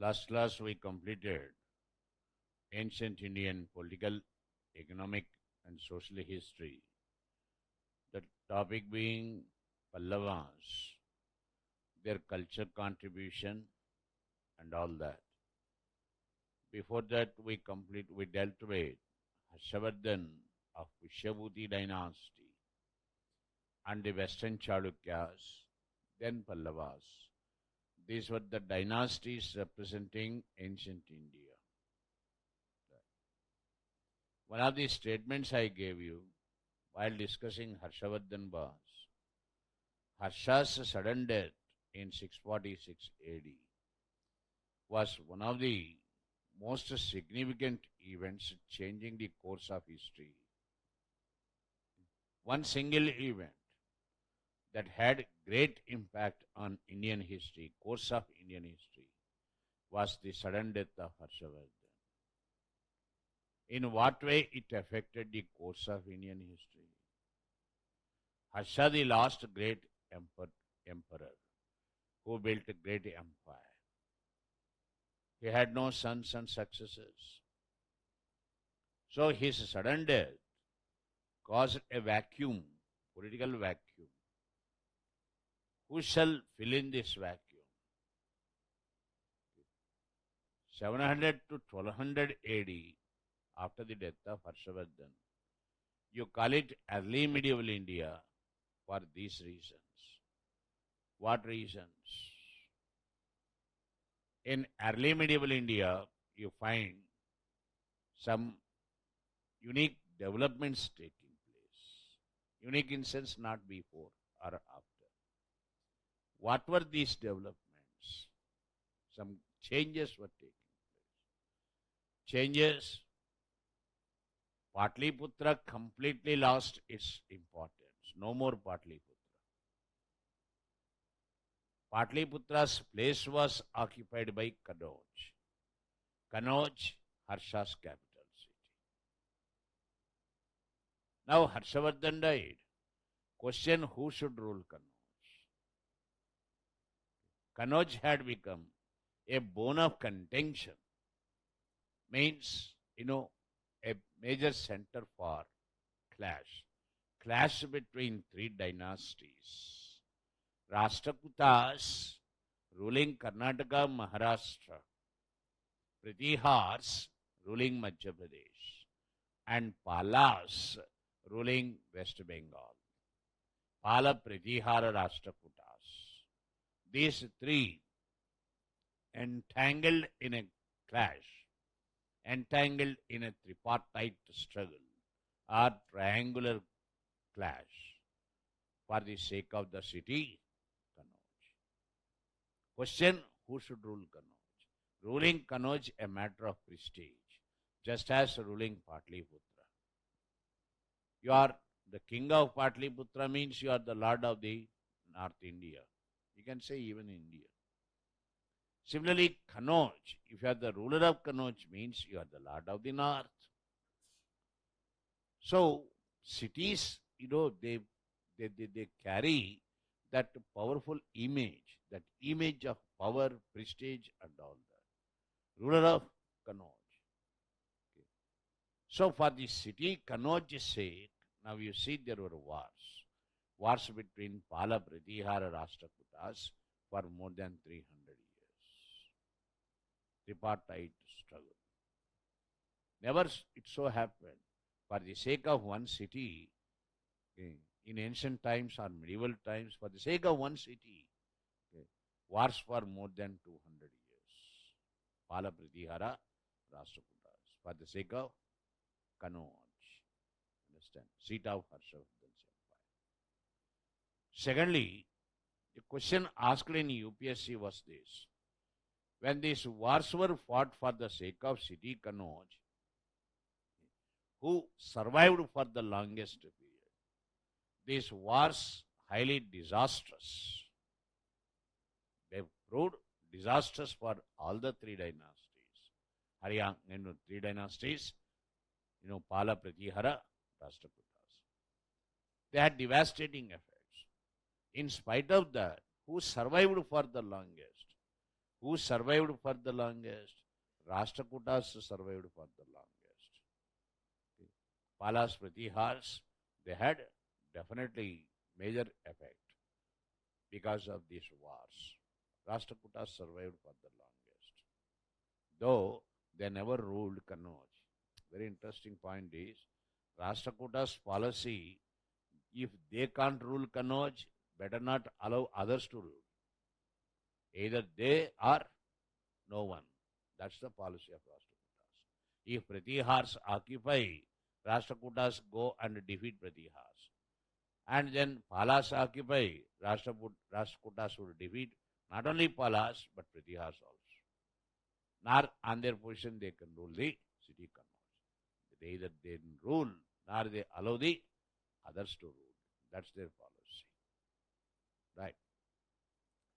Last class we completed ancient Indian political, economic and social history. The topic being Pallavas, their culture contribution and all that. Before that we dealt with Harshavardhan of Pushyabhuti dynasty and the Western Chalukyas, then Pallavas. These were the dynasties representing ancient India. One of the statements I gave you while discussing Harshavardhan was Harsha's sudden death in 646 AD was one of the most significant events changing the course of history. One single event that had great impact on Indian history, course of Indian history, was the sudden death of Harshavardhan. In what way it affected the course of Indian history? Harsha, the last great emperor who built a great empire. He had no sons and successors. So his sudden death caused a vacuum, political vacuum. Who shall fill in this vacuum? 700 to 1200 AD, after the death of Harshavardhan, you call it early medieval India for these reasons. What reasons? In early medieval India, you find some unique developments taking place. Unique in sense not before or after. What were these developments? Some changes were taking place. Changes. Patliputra completely lost its importance. No more Patliputra. Patliputra's place was occupied by Kanauj. Kanauj, Harsha's capital city. Now Harshavardhan died. Question: who should rule Kanauj? Kanauj had become a bone of contention. Means, a major center for clash between three dynasties. Rashtrakutas ruling Karnataka, Maharashtra, Pratihars ruling Madhya Pradesh, and Palas ruling West Bengal. Pala, Pratihara, Rashtrakutas. These three entangled in a clash, entangled in a tripartite struggle or triangular clash for the sake of the city, Kanauj. Question: who should rule Kanauj? Ruling Kanauj a matter of prestige, just as ruling Patliputra. You are the king of Patliputra means you are the lord of the North India. You can say even India. Similarly, Kanauj, if you are the ruler of Kanauj, means you are the lord of the north. So, cities, they carry that powerful image, that image of power, prestige, and all that. Ruler of Kanauj. Okay. So, for the city Kanauj's sake, now you see there were wars. Wars between Pala, Pratihara, Rashtrakutas for more than 300 years. Tripartite struggle. Never it so happened, for the sake of one city, in ancient times or medieval times, for the sake of one city, wars for more than 200 years. Pala, Pratihara, Rashtrakutas, for the sake of Kanauj. Understand? Seat of Harshavardhan's empire. Secondly, the question asked in UPSC was this: when these wars were fought for the sake of city Kanauj, who survived for the longest period? These wars highly disastrous. They proved disastrous for all the three dynasties. Three dynasties, Pala, Pratihara, Rashtrakutas. They had devastating effects. In spite of that, who survived for the longest? Who survived for the longest? Rashtrakutas survived for the longest. Palas, Pratihars, they had definitely major effect because of these wars. Rashtrakutas survived for the longest, though they never ruled Kannauj. Very interesting point is, Rashtrakutas policy, if they can't rule Kannauj, better not allow others to rule. Either they or no one. That's the policy of Rashtrakutas. If Pratihars occupy, Rashtrakutas go and defeat Pratihars. And then Palas occupy, Rashtrakutas would defeat not only Palas but Pratihars also. Nor on their position they can rule the city Kannauj. Either they rule nor they allow the others to rule. That's their policy. Right.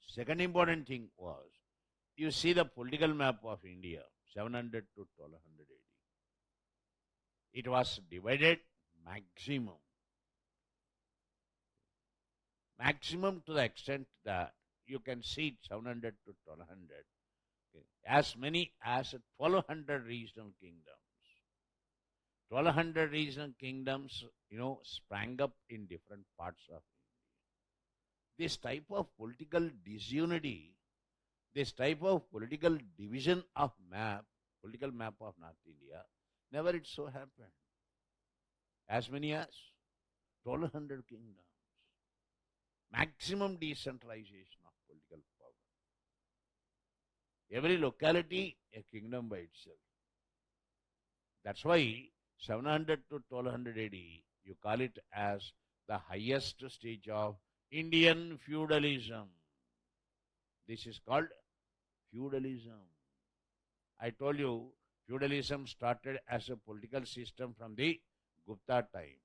Second important thing was, you see the political map of India, 700 to 1200 AD. It was divided maximum to the extent that you can see 700 to 1200, okay, as many as 1200 regional kingdoms. 1200 regional kingdoms, sprang up in different parts of India. This type of political disunity, this type of political division of political map of North India, never it so happened. As many as 1200 kingdoms. Maximum decentralization of political power. Every locality a kingdom by itself. That's why 700 to 1200 AD, you call it as the highest stage of Indian feudalism. This is called feudalism. I told you, feudalism started as a political system from the Gupta times.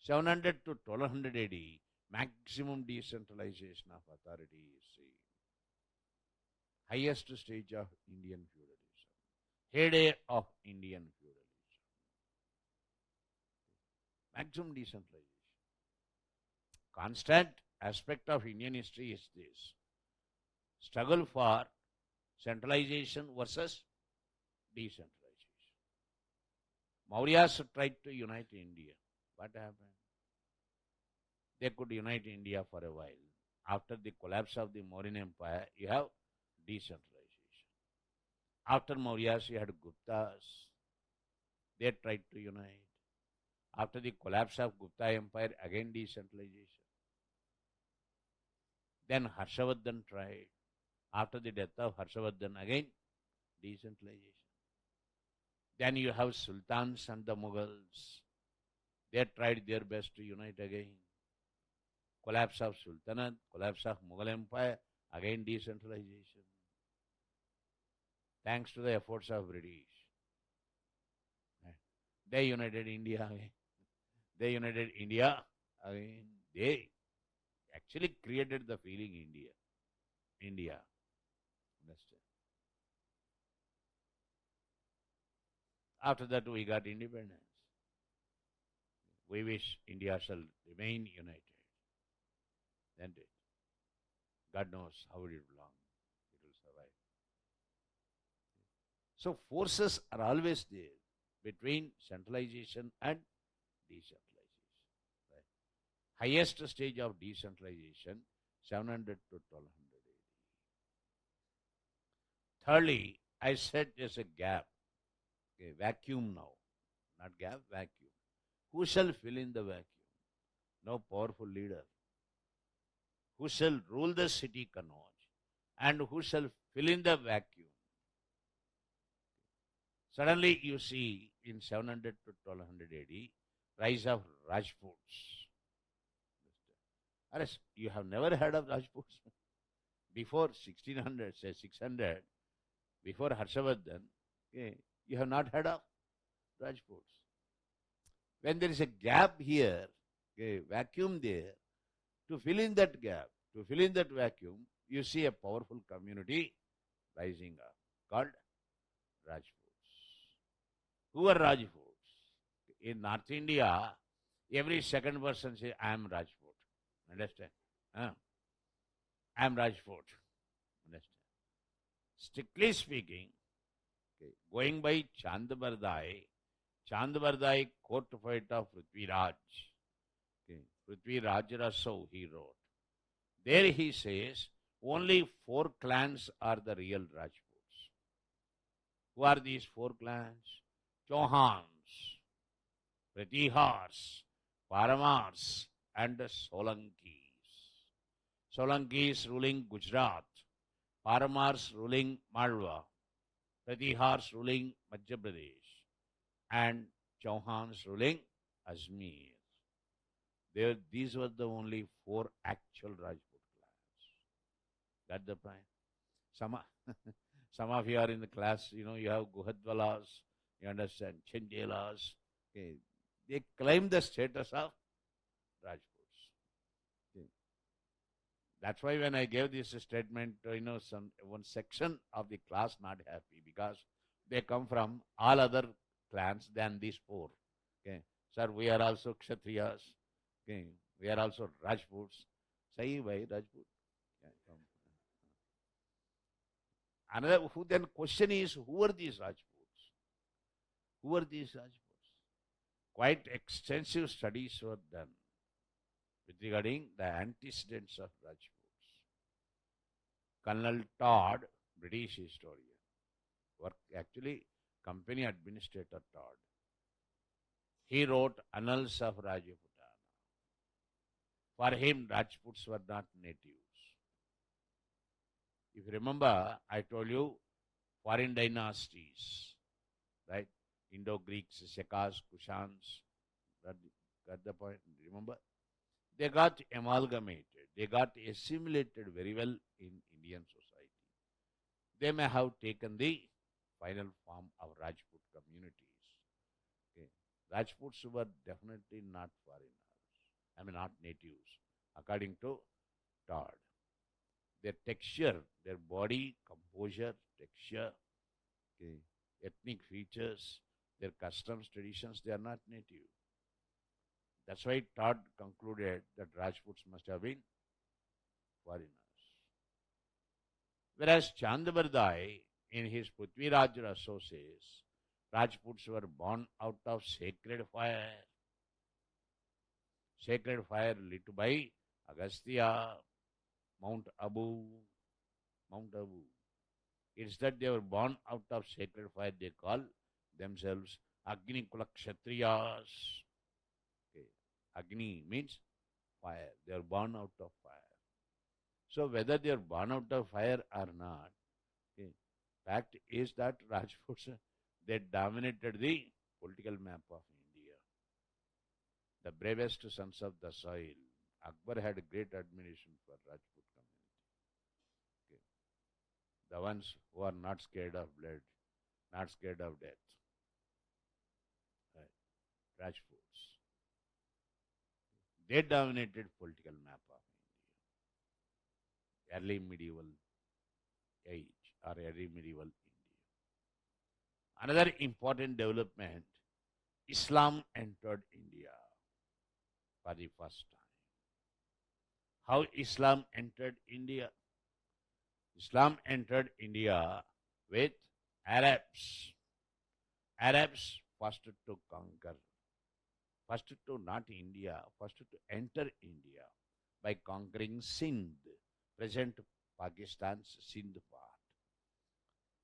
700 to 1200 AD, maximum decentralization of authority is seen. Highest stage of Indian feudalism. Heyday of Indian feudalism. Maximum decentralization. Constant aspect of Indian history is this: struggle for centralization versus decentralization. Mauryas tried to unite India. What happened? They could unite India for a while. After the collapse of the Mauryan Empire, you have decentralization. After Mauryas, you had Guptas. They tried to unite. After the collapse of Gupta Empire, again decentralization. Then Harshavardhan tried. After the death of Harshavardhan, again decentralization. Then you have Sultans and the Mughals. They tried their best to unite again. Collapse of Sultanate, collapse of Mughal Empire, again decentralization. Thanks to the efforts of British. They united India again. They united India again. They actually created the feeling India. Understand? After that, we got independence. We wish India shall remain united. Then God knows how it will long. It will survive. So forces are always there between centralization and decentralization. Right? Highest stage of decentralization, 700 to 1200 AD. Thirdly, I said there's a gap. Okay, vacuum now. Not gap, vacuum. Who shall fill in the vacuum? No powerful leader. Who shall rule the city Kannauj? And who shall fill in the vacuum? Suddenly you see in 700 to 1200 AD, rise of Rajputs. You have never heard of Rajputs? Before 1600, say 600, before Harshavardhan, okay, you have not heard of Rajputs. When there is a gap here, okay, vacuum there, to fill in that gap, to fill in that vacuum, you see a powerful community rising up called Rajputs. Who are Rajputs? In North India, every second person says, I am Rajput. Understand? I am Rajput. Strictly speaking, okay, going by Chandabardai court fight of Prithviraj. Okay, Prithviraj Raso he wrote. There he says only four clans are the real Rajputs. Who are these four clans? Chauhans, Pratihars, Paramars, and the Solankis. Solankis ruling Gujarat, Paramars ruling Malwa, Pratihars ruling Madhya Pradesh, and Chauhans ruling Ajmer. These were the only four actual Rajput clans. Got the point? Some, some of you are in the class, you have Guhadwalas, you understand, Chendelas. Okay. They claim the status of Rajputs. Okay. That's why when I gave this statement, one section of the class not happy because they come from all other clans than these four. Okay. Sir, we are also Kshatriyas. Okay. We are also Rajputs. Sahi bhai, Rajput. Yeah, another then question is, who are these Rajputs? Who are these Rajputs? Quite extensive studies were done with regarding the antecedents of Rajputs. Colonel Todd, British historian, actually company administrator Todd, he wrote Annals of Rajputana. For him, Rajputs were not natives. If you remember, I told you foreign dynasties, right? Indo-Greeks, Shekas, Kushans, got the point? Remember? They got amalgamated. They got assimilated very well in Indian society. They may have taken the final form of Rajput communities. Okay. Rajputs were definitely not foreigners. Not natives, according to Todd. Their texture, their body composure, texture, okay, ethnic features, their customs, traditions, they are not native. That's why Todd concluded that Rajputs must have been foreigners. Whereas Chandabardai, in his Prithviraj Raso says, Rajputs were born out of sacred fire. Sacred fire lit by Agastya, Mount Abu. It's that they were born out of sacred fire. They call themselves Agni Kula Kshatriyas. Okay. Agni means fire. They are born out of fire. So whether they are born out of fire or not, okay, fact is that Rajputs, they dominated the political map of India. The bravest sons of the soil. Akbar had great admiration for Rajput community. Okay. The ones who are not scared of blood, not scared of death. Right. Rajputs. They dominated political map of India. Early medieval age or early medieval India. Another important development, Islam entered India for the first time. How Islam entered India? Islam entered India with Arabs. Arabs first to conquer, first to not India, first to enter India by conquering Sindh, present Pakistan's Sindh part.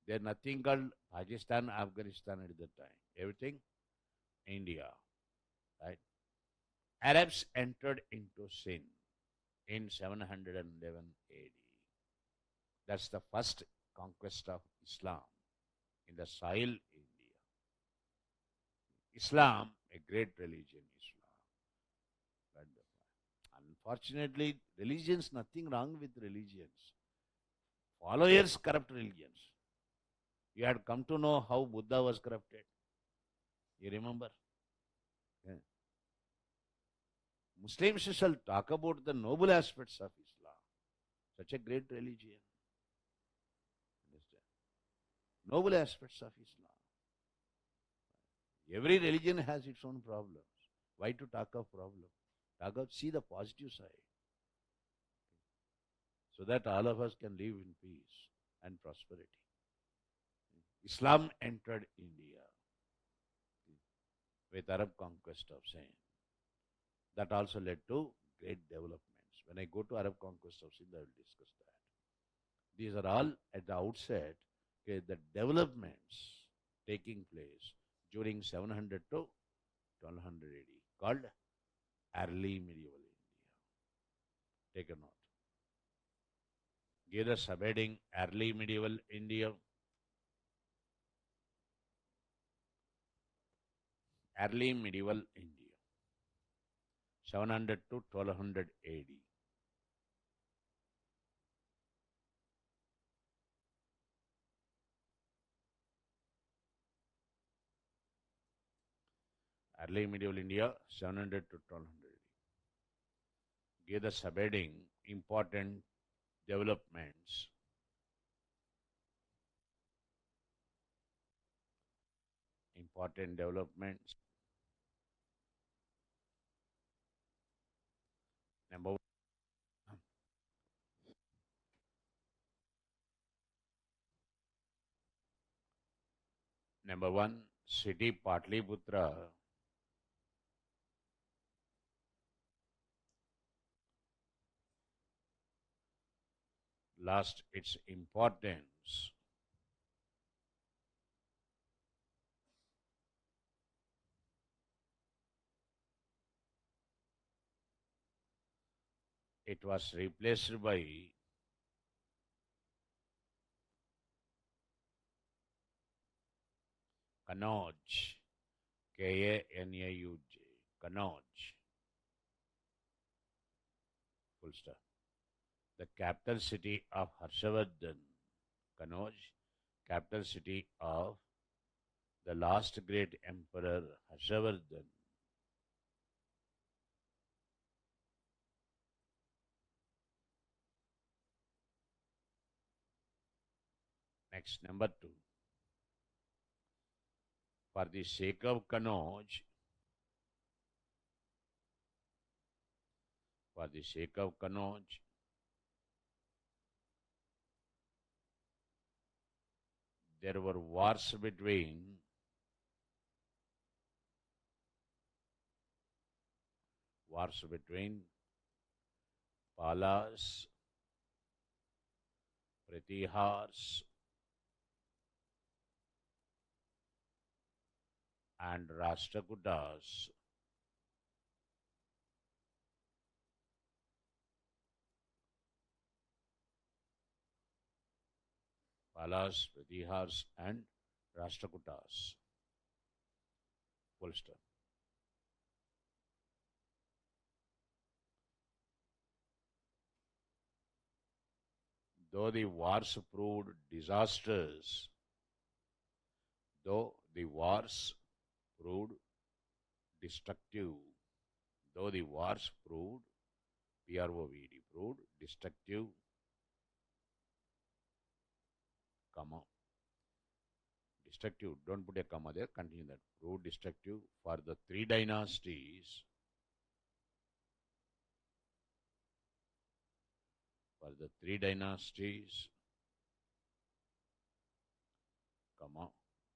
There's nothing called Pakistan, Afghanistan at the time. Everything India, right? Arabs entered into Sindh in 711 AD. That's the first conquest of Islam in the soil India. Islam, a great religion, Islam. Unfortunately, religions, nothing wrong with religions. Followers corrupt religions. You had come to know how Buddha was corrupted. You remember? Yeah. Muslims shall talk about the noble aspects of Islam. Such a great religion. Understand? Noble aspects of Islam. Every religion has its own problems. Why to talk of problems? See the positive side. So that all of us can live in peace. and prosperity. Islam entered India with Arab conquest of Sindh. That also led to great developments. When I go to Arab conquest of Sindh, I will discuss that. These are all at the outset, okay, the developments taking place during 700 to 1200 AD called early medieval India. Take a note. Give the subheading early medieval India. Early medieval India. 700 to 1200 AD. Early medieval India, 700 to 1200 AD. Give the subheading important developments. Important developments. Number one. Number one, city Patliputra lost its importance. It was replaced by Kanauj, Kanauj, Kanauj, full stop. The capital city of Harshavardhan, Kanauj, capital city of the last great emperor Harshavardhan. Next, number two. For the sake of Kanauj, for the sake of Kanauj, there were wars between Palas, Pratihars, and Rashtrakutas. Palas, Pratihars, and Rashtrakutas. Full stop. Though the wars proved disastrous, though the wars proved destructive, though the wars proved, PROVD, proved destructive, comma, destructive, don't put a comma there, continue that, proved destructive for the three dynasties, comma,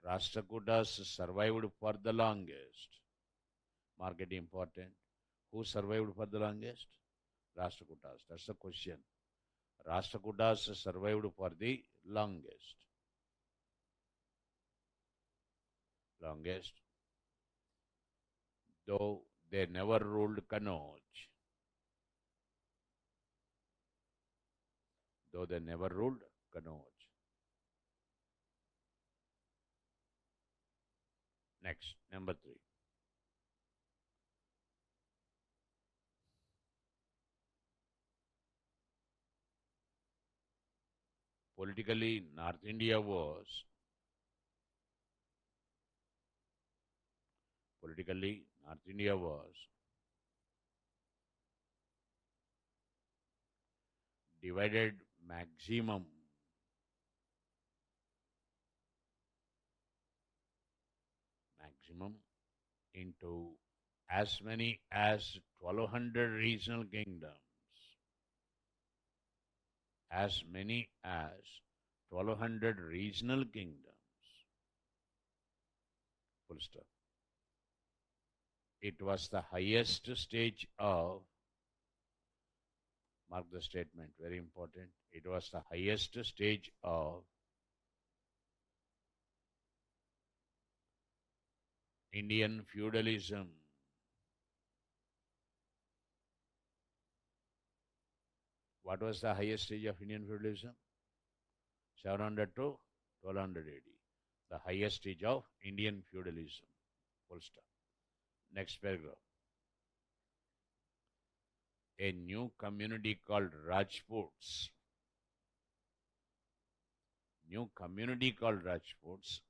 Rashtrakutas survived for the longest. Market important. Who survived for the longest? Rashtrakutas. That's the question. Rashtrakutas survived for the longest. Though they never ruled Kanauj. Next, number three. Politically, North India was divided maximum into as many as 1200 regional kingdoms. As many as 1200 regional kingdoms. Full stop. It was the highest stage of, mark the statement, very important. It was the highest stage of Indian feudalism. What was the highest stage of Indian feudalism? 700 to 1200 AD. The highest stage of Indian feudalism. Full stop. Next paragraph. A new community called Rajputs. New community called Rajputs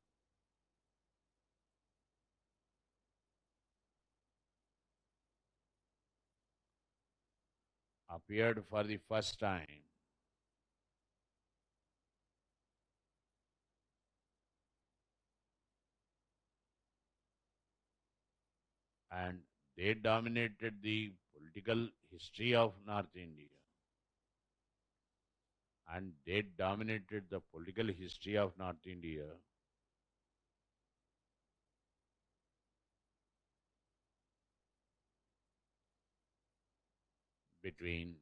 appeared for the first time and they dominated the political history of North India. And they dominated the political history of North India between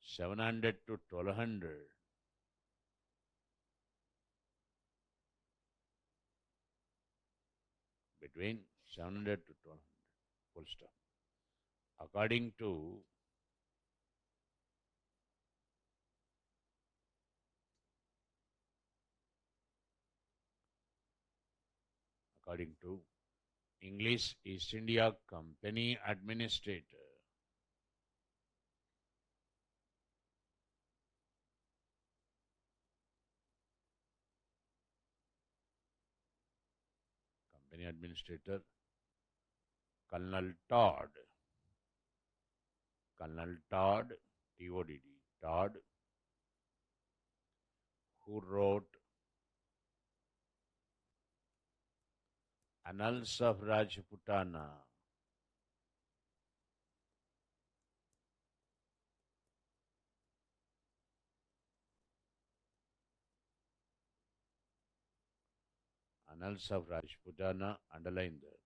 700 to 1200. Between 700 to 1200. Full stop. According to English East India Company administrator Colonel Todd, T-O-D-D, Todd, who wrote Annals of Rajputana, underline that.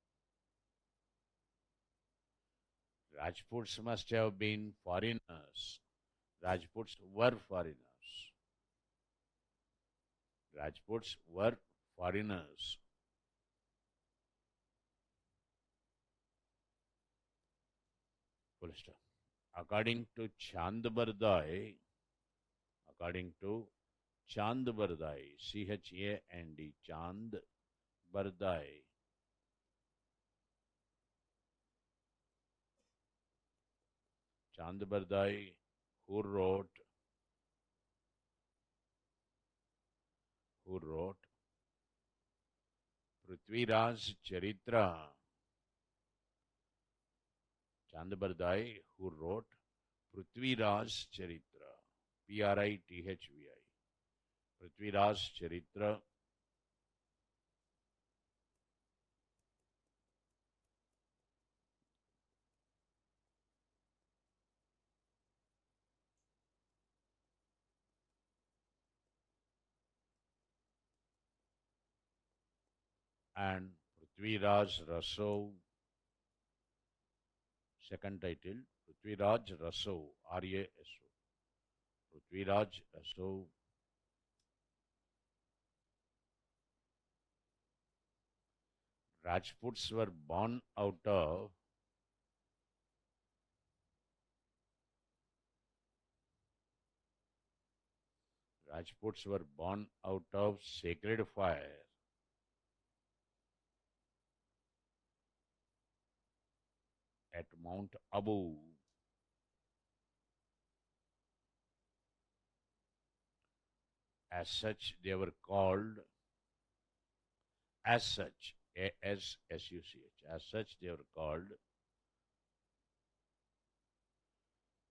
Rajputs must have been foreigners. Rajputs were foreigners. Rajputs were foreigners. Full stop. According to Chand Bardai, C-H-A-N-D, Chand Bardai, who wrote Prithviraj Charitra. Chand Bardai, who wrote Prithviraj Charitra, Prithvi, Prithviraj Charitra, and Prithviraj Raso, second title, Prithviraj Raso, R-A-S-O, Prithviraj Raso, Rajputs were born out of sacred fire at Mount Abu. As such, they were called, A-S-S-U-C-H, as such, they were called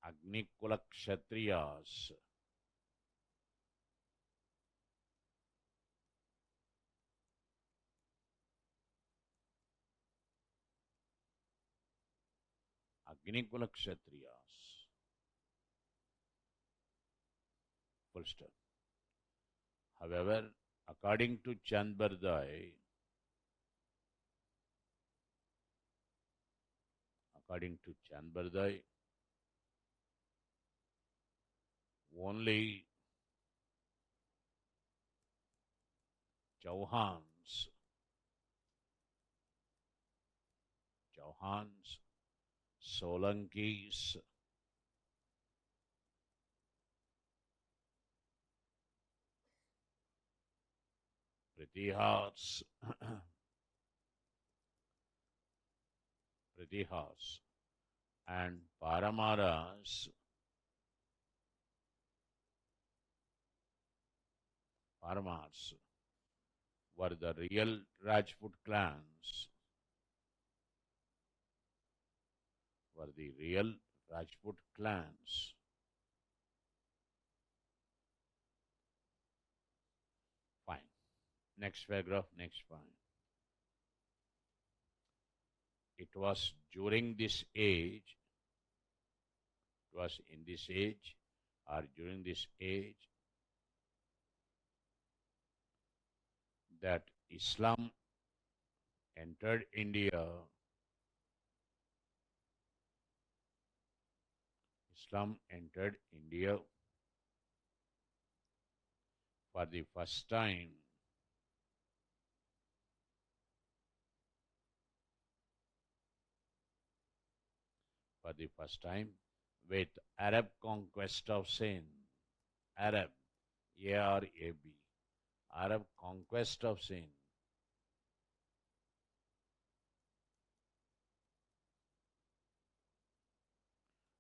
Agnikula Kshatriyas. Agnikula Kshatriyas. Full stop. However, according to Chand Bardai, only Chauhans, Solankis, Pratihars, Pratihars, and Paramaras were the real Rajput clans, were the real Rajput clans. Fine. Next paragraph, next point. It was during this age, it was in this age or during this age that Islam entered India. Islam entered India for the first time. For the first time with Arab conquest of Sindh. Arab, A-R-A-B. Arab conquest of Sindh.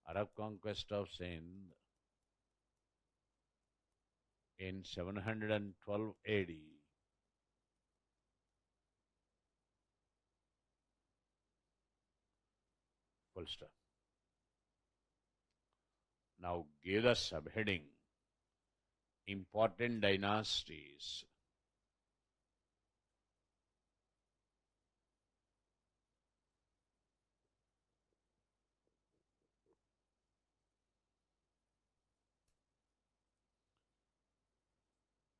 Arab conquest of Sindh in 712 AD. Full stop. Now give the subheading, important dynasties.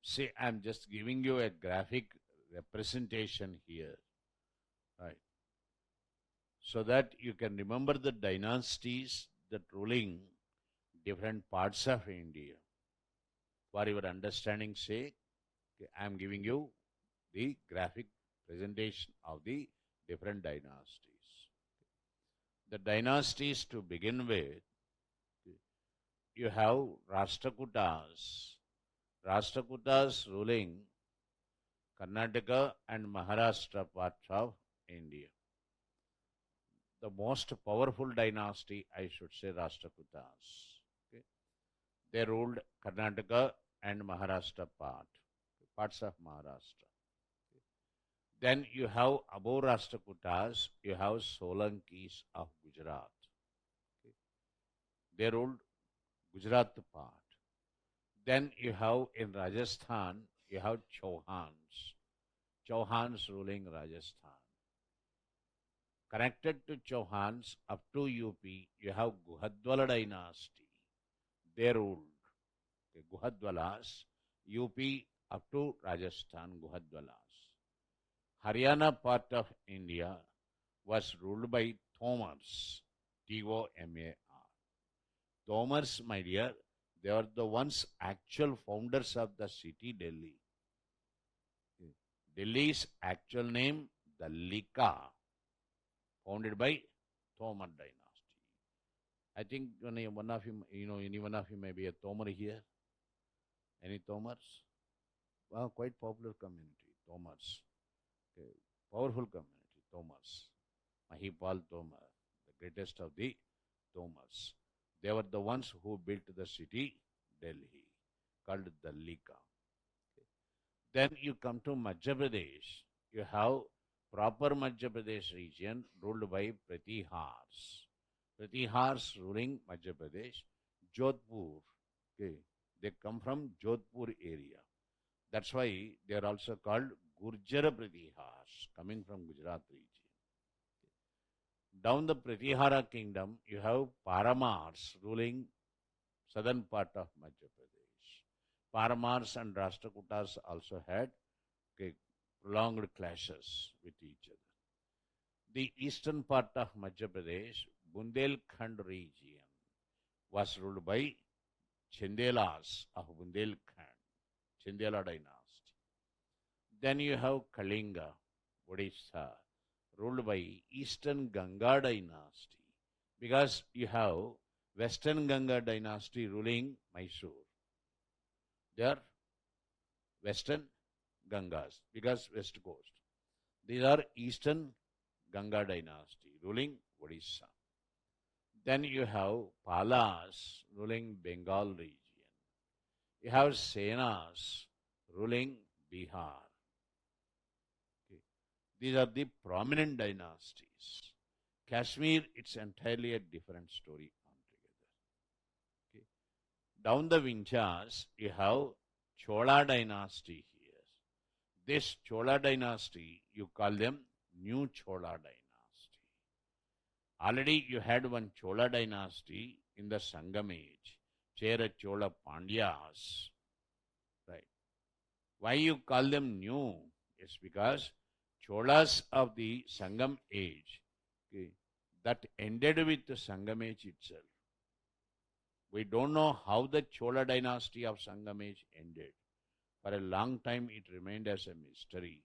See, I'm just giving you a graphic representation here, right? So that you can remember the dynasties that ruling different parts of India. For your understanding sake, I am giving you the graphic presentation of the different dynasties. The dynasties to begin with, you have Rashtrakutas. Rashtrakutas ruling Karnataka and Maharashtra parts of India. The most powerful dynasty, I should say, Rashtrakutas. Okay. They ruled Karnataka and Maharashtra parts of Maharashtra. Okay. Then you have above Rashtrakutas, you have Solankis of Gujarat. Okay. They ruled Gujarat part. Then you have in Rajasthan, you have Chauhans. Chauhans ruling Rajasthan. Connected to Chauhans up to UP, you have Guhadwala dynasty. They ruled the Guhadwalas, UP up to Rajasthan, Guhadwalas. Haryana part of India was ruled by Tomars, Tomar. Tomars, my dear, they are the ones actual founders of the city Delhi. Delhi's actual name, the Lika, founded by Tomar dynasty. I think one of you, any one of you may be a Tomar here. Any Tomars? Well, quite popular community, Tomars. Okay. Powerful community, Tomars. Mahipal Tomar, the greatest of the Tomars. They were the ones who built the city Delhi, called the Lika. Okay. Then you come to Madhya Pradesh. You have proper Madhya Pradesh region ruled by Pratihars. Pratihars ruling Madhya Pradesh. Jodhpur. Okay. They come from Jodhpur area. That's why they are also called Gurjara Pratihars, coming from Gujarat region. Down the Pratihara kingdom, you have Paramars ruling southern part of Madhya Pradesh. Paramars and Rashtrakutas also had prolonged clashes with each other. The eastern part of Madhya Pradesh, Bundelkhand region, was ruled by Chandelas of Bundelkhand, Chandela dynasty. Then you have Kalinga, Odisha, ruled by Eastern Ganga dynasty, because you have Western Ganga dynasty ruling Mysore. They are Western Gangas, because West Coast. These are Eastern Ganga dynasty ruling Odisha. Then you have Palas ruling Bengal region. You have Senas ruling Bihar. Okay. These are the prominent dynasties. Kashmir, it's entirely a different story altogether. Okay. Down the Vinchas, you have Chola dynasty here. This Chola dynasty, you call them New Chola dynasty. Already you had one Chola dynasty in the Sangam age, Chera Chola Pandyas. Right. Why you call them new? It's because Cholas of the Sangam age, okay, that ended with the Sangam age itself. We don't know how the Chola dynasty of Sangam age ended. For a long time it remained as a mystery.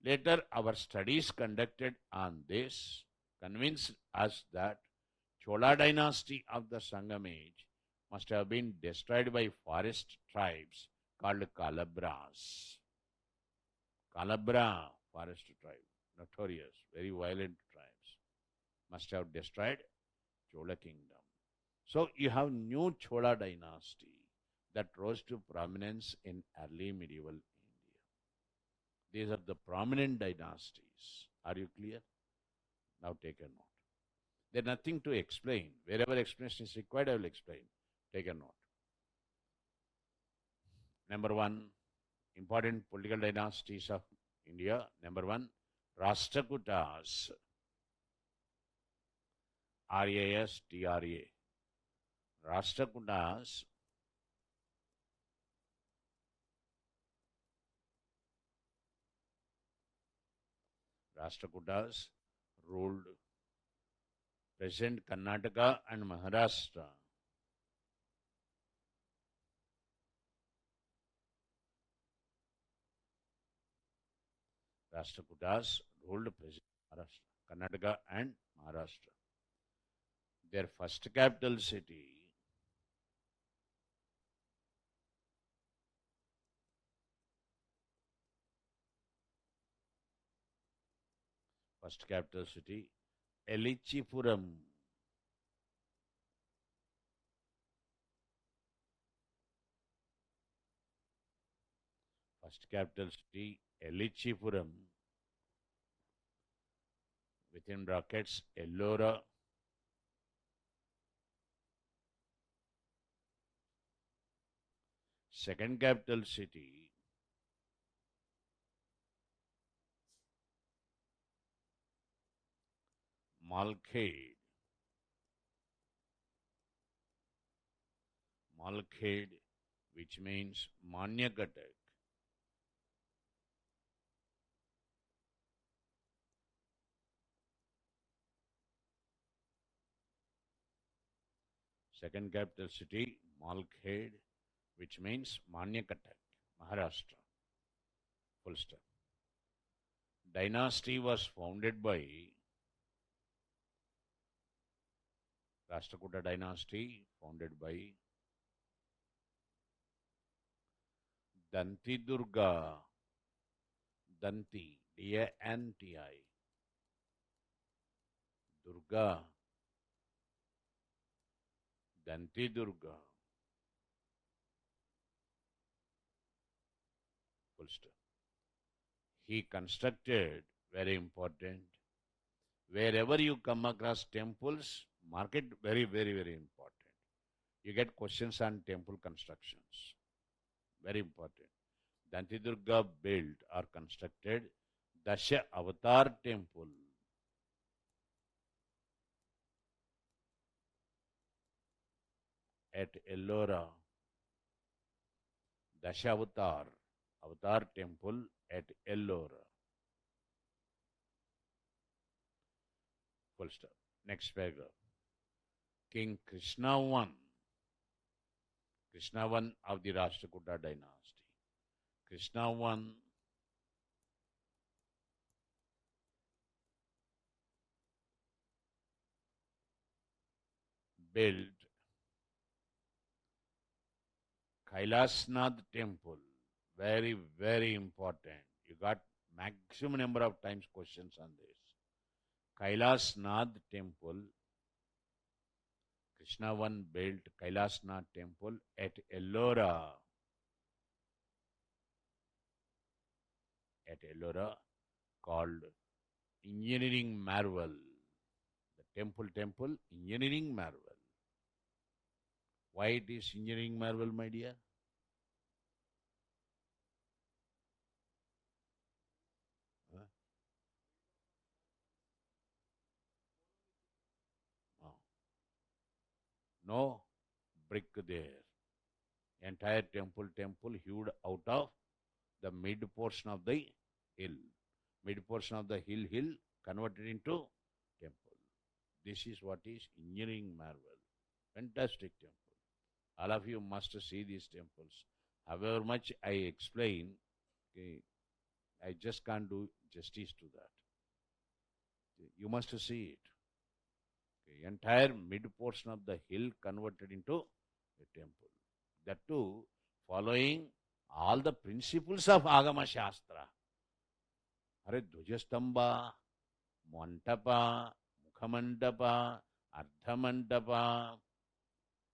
Later our studies conducted on this convinced us that Chola dynasty of the Sangam age must have been destroyed by forest tribes called Kalabras. Kalabra forest tribe, notorious, very violent tribes, must have destroyed Chola kingdom. So you have new Chola dynasty that rose to prominence in early medieval India. These are the prominent dynasties. Are you clear? Now take a note. There's nothing to explain. Wherever explanation is required, I will explain. Take a note. Number one, important political dynasties of India. Number one, Rashtrakutas. Rastra. Rashtrakutas Rashtrakutas ruled present Karnataka and Maharashtra. Rashtrakutas ruled present Maharashtra, Karnataka and Maharashtra. Their first capital city Elichipuram. First capital city, Elichipuram, within brackets, Ellora. Second capital city, Malkhed. Malkhed, which means Manyakatak. Second capital city, Malkhed, which means Manyakatak, Maharashtra. Full stop. Dynasty was founded by Rashtrakuta dynasty, founded by Danti Durga. Danti, D-A-N-T-I. Durga. Danti Durga. Full stop. He constructed, very important, wherever you come across temples, mark it very, very, very important. You get questions on temple constructions. Very important. Danti Durga built or constructed Dasha Avatar temple. At Ellora. Dashavatar, Avatar temple at Ellora. Full stop. Next paragraph. King Krishna I of the Rashtrakuta dynasty. Krishna I built Kailasnath temple. Very, very important. You got maximum number of times questions on this. Kailasnath temple. Krishna I built Kailasnath temple at Ellora. At Ellora, called engineering marvel. The temple, engineering marvel. Why it is engineering marvel, my dear? Huh? Oh. No brick there. Entire temple hewed out of the mid portion of the hill. Mid portion of the hill converted into temple. This is what is engineering marvel. Fantastic temple. All of you must see these temples. However much I explain, okay, I just can't do justice to that. You must see it. Okay, entire mid portion of the hill converted into a temple. That too, following all the principles of Agama Shastra. Are Dvajastamba, Mantapa, Mukhamandapa, Ardhamandapa,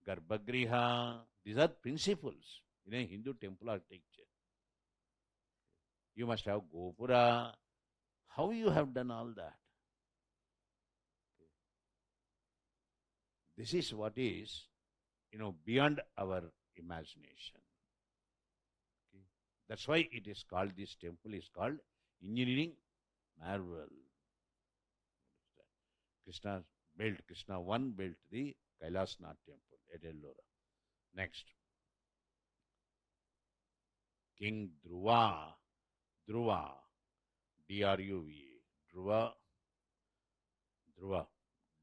Garbhagriha. These are principles in a Hindu temple architecture. You must have Gopura. How you have done all that? This is what is, beyond our imagination. Okay? That's why it is called, this temple is called engineering marvel. Krishna I built the Kailasnath temple at Ellora. Next. King Dhruva, D-R-U-V-A, Dhruva,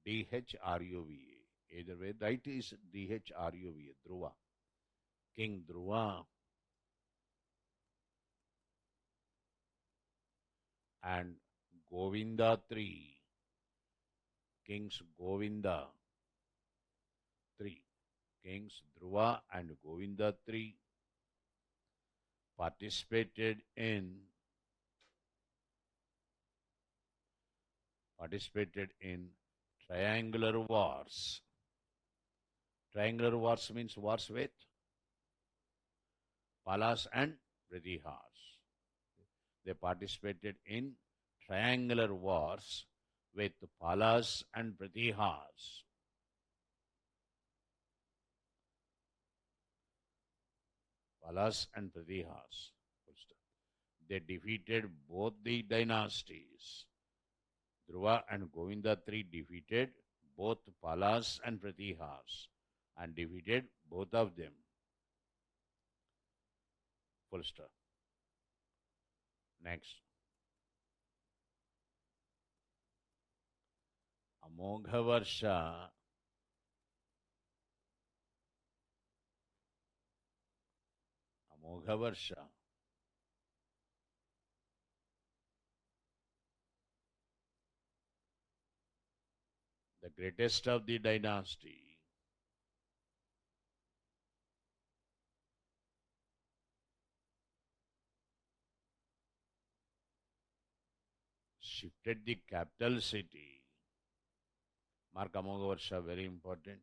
D-H-R-U-V-A. Either way, right is D-H-R-U-V-A, Dhruva. King Dhruva and Govinda III, Kings Govinda III, Kings Dhruva and Govinda III participated in triangular wars. Triangular wars means wars with Palas and Pratihars. They participated in triangular wars with Palas and Pratihars. Palas and Pratihars. They defeated both the dynasties. Dhruva and Govinda III defeated both Palas and Pratihars and defeated both of them. Full stop. Next. Amogha Varsha. The greatest of the dynasty. Shifted the capital city. Mark Amogha Varsha, very important.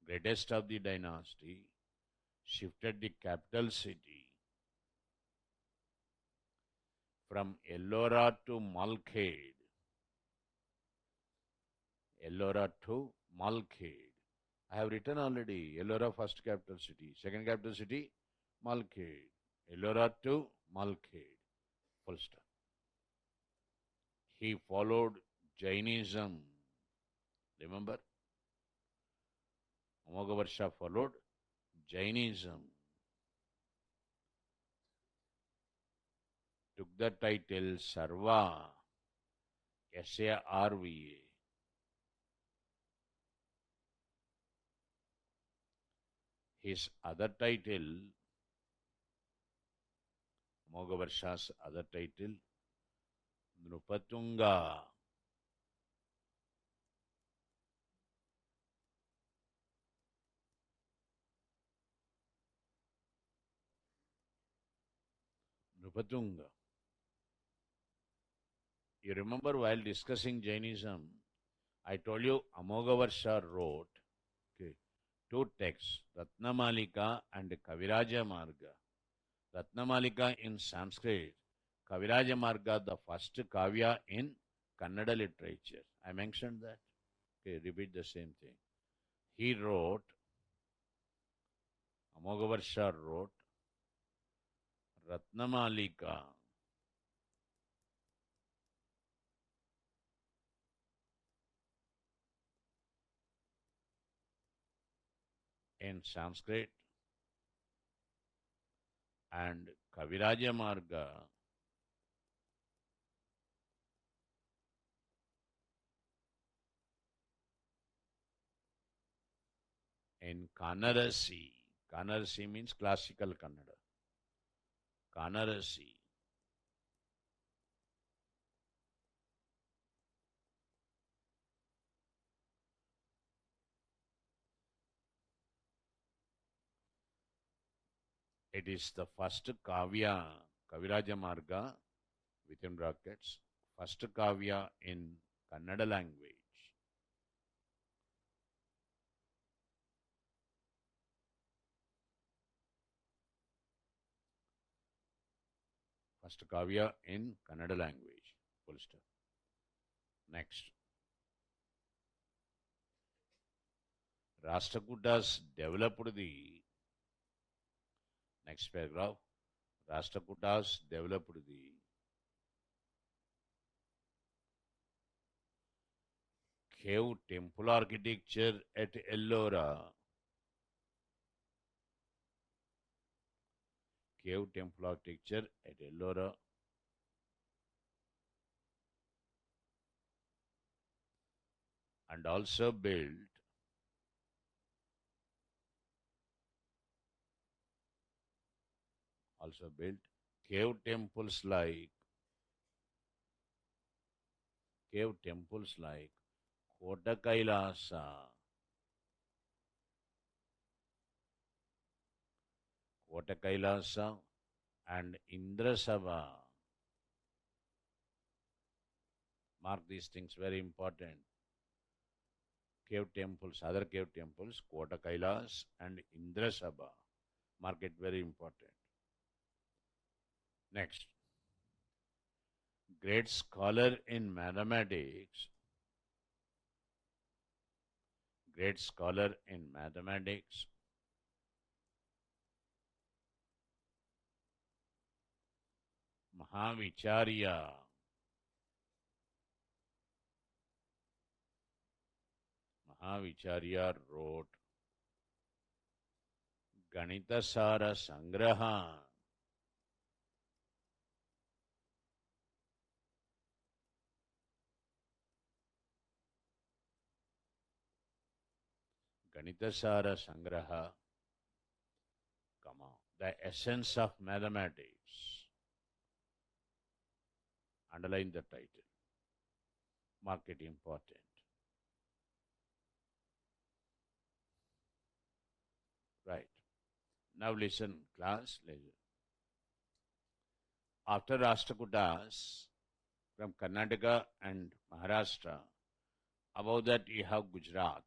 Greatest of the dynasty shifted the capital city from Ellora to Malkhed. Ellora to Malkhed. I have written already. Ellora first capital city. Second capital city, Malkhed. Ellora to Malkhed. Full stop. He followed Jainism. Remember? Amogha Varsha followed Jainism. took the title Sarva, Sarva. His other title, Amogavarsha's other title, Nrupatunga. Nrupatunga. You remember while discussing Jainism, I told you Amogavarsha wrote, okay, two texts, Ratnamalika and Kaviraja Marga. Ratnamalika in Sanskrit, Kaviraja Marga, the first kavya in Kannada literature. I mentioned that. Okay, repeat the same thing. He wrote, Amogavarsha wrote, Ratnamalika in Sanskrit and Kaviraja Marga in Kannadasi. Kannadasi means classical Kannada. Kannadasi. It is the first kavya, Kaviraja Marga, within brackets, first kavya in Kannada language. First kavya in Kannada language. Full stop. Next. Rashtrakutas developed the next paragraph. Rashtrakutas developed the cave temple architecture at Ellora. Cave temple architecture at Ellora. And also built cave temples like Kota Kailasa, and Indrasabha. Mark these things, very important. Cave temples, other cave temples, Kota Kailas and Indrasabha. Mark it, very important. Next. Great scholar in mathematics. Great scholar in mathematics. Mahavicharya. Mahavicharya wrote Ganitasara Sangraha. Ganitasara Sangraha, the essence of mathematics. Underline the title. Mark it important. Right. Now listen, class. Listen. After Rashtrakutas from Karnataka and Maharashtra, above that you have Gujarat,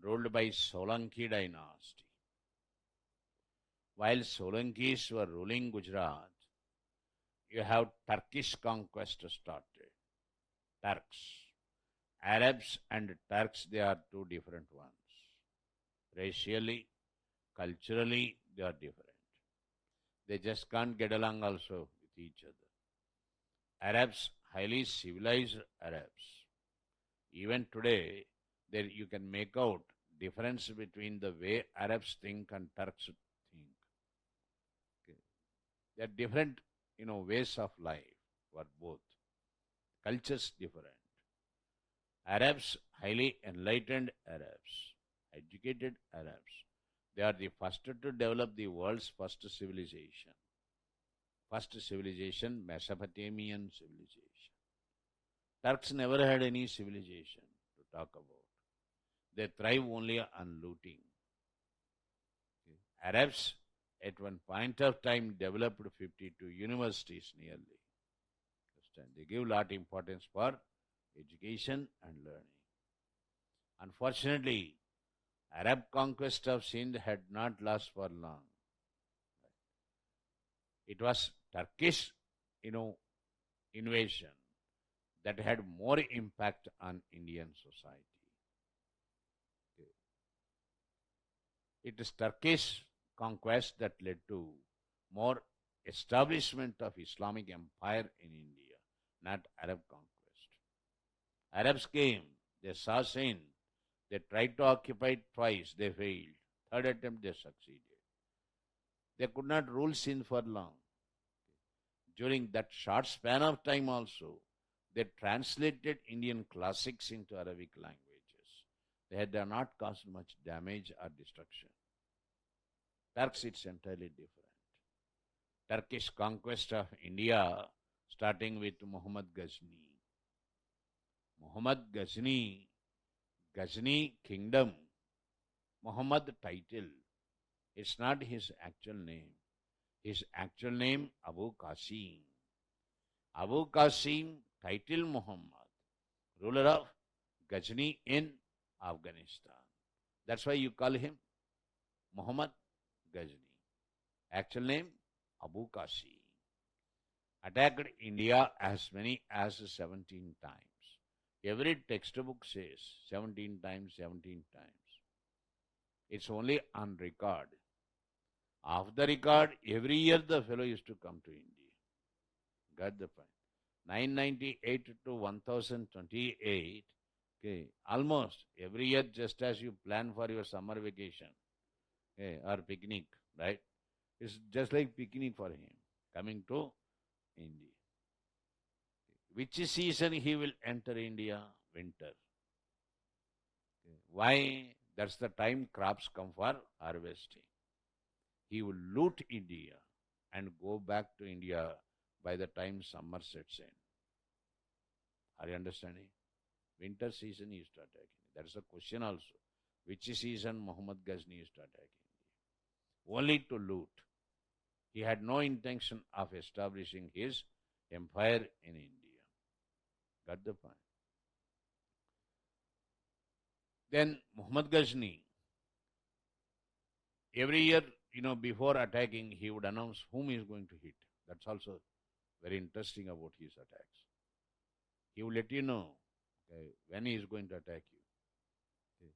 ruled by Solanki dynasty. While Solankis were ruling Gujarat, you have Turkish conquest started. Turks. Arabs and Turks, they are two different ones. Racially, culturally, they are different. They just can't get along also with each other. Arabs, highly civilized Arabs. Even today, there you can make out difference between the way Arabs think and Turks think. Okay. They are different ways of life were both. Cultures different. Arabs, highly enlightened Arabs, educated Arabs, they are the first to develop the world's first civilization. First civilization, Mesopotamian civilization. Turks never had any civilization to talk about. They thrive only on looting. Arabs, at one point of time, developed 52 universities nearly. Understand? They give a lot of importance for education and learning. Unfortunately, Arab conquest of Sindh had not lasted for long. It was Turkish, invasion that had more impact on Indian society. Okay. It is Turkish conquest that led to more establishment of Islamic empire in India, not Arab conquest. Arabs came, they saw sin, they tried to occupy it twice, they failed. Third attempt, they succeeded. They could not rule Sindh for long. During that short span of time also, they translated Indian classics into Arabic languages. They had not caused much damage or destruction. Turks, it's entirely different. Turkish conquest of India, starting with Muhammad Ghazni. Muhammad Ghazni, Ghazni kingdom, Muhammad title. It's not his actual name. His actual name, Abu Qasim. Abu Qasim, title Muhammad, ruler of Ghazni in Afghanistan. That's why you call him Muhammad Ghazni. Actual name, Abu Qasim. Attacked India as many as 17 times. Every textbook says 17 times, 17 times. It's only on record. Off the record, every year the fellow used to come to India. Got the point? 998 to 1028, okay, almost every year, just as you plan for your summer vacation, okay, or picnic, right? It's just like picnic for him, coming to India. Which season he will enter India? Winter. Okay. Why? That's the time crops come for harvesting. He will loot India and go back to India by the time summer sets in. Are you understanding? Winter season he used to attack India. That's a question also. Which season Muhammad Ghazni used to attack India? Only to loot. He had no intention of establishing his empire in India. Got the point? Then Muhammad Ghazni, every year, before attacking, he would announce whom he is going to hit. That's also very interesting about his attacks. He will let you know, okay, when he is going to attack you. Okay.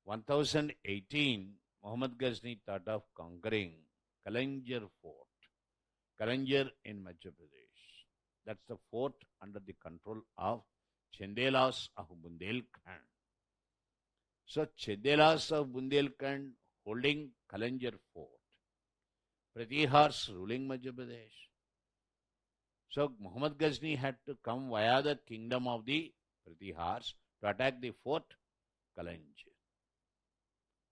1018, Muhammad Ghazni thought of conquering Kalanjar fort. Kalanjar in Madhya Pradesh. That's the fort under the control of Chendelas of Bundelkhand. So Chendelas of Bundelkhand holding Kalanjar fort. Pratihars ruling Madhya Pradesh. So Muhammad Ghazni had to come via the kingdom of the Pratihars to attack the fort Kalanjar.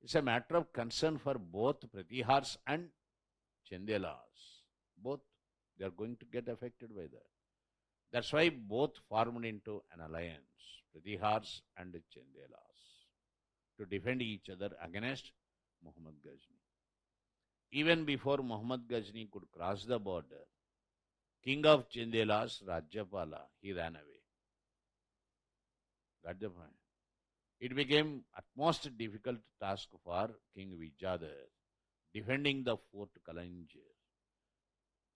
It's a matter of concern for both Pratihars and Chendelas. Both, they are going to get affected by that. That's why both formed into an alliance, Pratihars and Chendelas, to defend each other against Muhammad Ghazni. Even before Muhammad Ghazni could cross the border, king of Chendelas, Rajapala, he ran away. Got the point? It became utmost difficult task for King Vijayadhar defending the fort Kalanjar.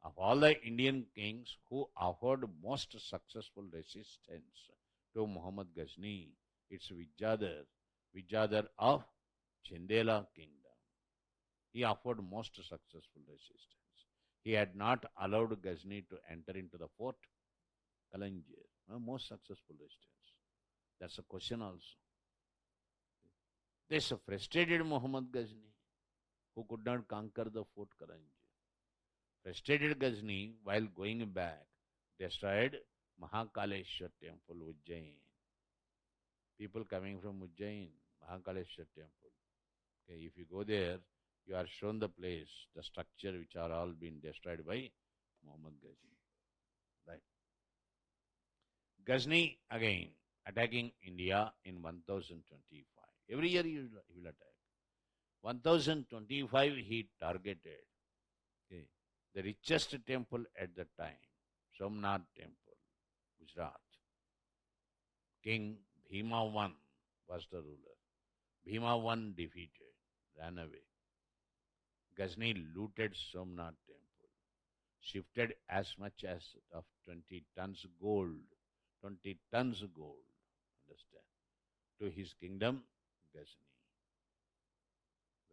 Of all the Indian kings who offered most successful resistance to Muhammad Ghazni, it's Vijayadhar of Chendela kingdom. He offered most successful resistance. He had not allowed Ghazni to enter into the fort Kalanjar. Most successful resistance. That's a question also. This frustrated Muhammad Ghazni, who could not conquer the fort Kalanjar. frustrated Ghazni while going back, destroyed Mahakaleshwar temple, Ujjain. People coming from Ujjain, Mahakaleshwar temple. Okay, if you go there, you are shown the place, the structure which are all been destroyed by Muhammad Ghazni. Right. Ghazni again attacking India in 1025. Every year he will attack. 1025 he targeted, okay, the richest temple at the time, Somnath temple, Gujarat. King Bhima I was the ruler. Bhima I defeated, ran away. Ghazni looted Somnath temple, shifted as much as of 20 tons gold, 20 tons gold, understand, to his kingdom, Ghazni.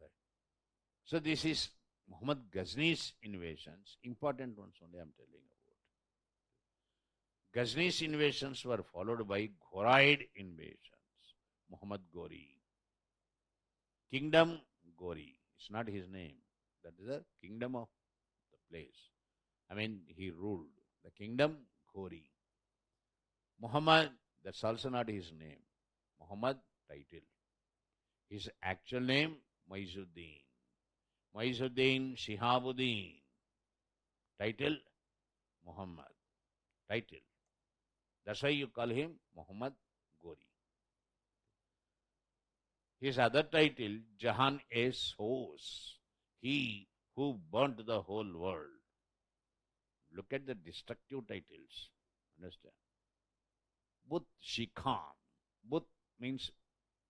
Right. So this is Muhammad Ghazni's invasions, important ones only I am telling about. Ghazni's invasions were followed by Ghoraid invasions, Muhammad Ghori. Kingdom Ghori, it's not his name, that is the kingdom of the place. I mean, he ruled the kingdom Ghori. Muhammad, that's also not his name. Muhammad, title. His actual name, Maizuddin. Maizuddin Shihabuddin. Title, Muhammad. Title. That's why you call him Muhammad Ghori. His other title, Jahan-e-Sos, he who burnt the whole world. Look at the destructive titles. Understand? But Shikhan. But means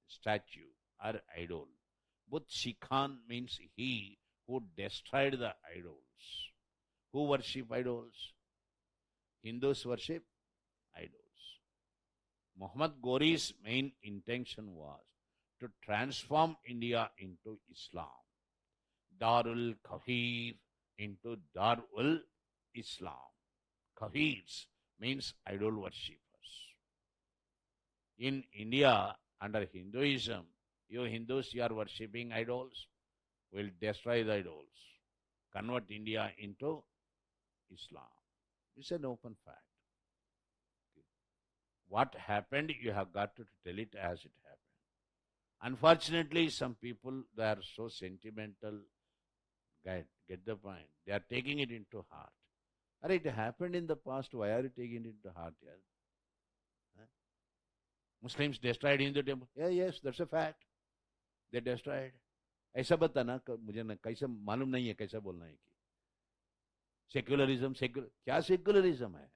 statue or idol. But Shikhan means he who destroyed the idols. Who worship idols? Hindus worship idols. Muhammad Ghori's main intention was to transform India into Islam. Darul Kafir into Darul Islam. Kafirs means idol worshippers. In India, under Hinduism, you Hindus, you are worshipping idols, will destroy the idols, convert India into Islam. It's an open fact. Okay. What happened, you have got to tell it as it happened. Unfortunately, some people, they are so sentimental, get the point. They are taking it into heart. It happened in the past, why are you taking it into heart here? Huh? Muslims destroyed Hindu temple. Yeah, yes, that's a fact. They destroyed. ऐसा बता ना मुझे ना कैसे मालूम नहीं है कैसा बोलना है कि सेक्युलरिज्म क्या सेक्युलरिज्म है?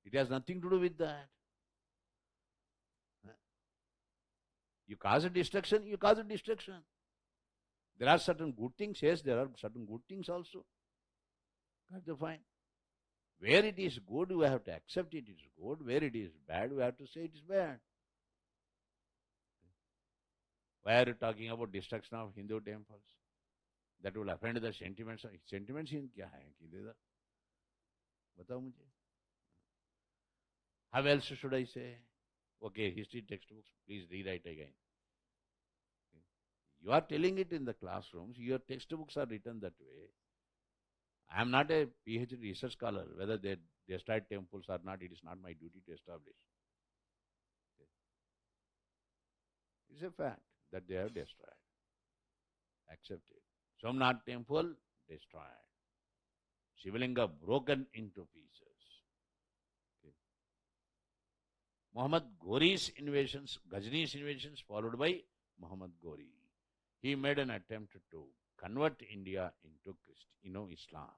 It has nothing to do with that. You cause a destruction, you cause a destruction. There are certain good things, yes, there are certain good things also. Got the fine. Where it is good, we have to accept it is good. Where it is bad, we have to say it is bad. Why are you talking about destruction of Hindu temples? That will offend the sentiments. Sentiments in क्या है कि इधर बताओ मुझे. How else should I say? Okay, history textbooks, please rewrite again. You are telling it in the classrooms, your textbooks are written that way. I am not a PhD research scholar. Whether they destroyed temples or not, it is not my duty to establish. Okay. It's a fact that they have destroyed. Accept it. Somnath temple, destroyed. Shivalinga broken into pieces. Okay. Muhammad Ghori's invasions, Ghazni's invasions, followed by Muhammad Ghori. He made an attempt to convert India into Islam.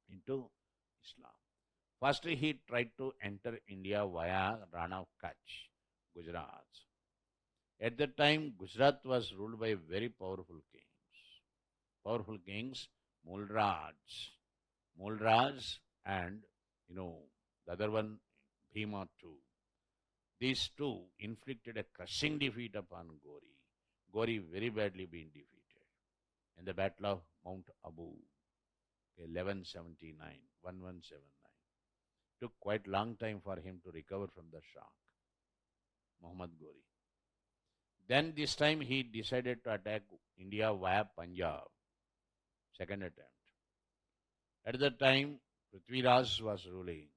Into Islam. First, he tried to enter India via Rana of Kutch, Gujarat. At that time, Gujarat was ruled by very powerful kings. Powerful kings, Mulraj and, the other one, Bhima too. These two inflicted a crushing defeat upon Ghori. Ghori very badly been defeated in the Battle of Mount Abu, 1179. Took quite long time for him to recover from the shock, Muhammad Ghori. Then this time he decided to attack India via Punjab. Second attempt. At that time, Prithviraj was ruling.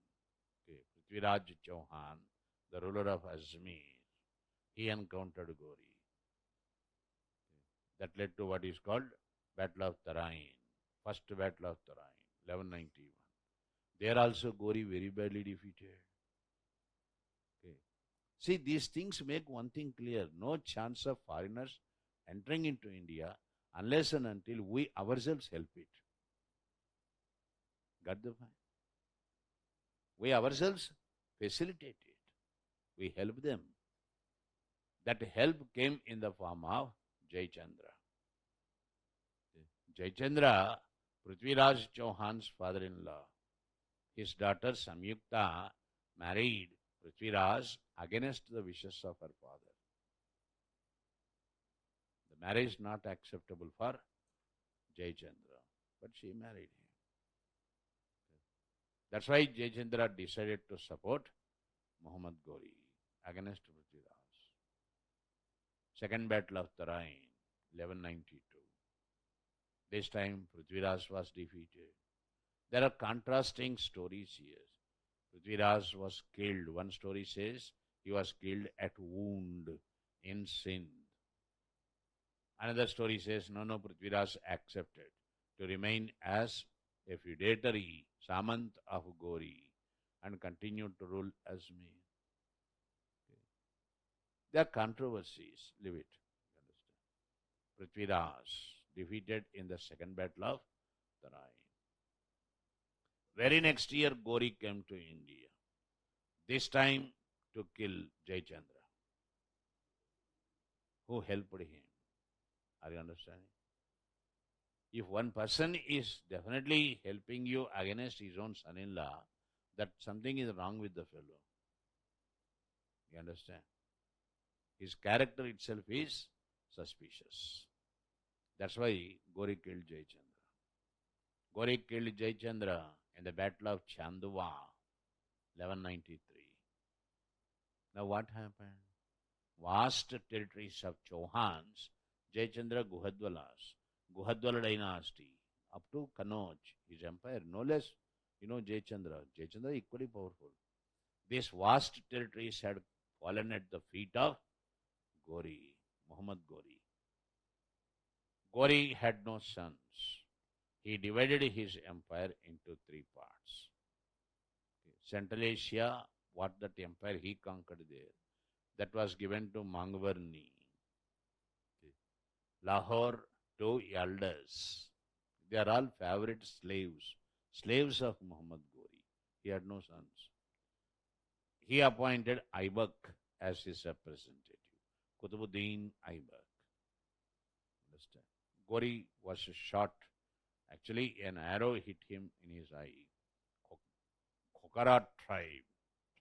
Okay, Prithviraj Chauhan, the ruler of Ajmer, he encountered Gori. That led to what is called Battle of Tarain, first Battle of Tarain, 1191. There also Gori very badly defeated. Okay. See, these things make one thing clear: no chance of foreigners entering into India unless and until we ourselves help it. Got the point? We ourselves facilitate it. We help them. That help came in the form of Jayachandra. Jayachandra, Prithviraj Chauhan's father-in-law, his daughter Samyukta married Prithviraj against the wishes of her father. The marriage not acceptable for Jayachandra, but she married him. That's why Jayachandra decided to support Muhammad Gori against Prithviraj. Second Battle of Tarain, 1192. This time Prithviraj was defeated. There are contrasting stories here. Prithviraj was killed. One story says he was killed at wound in Sindh. Another story says, no, Prithviraj accepted to remain as a feudatory Samant of Gori and continued to rule Ajmer. Okay. There are controversies. Leave it. Understand? Prithviraj defeated in the second battle of Tarain. Very next year, Gori came to India. This time to kill Jayachandra. Who helped him? Are you understanding? If one person is definitely helping you against his own son-in-law, that something is wrong with the fellow. You understand? His character itself is suspicious. That's why Gori killed Jayachandra. Gori killed Jayachandra in the Battle of Chandua, 1193. Now what happened? Vast territories of Chauhans, Jayachandra Guhadwala dynasty, up to Kannauj, his empire, no less, Jayachandra. Jayachandra equally powerful. These vast territories had fallen at the feet of Gori, Muhammad Gori. Gori had no sons. He divided his empire into three parts. Central Asia, what that empire he conquered there, that was given to Mangvarni. Lahore to elders. They are all favorite slaves of Muhammad Gori. He had no sons. He appointed Aibak as his representative, Qutbuddin Aibak. Understand? Gori was shot. Actually, an arrow hit him in his eye. Khokara tribes.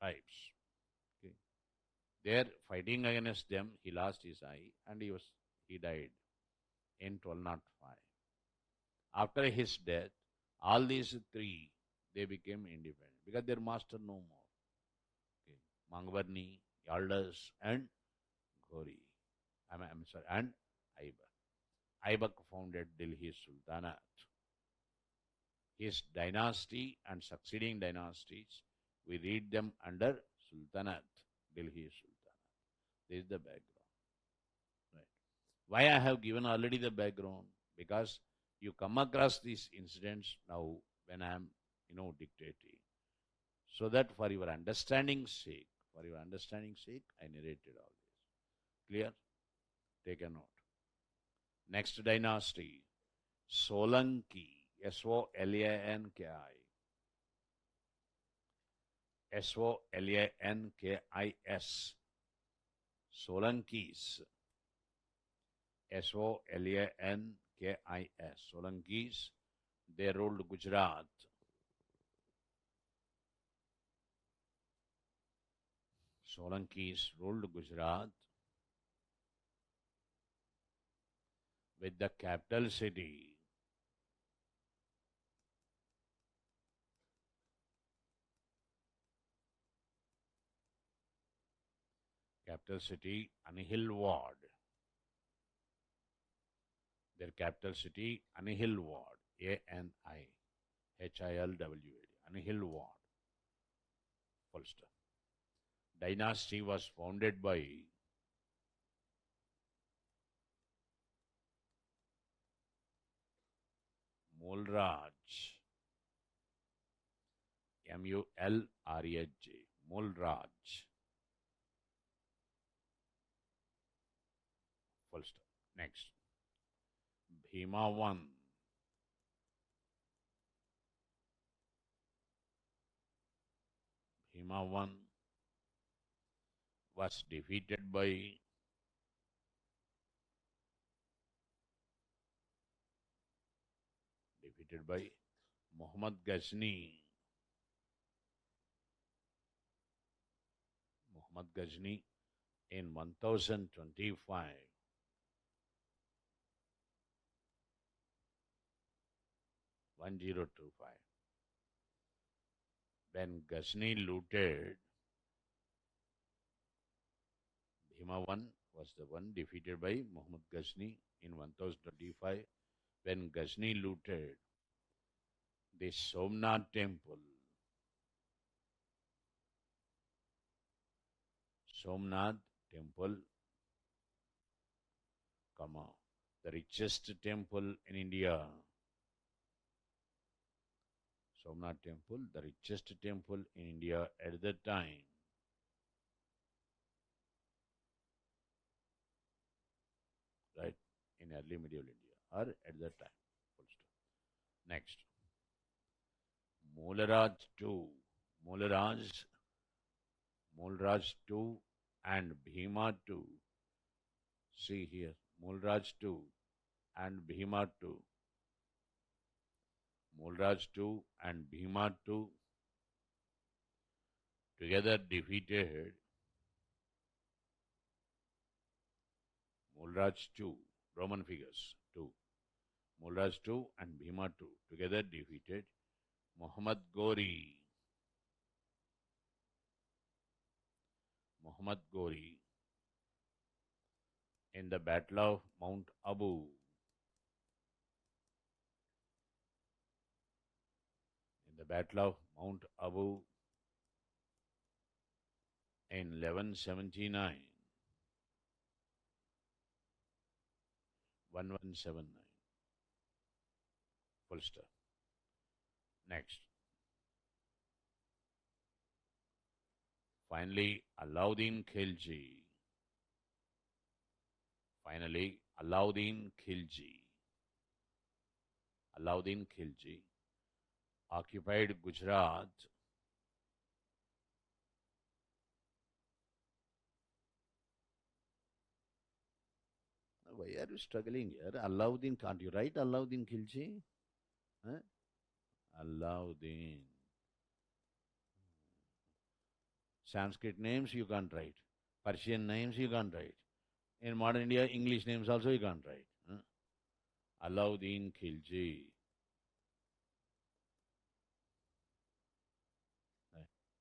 Okay. There, fighting against them, he lost his eye and he died in 1205. After his death, all these three, they became independent because their master no more. Okay. Mangvarni, Yaldas, and Gori. I'm sorry, and Aibak. Aibak founded Delhi Sultanate. His dynasty and succeeding dynasties, we read them under Sultanate, Delhi Sultanate. This is the background. Right. Why I have given already the background? Because you come across these incidents now when I am, dictating. So that for your understanding sake, I narrated all this. Clear? Take a note. Next dynasty, Solanki, Solanki. Solankis. Solankis. Solankis, they ruled Gujarat. Solankis ruled Gujarat with the capital city Anihilwad. Their capital city Anihilwad, A-N-I, Hilward. Hilward. Full stop. Dynasty was founded by Mulraj. Mulraj. Mulraj. Full stop. Next. Bhima 1. Bhima 1 was defeated by Muhammad Ghazni. Muhammad Ghazni in 1025. 1025. When Ghazni looted, Bhima 1 was the one defeated by Muhammad Ghazni in 1025. When Ghazni looted the Somnath temple, the richest temple in India. Somnath temple, the richest temple in India at that time. Right? In early medieval India or at that time. Next. Mulraj II and Bhima II. See here, Mulraj II and Bhima II. Mulraj II and Bhima II together defeated Mulraj II, Roman figures, II. Mulraj II and Bhima II together defeated Muhammad Ghori. In the Battle of Mount Abu. In in 1179. 1179. Full stop. Next. Finally, Alauddin Khilji. Alauddin Khilji occupied Gujarat. Why are you struggling here? Alauddin, can't you write Alauddin Khilji? Huh? Alauddin. Sanskrit names you can't write. Persian names you can't write. In modern India, English names also you can't write. Huh? Alauddin Khilji.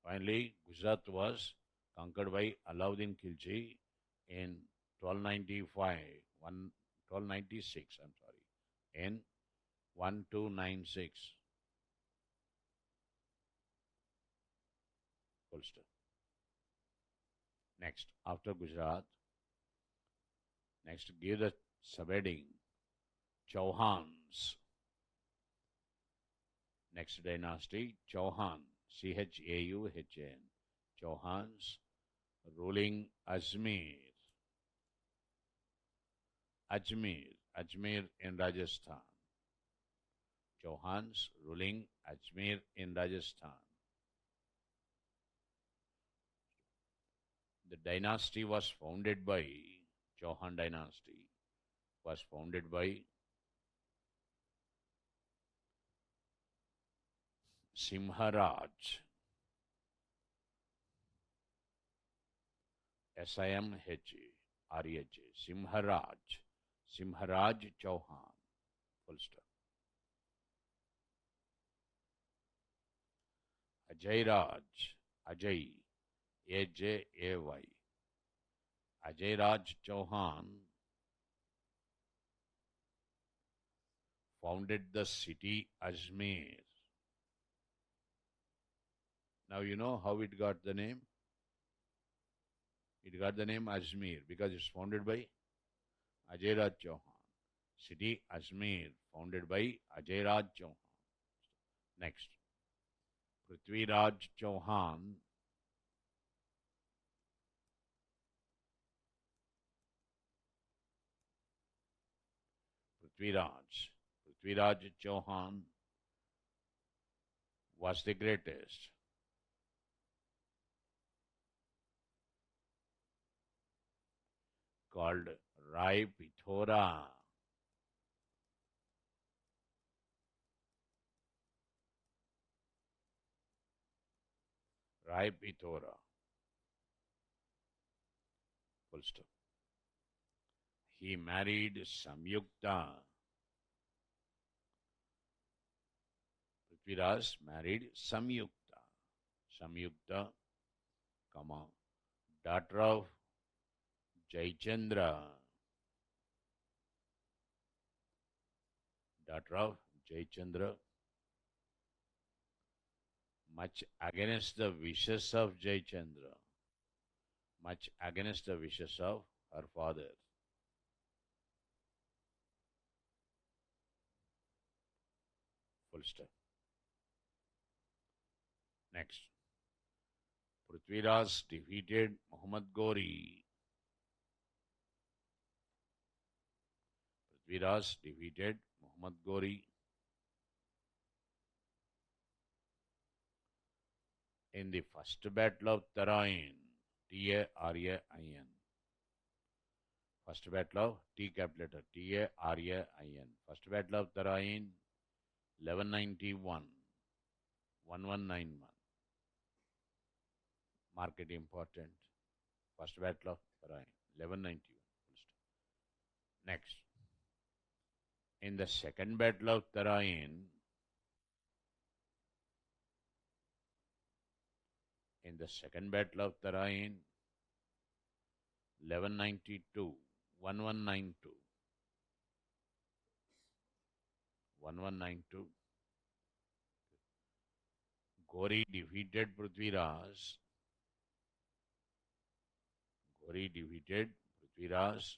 Finally, Gujarat was conquered by Alauddin Khilji in 1295, 1296, in 1296. Full stop. Next, after Gujarat, next give the subheading Chauhans. Next dynasty, Chauhan, Chauhan, Chauhans ruling Ajmer in Rajasthan. Chauhans ruling Ajmer in Rajasthan. The dynasty was founded by, Chauhan dynasty was founded by Simharaj. Simharaj. Simharaj Chauhan. Full stop. Ajay, A-J-A-Y. Ajay Chauhan founded the city Ajmer. Now you know how it got the name? It got the name Ajmer because it's founded by Ajay Chauhan. City Ajmer, founded by Ajay Chauhan. Next, Prithviraj Chauhan. Prithviraj Chauhan was the greatest. Called Rai Pithora. Rai Pithora. Full stop. He married Samyukta. Prithviraj married Samyukta. Samyukta, comma, daughter of Jayachandra. Daughter of Jayachandra, much against the wishes of Jayachandra. Much against the wishes of her father. Full stop. Next. Prithviraj defeated Muhammad Ghori. Prithviraj defeated Muhammad Ghori in the first battle of Tarain. T-A-R-A-I-N. First battle of T capital letter T-A-R-A-I-N. First battle of Tarain, 1191. 1191. Mark it important. First battle of Tarain, 1191. Next. In the second battle of Tarain, in the second battle of Tarain, 1192, 1192, 1192, Ghori defeated Prithviraj. Ghori defeated Prithviraj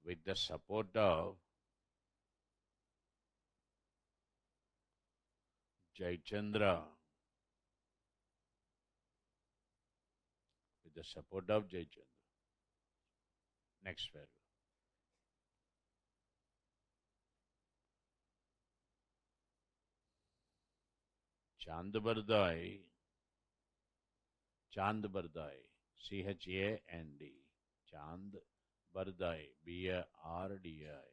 with the support of Jayachandra. With the support of Jayachandra. Next paragraph. Chandbardai, C-H-A-N-D, Chandbardai, B-A-R-D-I.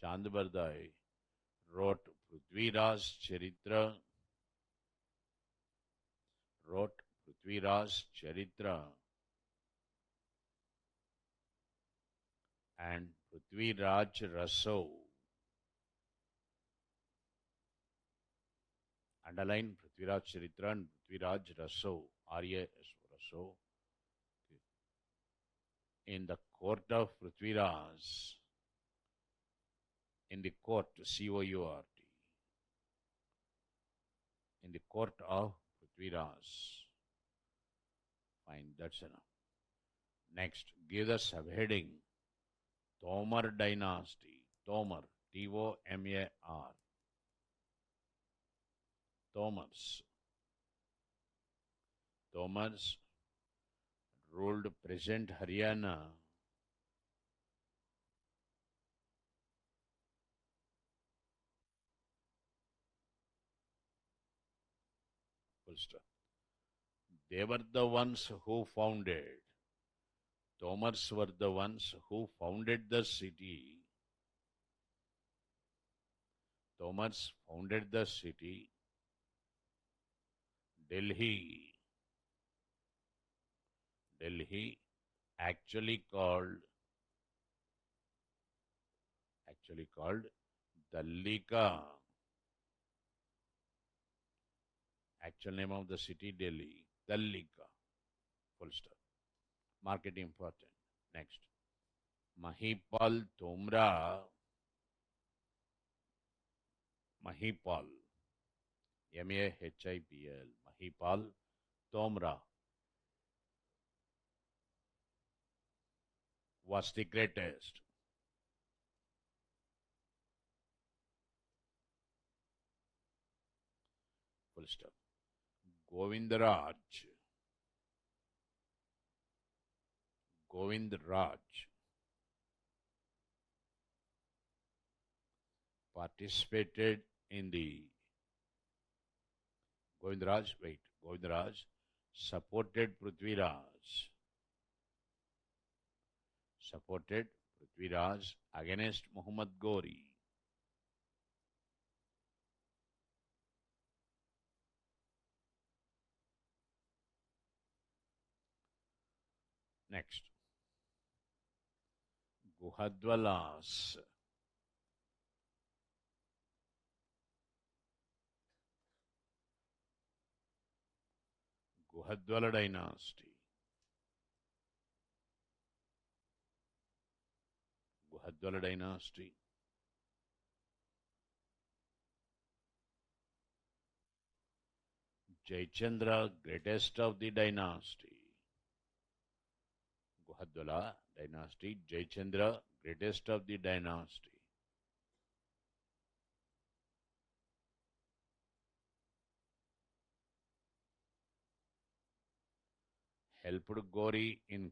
Chandbardai wrote Prithviraj Charitra, and Prithviraj Raso. Underline Prithviraj Charitra and Prithviraj Raso, R-A-S-O, Raso. In the court of Prithviraj, in the court, C-O-U-R-T, in the court of Prithviraj. Fine, that's enough. Next, give the subheading Tomar dynasty. Tomar, T-O-M-A-R. Tomars ruled present Haryana. Full stop. They were the ones who founded. Tomars were the ones who founded the city. Tomars founded the city. Delhi, actually called Dallika. Actual name of the city, Delhi, Dallika. Full stop. Market important. Next. Mahipal Tomra Mahipal, Mahipal, Mahipal Tomra was the greatest. Full stop. Govindaraj, Govindaraj participated in the Govindaraj supported Prithviraj against Muhammad Ghori. Next, Guhadwalas, Guhadwala dynasty, Guhadwala dynasty, Jayachandra, greatest of the dynasty, Guhadwala dynasty, Jayachandra, greatest of the dynasty. Helped Ghori in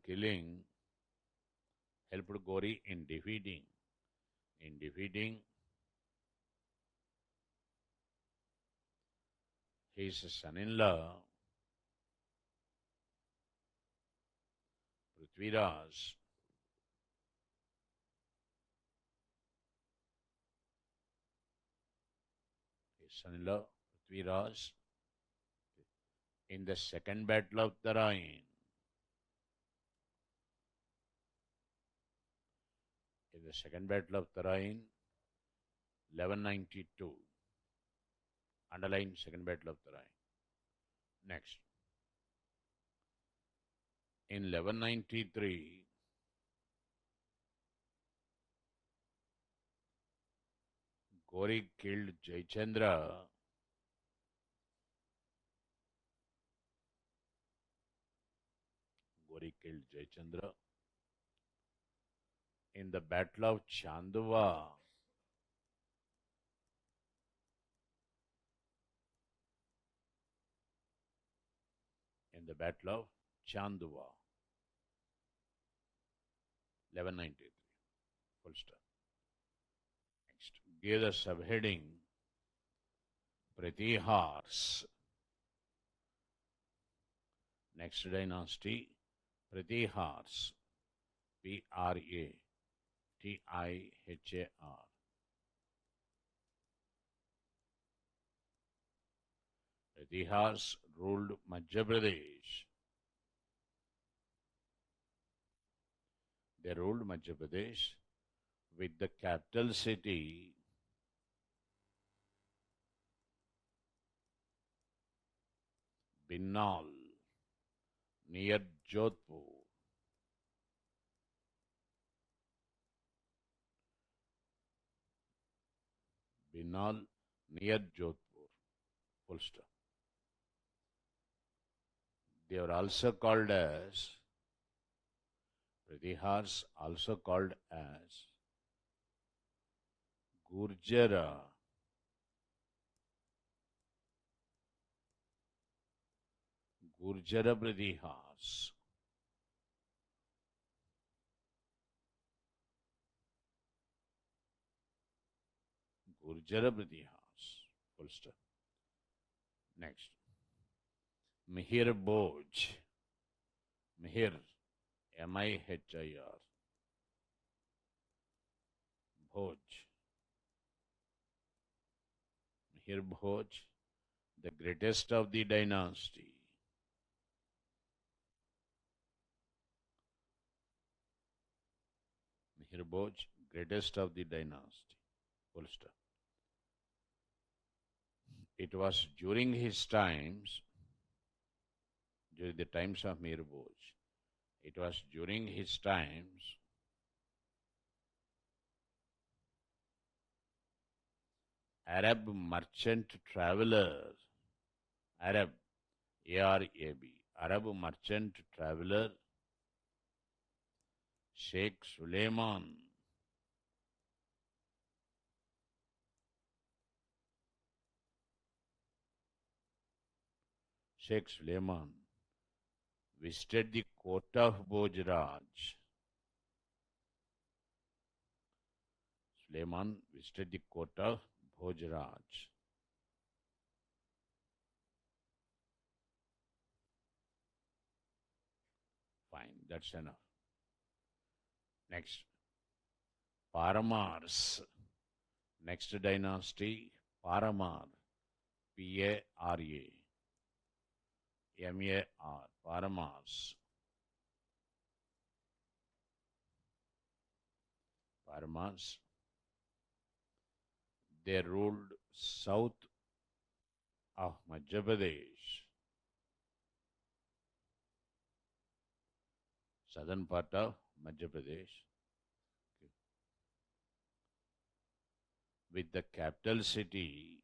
defeating his son-in-law Prithviraj, in the second battle of Tarain. In the second battle of Tarain, 1192. Underline second battle of Tarain. Next. In 1193, Ghori killed Jayachandra in the battle of Chandua. In the battle of Chandua, 1193. Full stop. Next, give the subheading Pratihars. Next dynasty, Pratihars. Pratihar. Pratihars ruled Madhya Pradesh. They ruled Madhya Pradesh with the capital city Binnal near Jodhpur. Binnal near Jodhpur. Full stop. They were also called as Pratihars, also called as Gurjara. Gurjara Pratihars. Gurjara Pratihars. Full stop. Next. Mihir Bhoj. Mihir. Mihir. Bhoj. Mihir Bhoj, the greatest of the dynasty. Mihir Bhoj, greatest of the dynasty. Full stop. It was during his times, during the times of Mihir Bhoj, it was during his times Arab merchant traveler. Arab, A-R-A-B. Arab merchant traveler Sheikh Suleiman. Sheikh Suleiman visited the court of Bojraj. Suleiman visited the court of Bojraj. Fine, that's enough. Next, Paramars. Next dynasty, Paramar. P-A-R-A. M-A-R. Paramars. Paramars. They ruled south of Madhya Pradesh, southern part of Madhya Pradesh, with the capital city,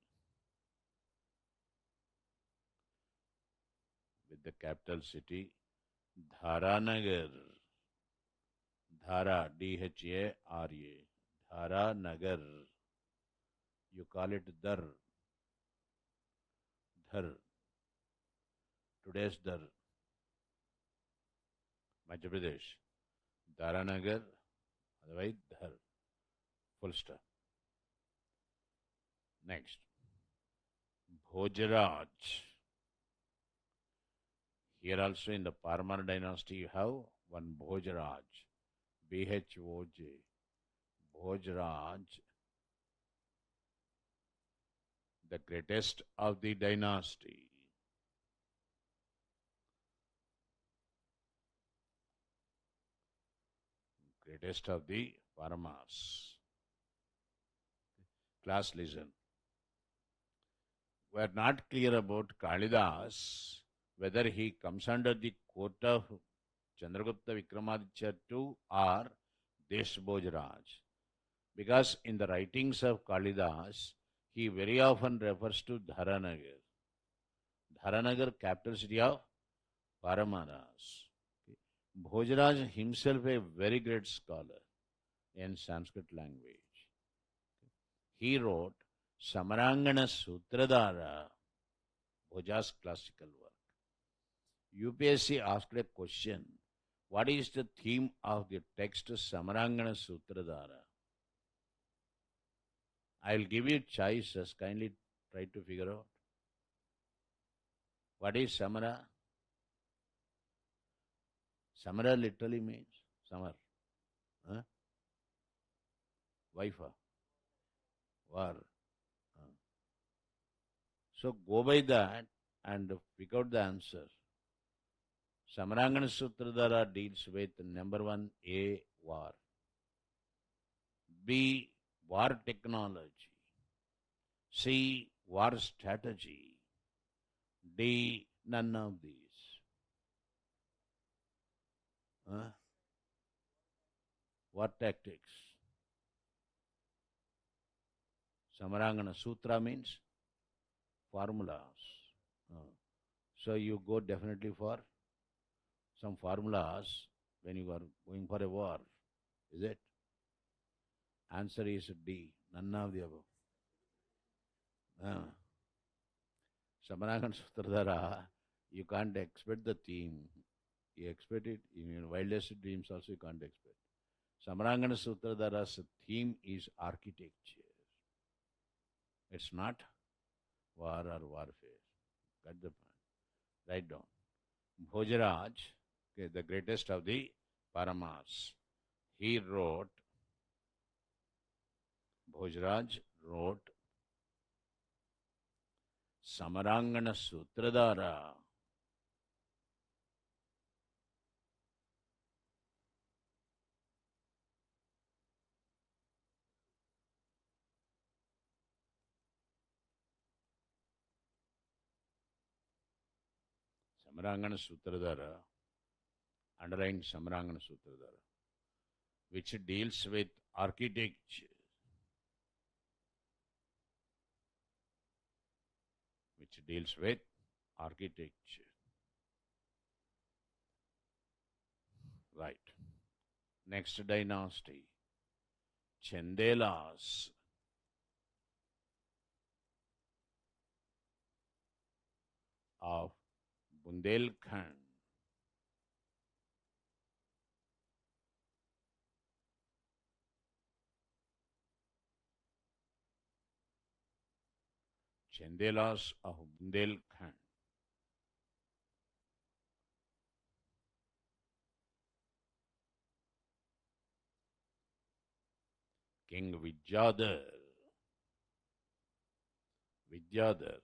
Dharanagar. Dhara, D-H-A-R-A. Dharanagar. You call it Dar. Dhar. Today's Dar. Madhya Pradesh. Dharanagar. Otherwise Dhar. Full stop. Next. Bhojraj. Here also in the Parmar dynasty you have one Bhojraj. B-H-O-J. Bhojraj. The greatest of the dynasty. Greatest of the Parmars. Class, listen. We are not clear about Kalidas, whether he comes under the court of Chandragupta Vikramaditya II or Deshbhojraj. Because in the writings of Kalidas, he very often refers to Dharanagar. Dharanagar, capital city of Paramaras. Bhojraj himself a very great scholar in Sanskrit language. He wrote Samarangana Sutradhara, Bhoja's classical work. UPSC asked a question, what is the theme of the text Samarangana Sutradhara? I will give you choices, kindly try to figure out. What is Samara? Samara literally means summer. Huh? Wife. War. So go by that and pick out the answer. Samarangana Sutradhara deals with number one, A, war. B, war technology. C, war strategy. D, none of these. War tactics. Samarangana Sutra means formulas. So you go definitely for some formulas when you are going for a war. Is it? Answer is D. None of the above. Samarangana Sutradhara, you can't expect the theme. You expect it in your wildest dreams also you can't expect. Samarangana Sutradhara's theme is architecture. It's not war or warfare. Got the point. Write down. Bhojraj, okay, the greatest of the Paramas. Bhojraj wrote Samarangana Sutradhara. Samarangana Sutradhara, underlying Samarangana Sutradhara, which deals with architecture. deals with architecture. Right. Next dynasty, Chandelas of Bundelkhand. Chandelas of Bundelkhand. King Vidyadhar. Vidyadhar.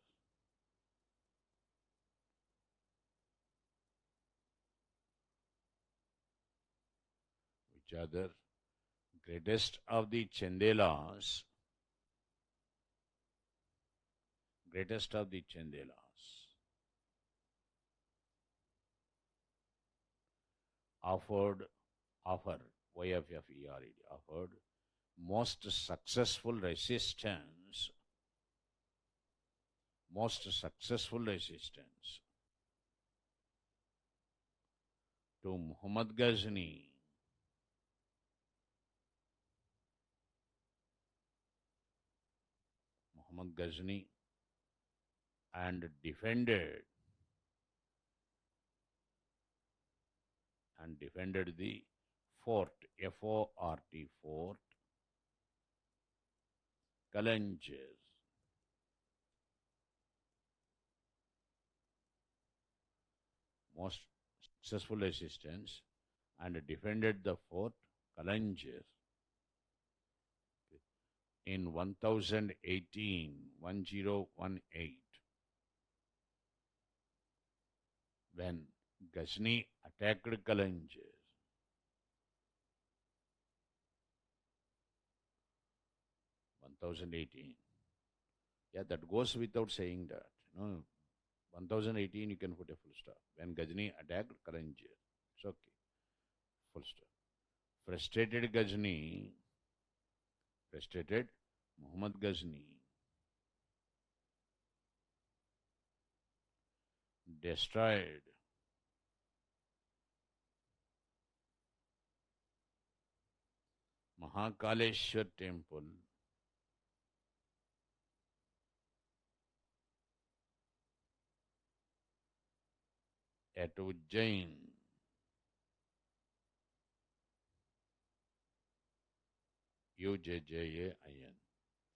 Vidyadhar, greatest of the Chandelas. Greatest of the Chandelas. Offered, YFFERED, offered most successful resistance to Muhammad Ghazni and defended the fort, F-O-R-T, fort, Kalanjar. Most successful resistance and defended the fort Kalanjar in 1018, when Ghazni attacked Kalanjar. Yeah, that goes without saying that. No, 1018 you can put a full stop. When Ghazni attacked Kalanjar. It's okay. Full stop. Frustrated Muhammad Ghazni destroyed Mahakaleshwar temple at Ujjain. Ujjain.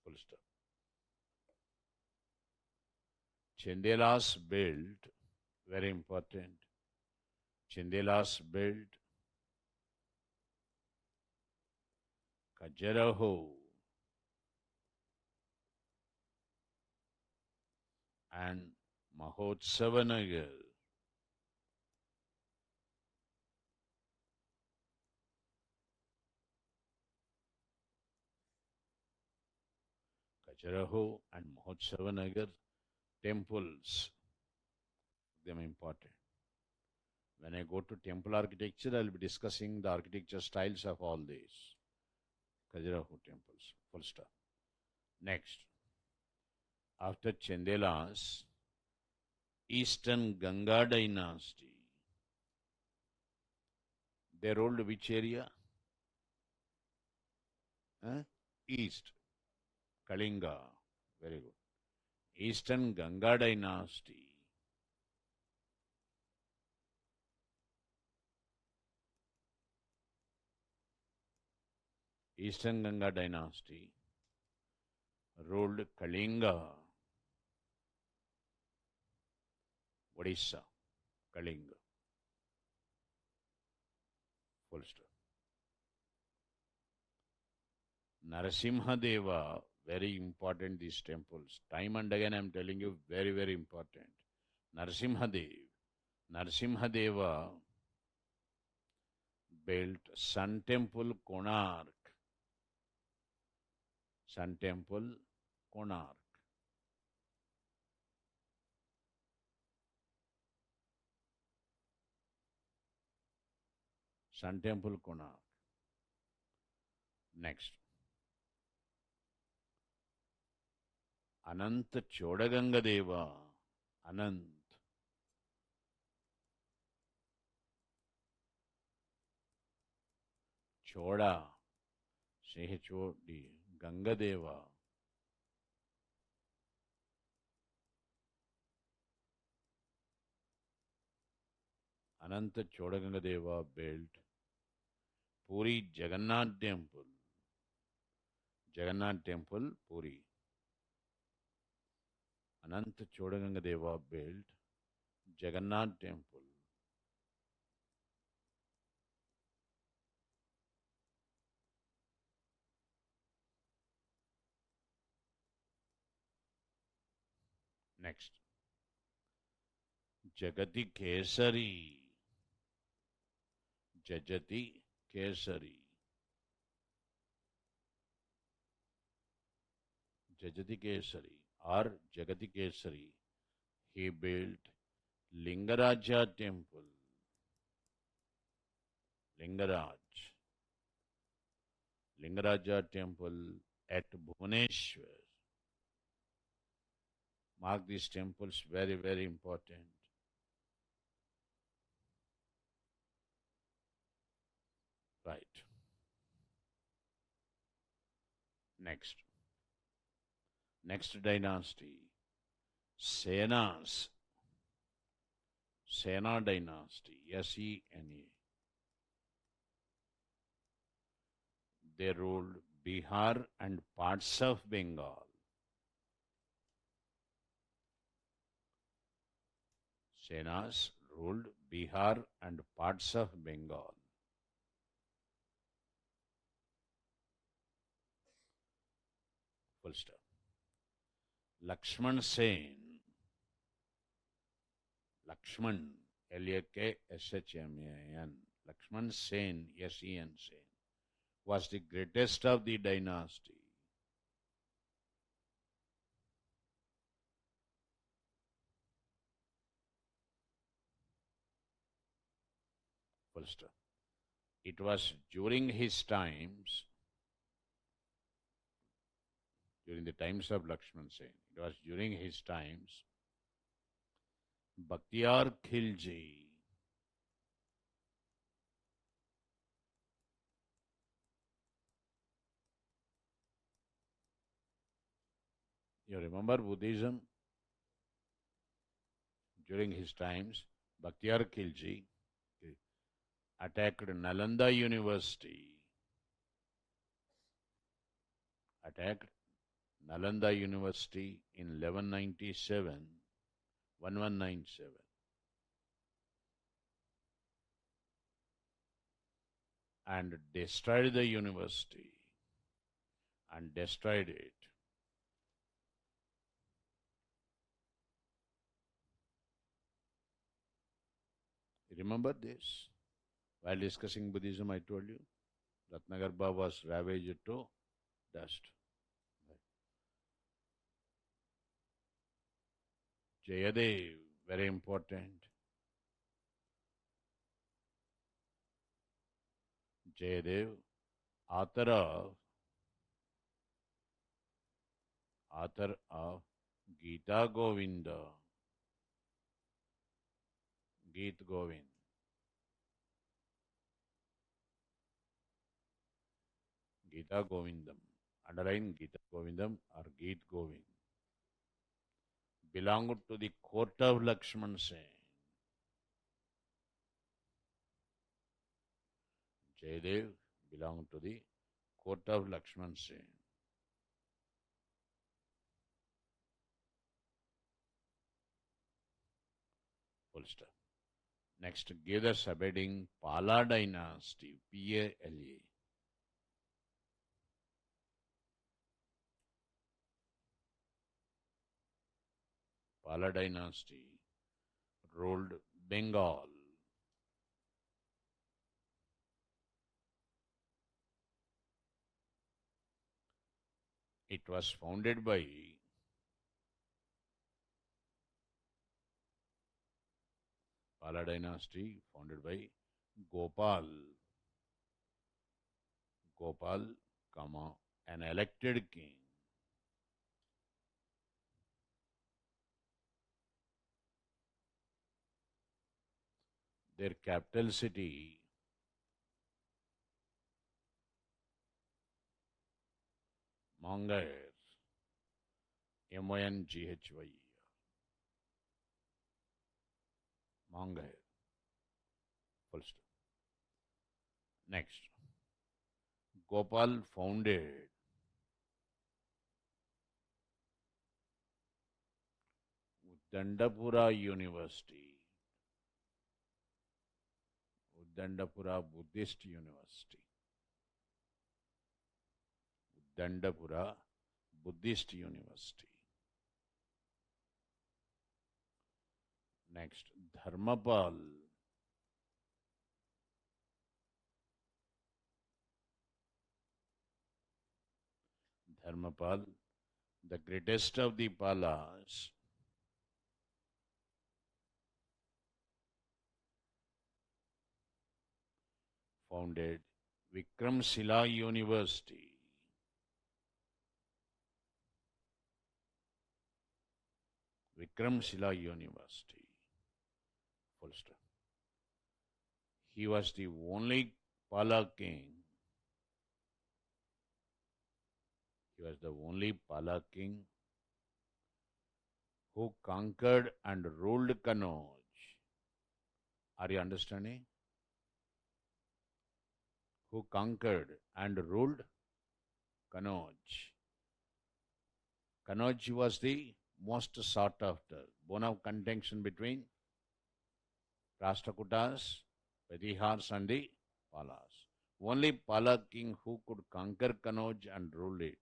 Full stop. Chandelas built, very important, Chandelas built Khajuraho and Mahotsavanagar. Khajuraho and Mahotsavanagar temples, them important. When I go to temple architecture, I'll be discussing the architecture styles of all these Khajuraho temples. Full stop. Next, after Chandelas, Eastern Ganga dynasty. They ruled which area? East. Kalinga. Very good. Eastern Ganga dynasty. Eastern Ganga dynasty ruled Kalinga, Odisha, Kalinga. Full stop. Narasimhadeva, very important, these temples. Time and again I am telling you, very, very important. Narasimhadeva built Sun Temple, Konark. Sun Temple, Konark. Sun Temple, Konark. Next. Ananta Chodagangadeva Anant, Choda, CHOD, Gangadeva, Ananta Chodagangadeva built Puri Jagannath Temple. Jagannath Temple, Puri. Ananta Chodagangadeva built Jagannath Temple. Next. Jagati Kesari. Jajati Kesari. Jajati Kesari or Jagati Kesari. He built Lingaraja Temple. Lingaraja Temple at Bhubaneswar. Mark these temples, very, very important. Right. Next. Next dynasty. Senas. Sena dynasty. Sena. They ruled Bihar and parts of Bengal. Senas ruled Bihar and parts of Bengal. Full stop. Lakshman Sen. Lakshman, Lakshman. Lakshman Sen, Sen Sen, was the greatest of the dynasty. Full stop. It was during his times, during the times of Lakshman Sen, it was during his times, Bakhtiyar Khilji, you remember Buddhism? During his times, Bakhtiyar Khilji attacked Nalanda University. Attacked Nalanda University in 1197. And destroyed the university and destroyed it. Remember this? While discussing Buddhism, I told you, Ratnagarbha was ravaged to dust. Jayadev, very important. Jayadev, author of Gita Govinda, Geet Govind. Gita Govindam, underline Gita Govindam or Geet Govind, belonged to the court of Lakshman Sen. Jayadev belonged to the court of Lakshman Sen. Full stop. Next, give the subheading Pala dynasty, Pala. Pala dynasty ruled Bengal. It was founded by Pala dynasty, founded by Gopal, an elected king. Their capital city, Monghyr, Monghyr, Monghyr, full stop. Next, Gopal founded Dandapura University, Dandapura Buddhist University, Dandapura Buddhist University. Next, Dharmapal, Dharmapal, the greatest of the Palas, founded Vikramshila University. Vikramshila University. Full stop. He was the only Pala king. He was the only Pala king who conquered and ruled Kannauj. Are you understanding? Who conquered and ruled Kannauj. Kannauj was the most sought after, bone of contention between Rashtrakutas, Pratihars and the Palas. Only Pala king who could conquer Kannauj and rule it.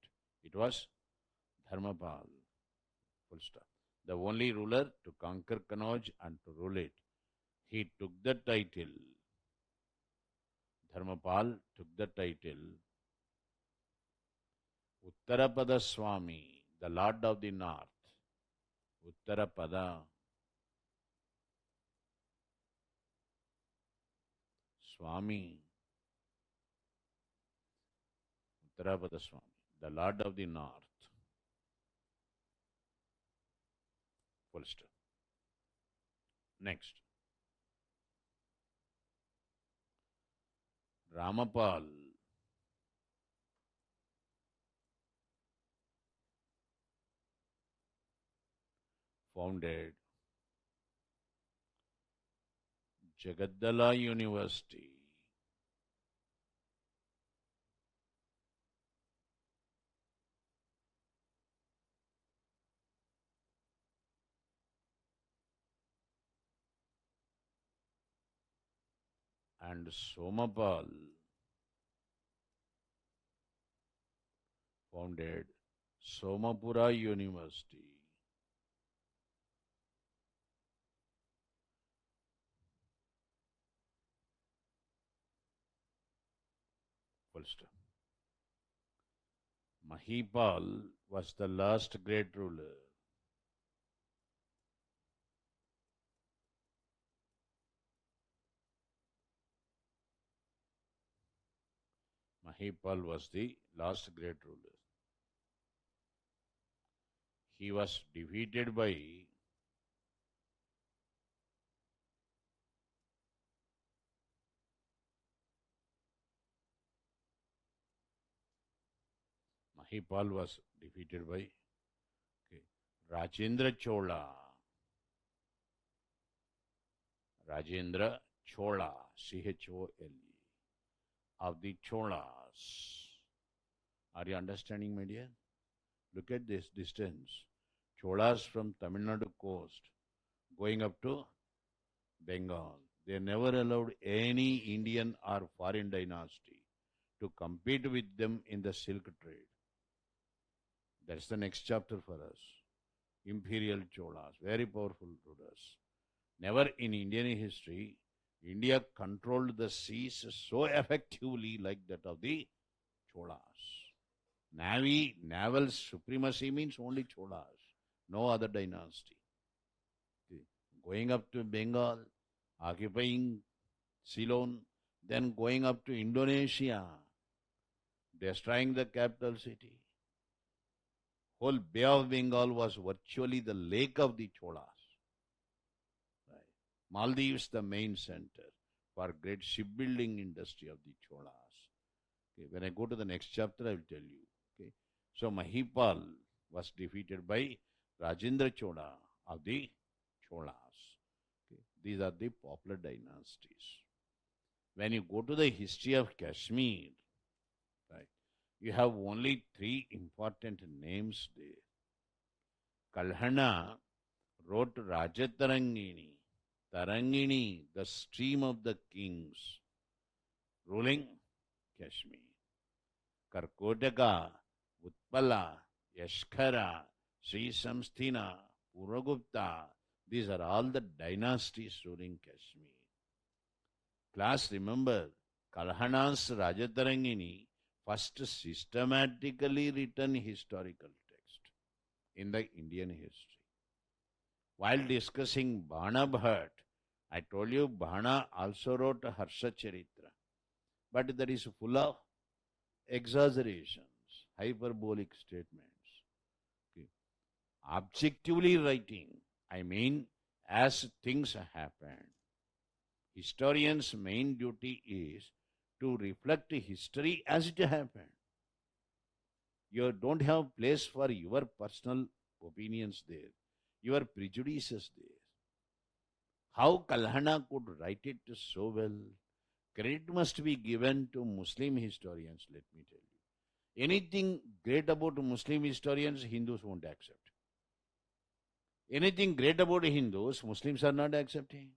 It was Dharmapal. Full stop. The only ruler to conquer Kannauj and to rule it. He took the title. Dharmapal took the title Uttarapada Swami, the Lord of the North. Uttarapada Swami, Uttarapada Swami, the Lord of the North. Full stop. Next, Ramapal, founded Jagaddala University. And Somapal founded Somapura University. Full stop. Mahipal was the last great ruler. Mahipal was the last great ruler. He was defeated by Mahipal was defeated by Rajendra Chola. Rajendra Chola, Chole, of the Cholas. Are you understanding, my dear? Look at this distance. Cholas from Tamil Nadu coast going up to Bengal. They never allowed any Indian or foreign dynasty to compete with them in the silk trade. That's the next chapter for us. Imperial Cholas, very powerful rulers. Never in Indian history, India controlled the seas so effectively like that of the Cholas. Naval supremacy means only Cholas, no other dynasty. Going up to Bengal, occupying Ceylon, then going up to Indonesia, destroying the capital city. Whole Bay of Bengal was virtually the lake of the Cholas. Right. Maldives, the main center for great shipbuilding industry of the Cholas. Okay, when I go to the next chapter, I will tell you. Okay, so Mahipal was defeated by Rajendra Chola of the Cholas. Okay, these are the popular dynasties. When you go to the history of Kashmir, right, you have only three important names there. Kalhana wrote Rajatarangini, Tarangini, the stream of the kings, ruling Kashmir. Karkotaka, Utpala, Yashkara, Sri Samsthina, Puragupta, these are all the dynasties ruling Kashmir. Class, remember, Kalhana's Rajatarangini first systematically written historical text in the Indian history. While discussing Bhana Bhatt, I told you Bhana also wrote Harsha Charitra, but that is full of exaggerations, hyperbolic statements. Okay. Objectively writing, I mean, as things happen. Historians' main duty is to reflect history as it happened. You don't have place for your personal opinions there, your prejudices there. How Kalhana could write it so well? Credit must be given to Muslim historians, let me tell you. Anything great about Muslim historians, Hindus won't accept. Anything great about Hindus, Muslims are not accepting.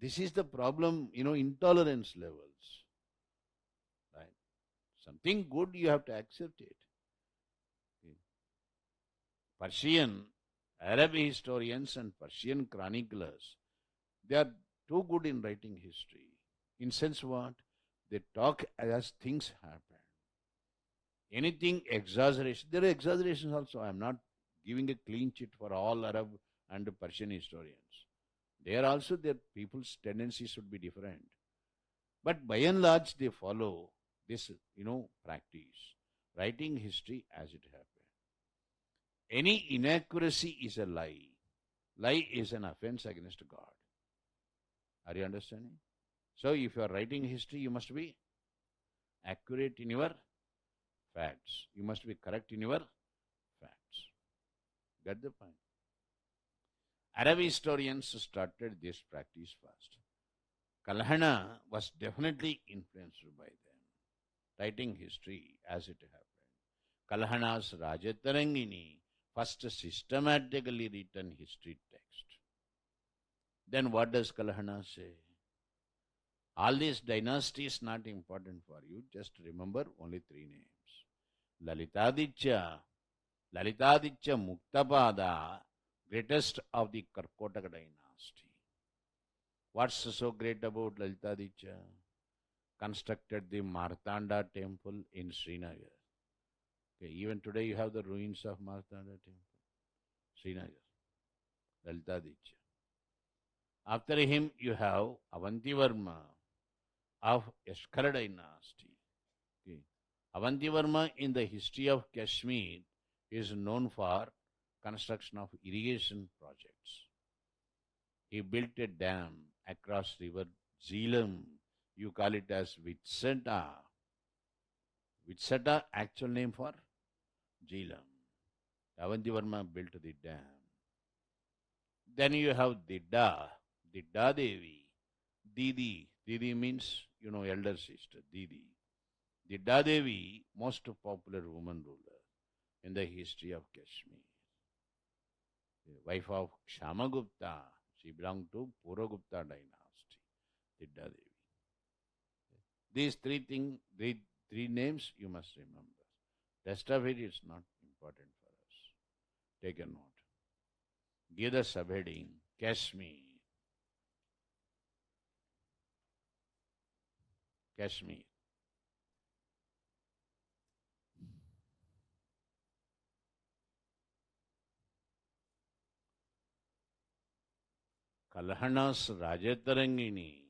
This is the problem, intolerance levels. Right? Something good, you have to accept it. Okay. Persian, Arab historians and Persian chroniclers, they are too good in writing history. In sense what? They talk as things happen. Anything exaggeration, there are exaggerations also. I am not giving a clean sheet for all Arab and Persian historians. There also their people's tendencies should be different. But by and large, they follow this, practice, writing history as it happened. Any inaccuracy is a lie. Lie is an offense against God. Are you understanding? So if you are writing history, you must be accurate in your facts. You must be correct in your facts. Get the point? Arab historians started this practice first. Kalhana was definitely influenced by them, writing history as it happened. Kalhana's Rajatarangini first systematically written history text. Then what does Kalhana say? All these dynasties not important for you. Just remember only three names. Lalitaditya Muktapada, greatest of the Karkotaka dynasty. What's so great about Lalitaditya? Constructed the Martanda temple in Srinagar. Okay, even today you have the ruins of Martanda temple, Srinagar, Lalitaditya. After him you have Avantivarma of Yashkara dynasty. Okay. Avantivarma in the history of Kashmir is known for construction of irrigation projects. He built a dam across river Jhelum. You call it as Vitseta. Vitseta, actual name for Jhelum. Avantivarma built the dam. Then you have Didda Devi. Didi means, elder sister, Didi. Didda Devi, most popular woman ruler in the history of Kashmir. The wife of Kshamagupta, she belonged to Puragupta dynasty, Didda Devi. These three names you must remember. Rest of it is not important for us. Take a note. Give the subheading, Kashmir. Kashmir. Kalhana's Rajatarangini.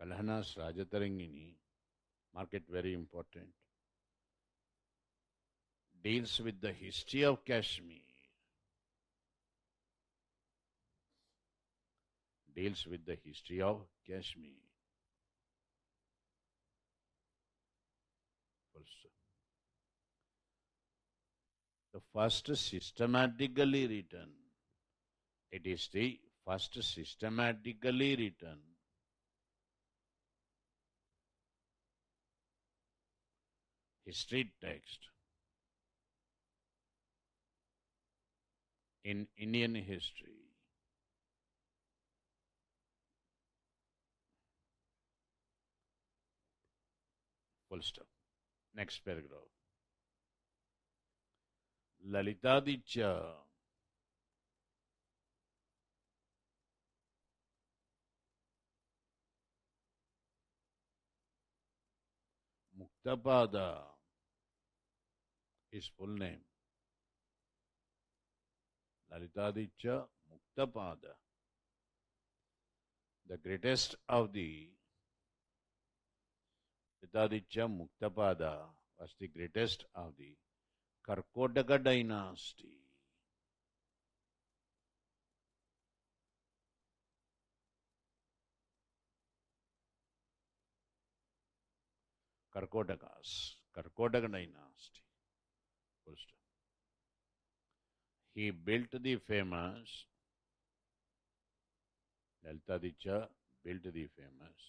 Kalhanas Rajatarangini, mark it very important, deals with the history of Kashmir, deals with the history of Kashmir. First, the first systematically written, it is the first systematically written history text in Indian history. Full stop. Next paragraph. Lalitaditya Muktapada, his full name. Lalitaditya Muktapada, the greatest of the Lalitaditya Muktapada was the greatest of the Karkotaka dynasty. Karkotaka dynasty. Full stop. He built the famous, Lalitaditya built the famous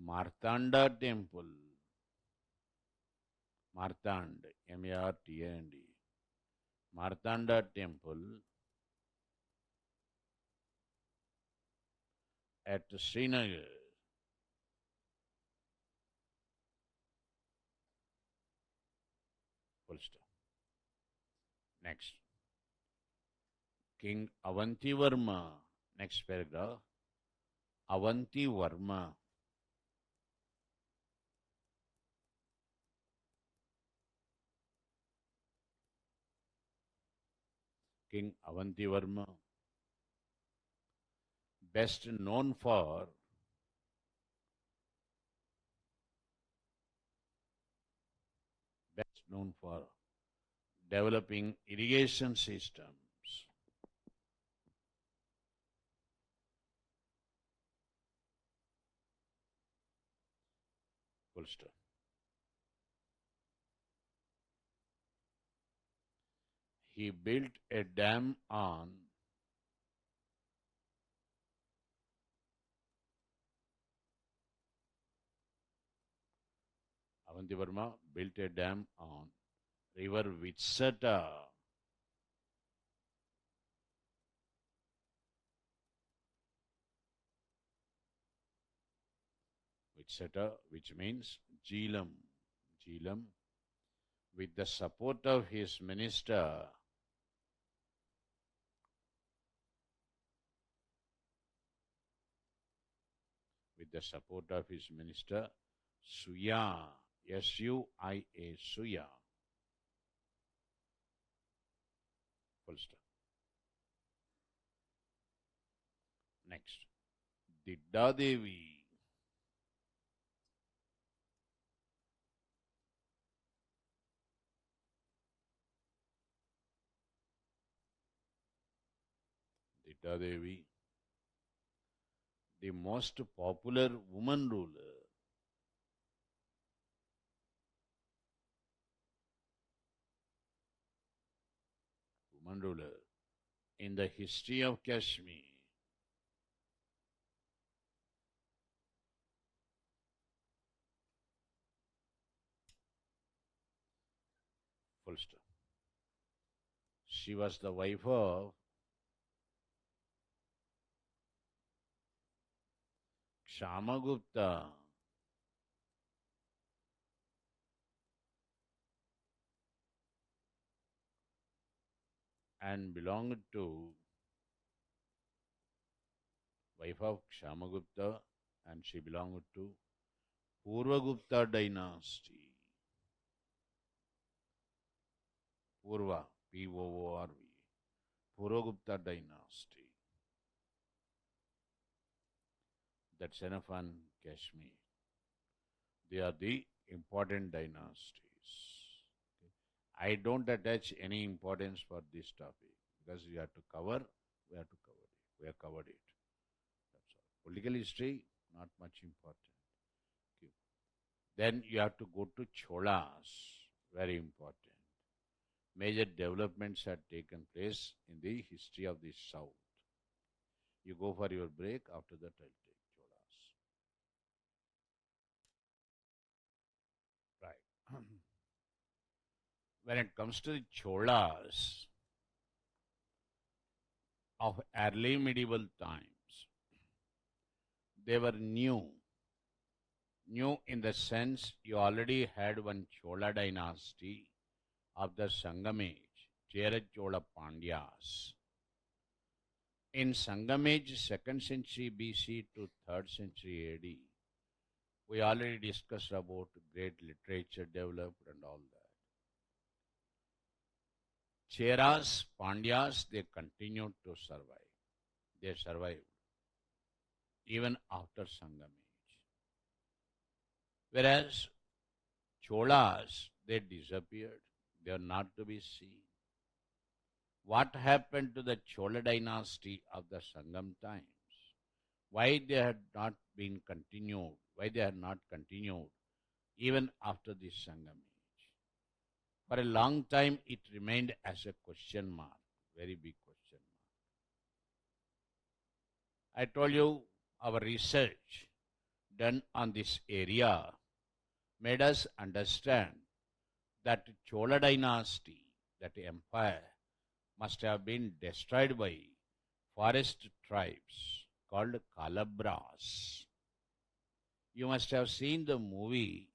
Martanda temple. Martand, M-A-R-T-A-N-D. Martanda temple at Srinagar. Full stop. Next. King Avantivarma. Next paragraph. Avantivarma. King Avantivarma. Best known for developing irrigation systems. Full stop. He built a dam on Avantivarma built a dam on river Vitsata. Vitsata, which means Jhelum. Jhelum, with the support of his minister, Suya, S-U-I-A, Suya. Full stop. Next, Didda Devi. Didda Devi, the most popular woman ruler. In the history of Kashmir. Full stop. She was the wife of Kshamagupta and belonged to and she belonged to Purvagupta dynasty. Purva, P-O-O-R-V, Purvagupta dynasty. that's enough on Kashmir. They are the important dynasties. Okay. I don't attach any importance for this topic because we have to cover, we have to cover it. We have covered it. That's all. Political history, not much important. Okay. Then you have to go to Cholas, very important. Major developments had taken place in the history of the South. You go for your break, after that I'll take Cholas. Right. When it comes to the Cholas of early medieval times, they were new. New in the sense you already had one Chola dynasty of the Sangam age, Chera Chola Pandyas. In Sangam age, 2nd century BC to 3rd century AD, we already discussed about great literature developed and all that. Cheras, Pandyas, they continued to survive. They survived even after Sangam age. Whereas Cholas, they disappeared. They are not to be seen. What happened to the Chola dynasty of the Sangam times? Why they had not been continued? Why they had not continued even after the Sangam age? For a long time, it remained as a question mark, very big question mark. I told you our research done on this area made us understand that Chola dynasty, that empire, must have been destroyed by forest tribes called Kalabras. You must have seen the movie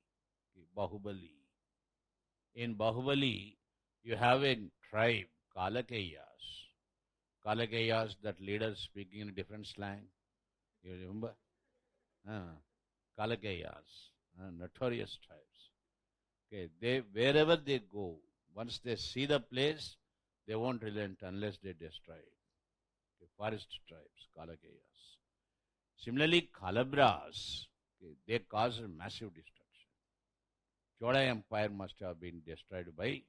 Bahubali. In Bahubali, you have a tribe, Kalakayas. Kalakayas, that leaders speaking in a different slang. You remember? Kalakayas, notorious tribes. Okay, wherever they go, once they see the place, they won't relent unless they destroy it. Okay, forest tribes, Kalakayas. Similarly, Kalabras, okay, they caused massive destruction. Chola Empire must have been destroyed by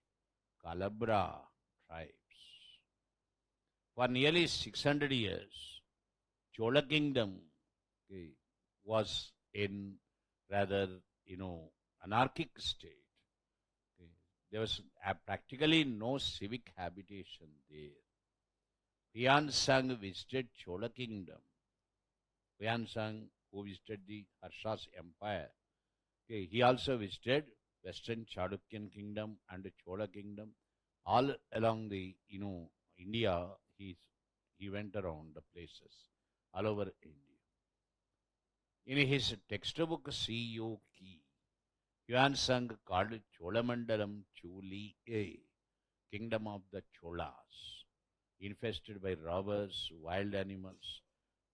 Kalabra tribes. For nearly 600 years, Chola kingdom, okay, was in rather, anarchic state. Okay. There was practically no civic habitation there. Huan Sang visited Chola kingdom. Huan Sang, who visited the Harsha's empire, okay, he also visited Western Chalukyan kingdom and the Chola kingdom. All along the, India, he went around the places all over India. In his textbook C.U.K., Yuan Sang called Cholamandalam Chuli A, kingdom of the Cholas, infested by robbers, wild animals,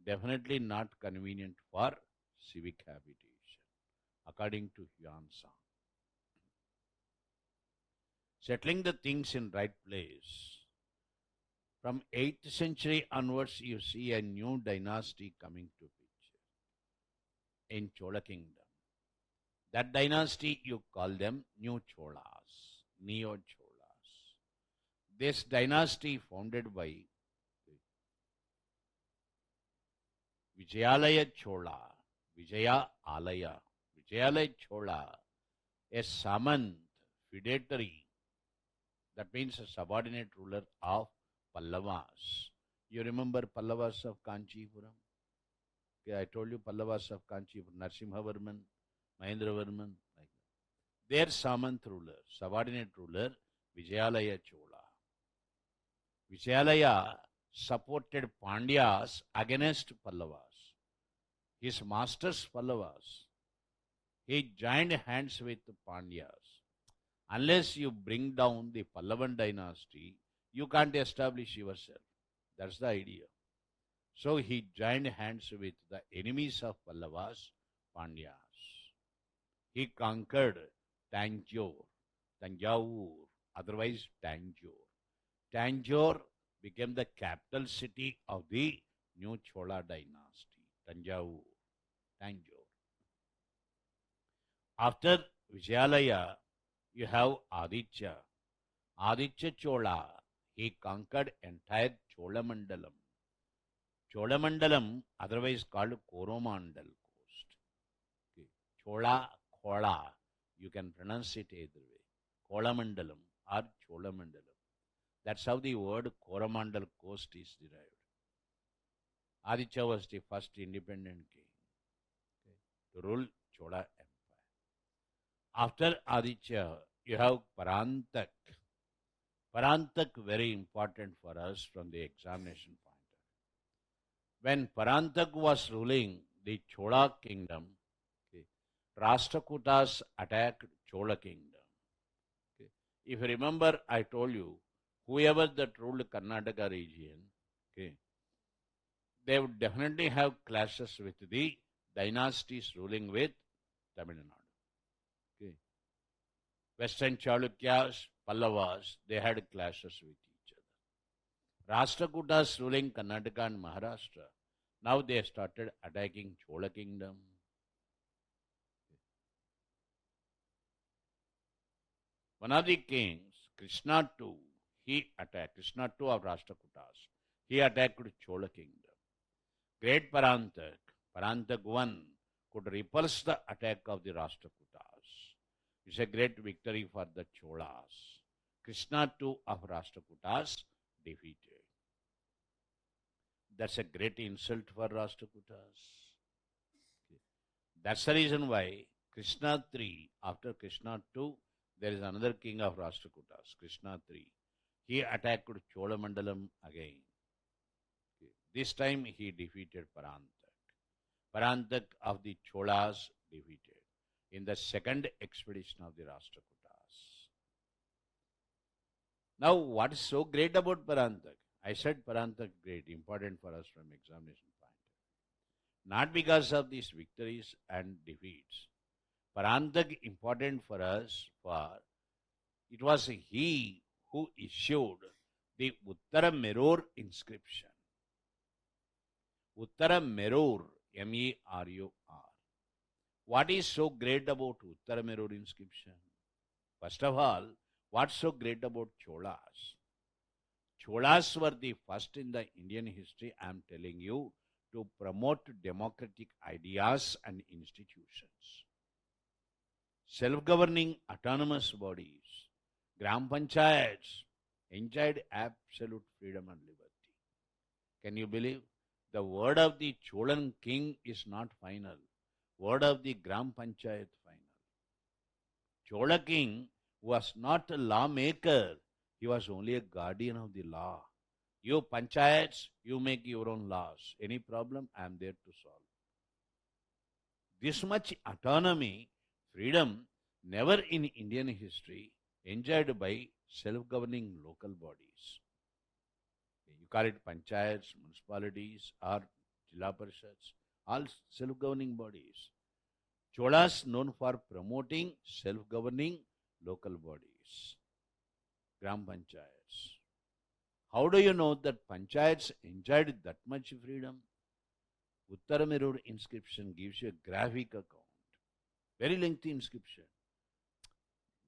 definitely not convenient for civic habitation, according to Yuan Sang. Settling the things in right place. From 8th century onwards, you see a new dynasty coming to picture in Chola kingdom. That dynasty, you call them New Cholas, Neo Cholas. This dynasty founded by Vijayalaya Chola, Vijaya Alaya, Vijayalaya Chola, a Samant, feudatory, that means a subordinate ruler of Pallavas. You remember Pallavas of Kanchipuram? Okay, I told you Pallavas of Kanchipuram, Narasimhavarman, Mahendravarman, like that. Their Samant ruler, subordinate ruler, Vijayalaya Chola. Vijayalaya supported Pandyas against Pallavas. His masters Pallavas. He joined hands with Pandyas. Unless you bring down the Pallavan dynasty, you can't establish yourself. That's the idea. So he joined hands with the enemies of Pallavas, Pandyas. He conquered Tanjore, otherwise Tanjore. Tanjore became the capital city of the new Chola dynasty, Tanjore. Tanjore. After Vijayalaya, you have Aditya. Aditya Chola, he conquered entire Cholamandalam. Cholamandalam, otherwise called Coromandel coast. Okay. Chola, Kola, you can pronounce it either way. Kolamandalam or Cholamandalam. That's how the word Coromandel coast is derived. Aditya was the first independent king, okay, to rule Chola Empire. After Aditya, you have Parantak. Parantak, very important for us from the examination point of view. When Parantak was ruling the Chola kingdom, okay, Rashtrakutas attacked Chola kingdom. Okay. If you remember, I told you, whoever that ruled Karnataka region, okay, they would definitely have clashes with the dynasties ruling with Tamil Nadu. Okay. Western Chalukyas, Pallavas, they had clashes with each other. Rashtrakutas ruling Karnataka and Maharashtra, now they started attacking Chola kingdom. One of the kings, Krishna II, he attacked, Krishna II of Rashtrakutas, he attacked Chola kingdom. Great Parantak, Parantak I, could repulse the attack of the Rashtrakutas. It's a great victory for the Cholas. Krishna II of Rashtrakutas defeated. That's a great insult for Rashtrakutas. Okay. That's the reason why Krishna III, after Krishna II, there is another king of Rashtrakutas, Krishna III. He attacked Cholamandalam again. Okay. This time he defeated Parantak. Parantak of the Cholas defeated in the second expedition of the Rashtrakutas. Now, what is so great about Parantak? I said Parantak great, important for us from examination point of view. Not because of these victories and defeats. Parantak important for us for it was he who issued the Uttara Merur inscription. Uttara Merur, M-E-R-U-R. What is so great about Uttara Merur inscription? First of all, what's so great about Cholas? Cholas were the first in the Indian history, I am telling you, to promote democratic ideas and institutions. Self-governing autonomous bodies, Gram Panchayats, enjoyed absolute freedom and liberty. Can you believe? The word of the Cholan king is not final. Word of the Gram Panchayat final. Chola king was not a lawmaker. He was only a guardian of the law. You panchayats, you make your own laws. Any problem, I am there to solve. This much autonomy, freedom, never in Indian history enjoyed by self-governing local bodies. You call it panchayats, municipalities, or jilla parishads, all self-governing bodies. Cholas known for promoting self-governing local bodies, Gram Panchayats. How do you know that panchayats enjoyed that much freedom? Uttara Merur inscription gives you a graphic account, very lengthy inscription.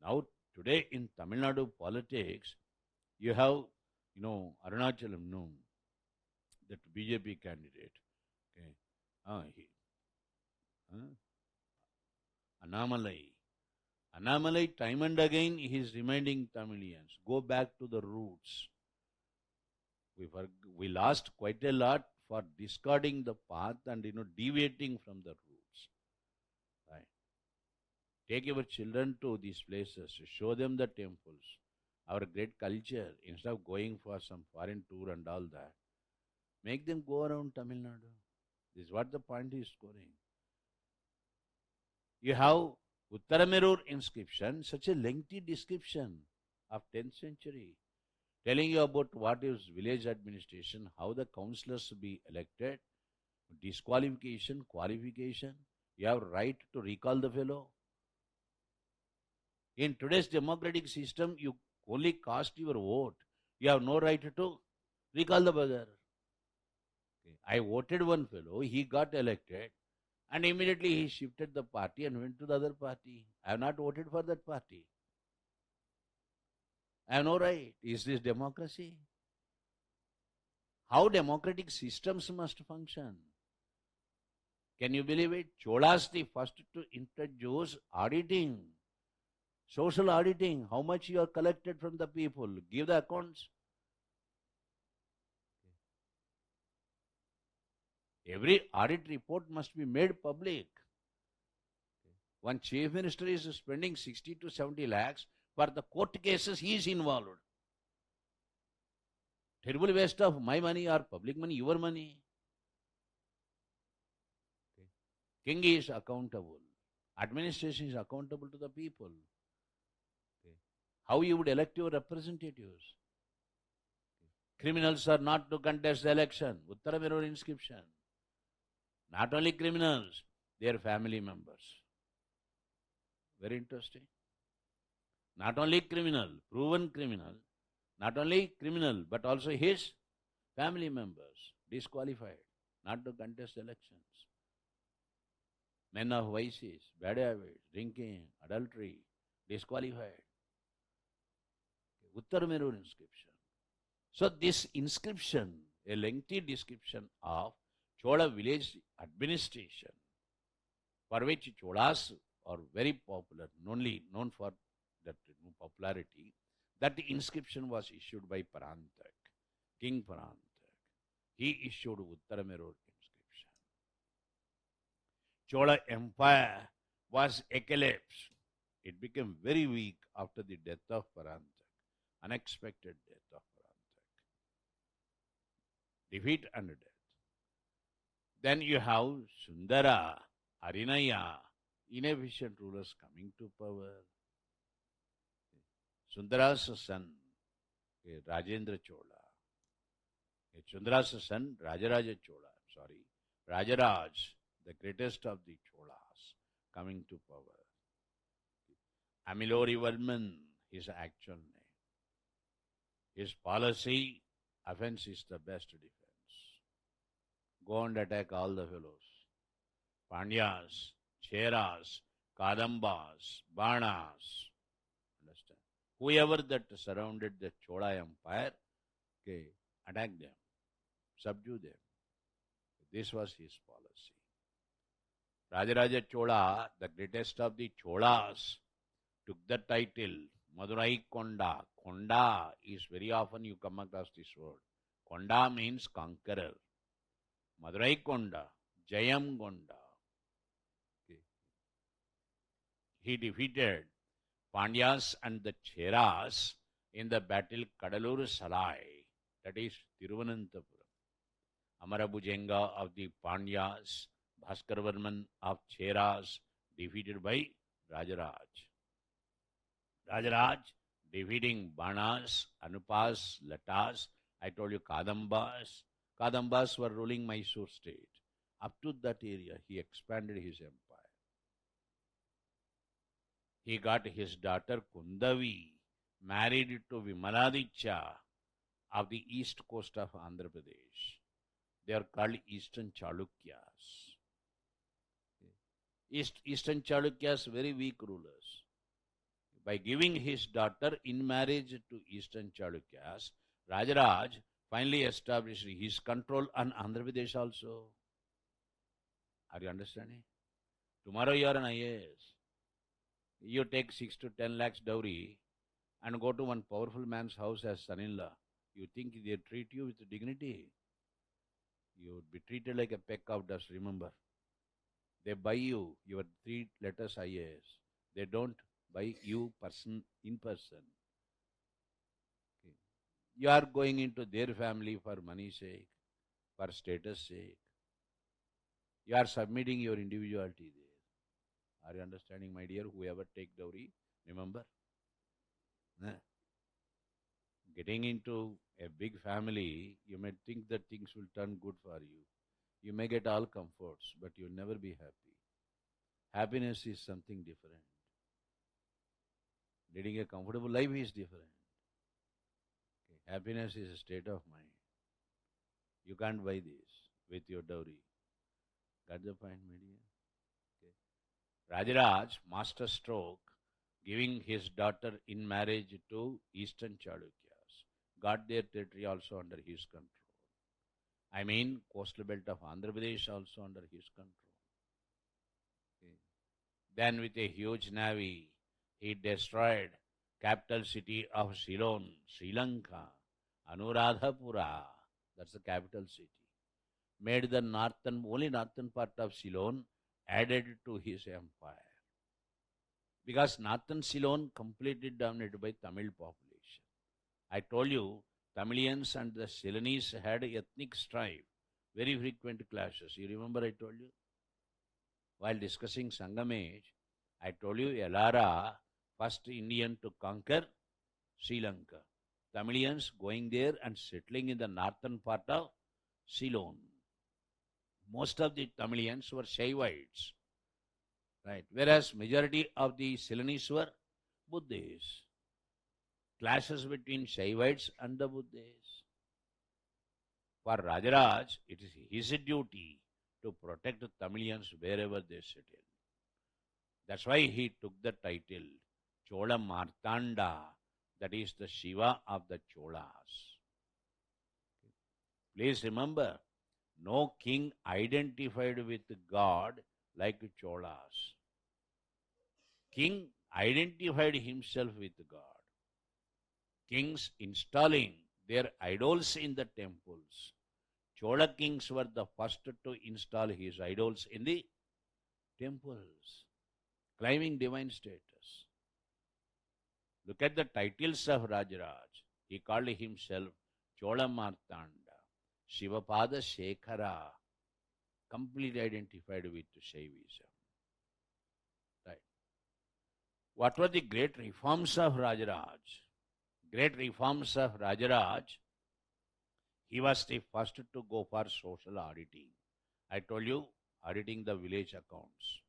Now, today in Tamil Nadu politics, you have, Arunachalam, no, that BJP candidate. Okay. Annamalai, time and again, he is reminding Tamilians, go back to the roots. We lost quite a lot for discarding the path and, deviating from the roots. Right. Take your children to these places, show them the temples, our great culture, instead of going for some foreign tour and all that. Make them go around Tamil Nadu. This is what the point is scoring. You have Uttara Merur inscription, such a lengthy description of 10th century, telling you about what is village administration, how the councillors be elected, disqualification, qualification. You have right to recall the fellow. In today's democratic system, you only cast your vote. You have no right to recall the brother. Okay. I voted one fellow, he got elected. And immediately he shifted the party and went to the other party. I have not voted for that party. I have no right. Is this democracy? How democratic systems must function? Can you believe it? Cholas the first to introduce auditing, social auditing. How much you are collected from the people? Give the accounts. Every audit report must be made public. One chief minister is spending 60 to 70 lakhs for the court cases he is involved. Terrible waste of my money or public money, your money. King is accountable. Administration is accountable to the people. How you would elect your representatives? Criminals are not to contest the election. Uttara Mirror inscription. Not only criminals, their family members. Very interesting. Not only criminal, proven criminal, not only criminal, but also his family members disqualified, not to contest elections. Men of vices, bad habits, drinking, adultery, disqualified. Uttar Mirror inscription. So this inscription, a lengthy description of Chola village administration, for which Cholas are very popular, known for that popularity, that the inscription was issued by Parantak, King Parantak. He issued Uttara Mirror inscription. Chola Empire was eclipsed. It became very weak after the death of Parantak, unexpected death of Parantak. Defeat and death. Then you have Sundara, Arinaya, inefficient rulers coming to power. Sundara's son, Rajendra Chola. Sundara's son, Rajaraja Chola, Rajaraj, the greatest of the Cholas, coming to power. Amilori Varman, his actual name. His policy, offense is the best defense. Go and attack all the fellows. Pandyas, Cheras, Kadambas, Banas. Understand? Whoever that surrounded the Chola Empire, attack them, subdue them. This was his policy. Rajaraja Chola, the greatest of the Cholas, took the title Madurai Konda. Konda is very often you come across this word. Konda means conqueror. Madurai Konda, Jayam Gonda. He defeated Pandyas and the Cheras in the battle Kadalur Salai, that is Tiruvananthapuram. Amarabhujenga of the Pandyas, Bhaskarvarman of Cheras, defeated by Rajaraj. Rajaraj defeating Banas, Anupas, Latas. I told you Kadambas. Kadambas were ruling Mysore state. Up to that area, he expanded his empire. He got his daughter Kundavi married to Vimaladitya of the east coast of Andhra Pradesh. They are called Eastern Chalukyas. Eastern Chalukyas, very weak rulers. By giving his daughter in marriage to Eastern Chalukyas, Rajaraj finally established his control on Andhra Pradesh also. Are you understanding? Tomorrow you are an IAS. You take 6 to 10 lakhs dowry and go to one powerful man's house as son-in-law. You think they treat you with dignity? You would be treated like a peck of dust, remember. They buy you your 3 letters IAS. They don't buy you in person. Okay. You are going into their family for money's sake, for status sake. You are submitting your individuality there. Are you understanding, my dear? Whoever take dowry, remember? Getting into a big family, you may think that things will turn good for you. You may get all comforts, but you'll never be happy. Happiness is something different. Leading a comfortable life is different. Okay. Happiness is a state of mind. You can't buy this with your dowry. Got the point, my dear? Rajaraj, master stroke, giving his daughter in marriage to Eastern Chalukyas, got their territory also under his control. I mean, coastal belt of Andhra Pradesh also under his control. Okay. Then with a huge navy, he destroyed capital city of Ceylon, Sri Lanka, Anuradhapura, that's the capital city. Made the only northern part of Ceylon added to his empire. Because northern Ceylon completely dominated by Tamil population. I told you, Tamilians and the Ceylonese had ethnic strife, very frequent clashes. You remember I told you? While discussing Sangamage, I told you Elara, first Indian to conquer Sri Lanka. Tamilians going there and settling in the northern part of Ceylon. Most of the Tamilians were Shaivites, right? Whereas majority of the Ceylonese were Buddhists. Clashes between Shaivites and the Buddhists. For Rajaraj, it is his duty to protect Tamilians wherever they settle. That's why he took the title Chola Martanda, that is the Shiva of the Cholas. Please remember, no king identified with God like Cholas. King identified himself with God. Kings installing their idols in the temples. Chola kings were the first to install his idols in the temples, claiming divine status. Look at the titles of Rajaraj. He called himself Chola Martanda, Shivapada Shekhara, completely identified with Shaivism. Right. What were the great reforms of Rajaraj? Great reforms of Rajaraj, he was the first to go for social auditing. I told you, auditing the village accounts.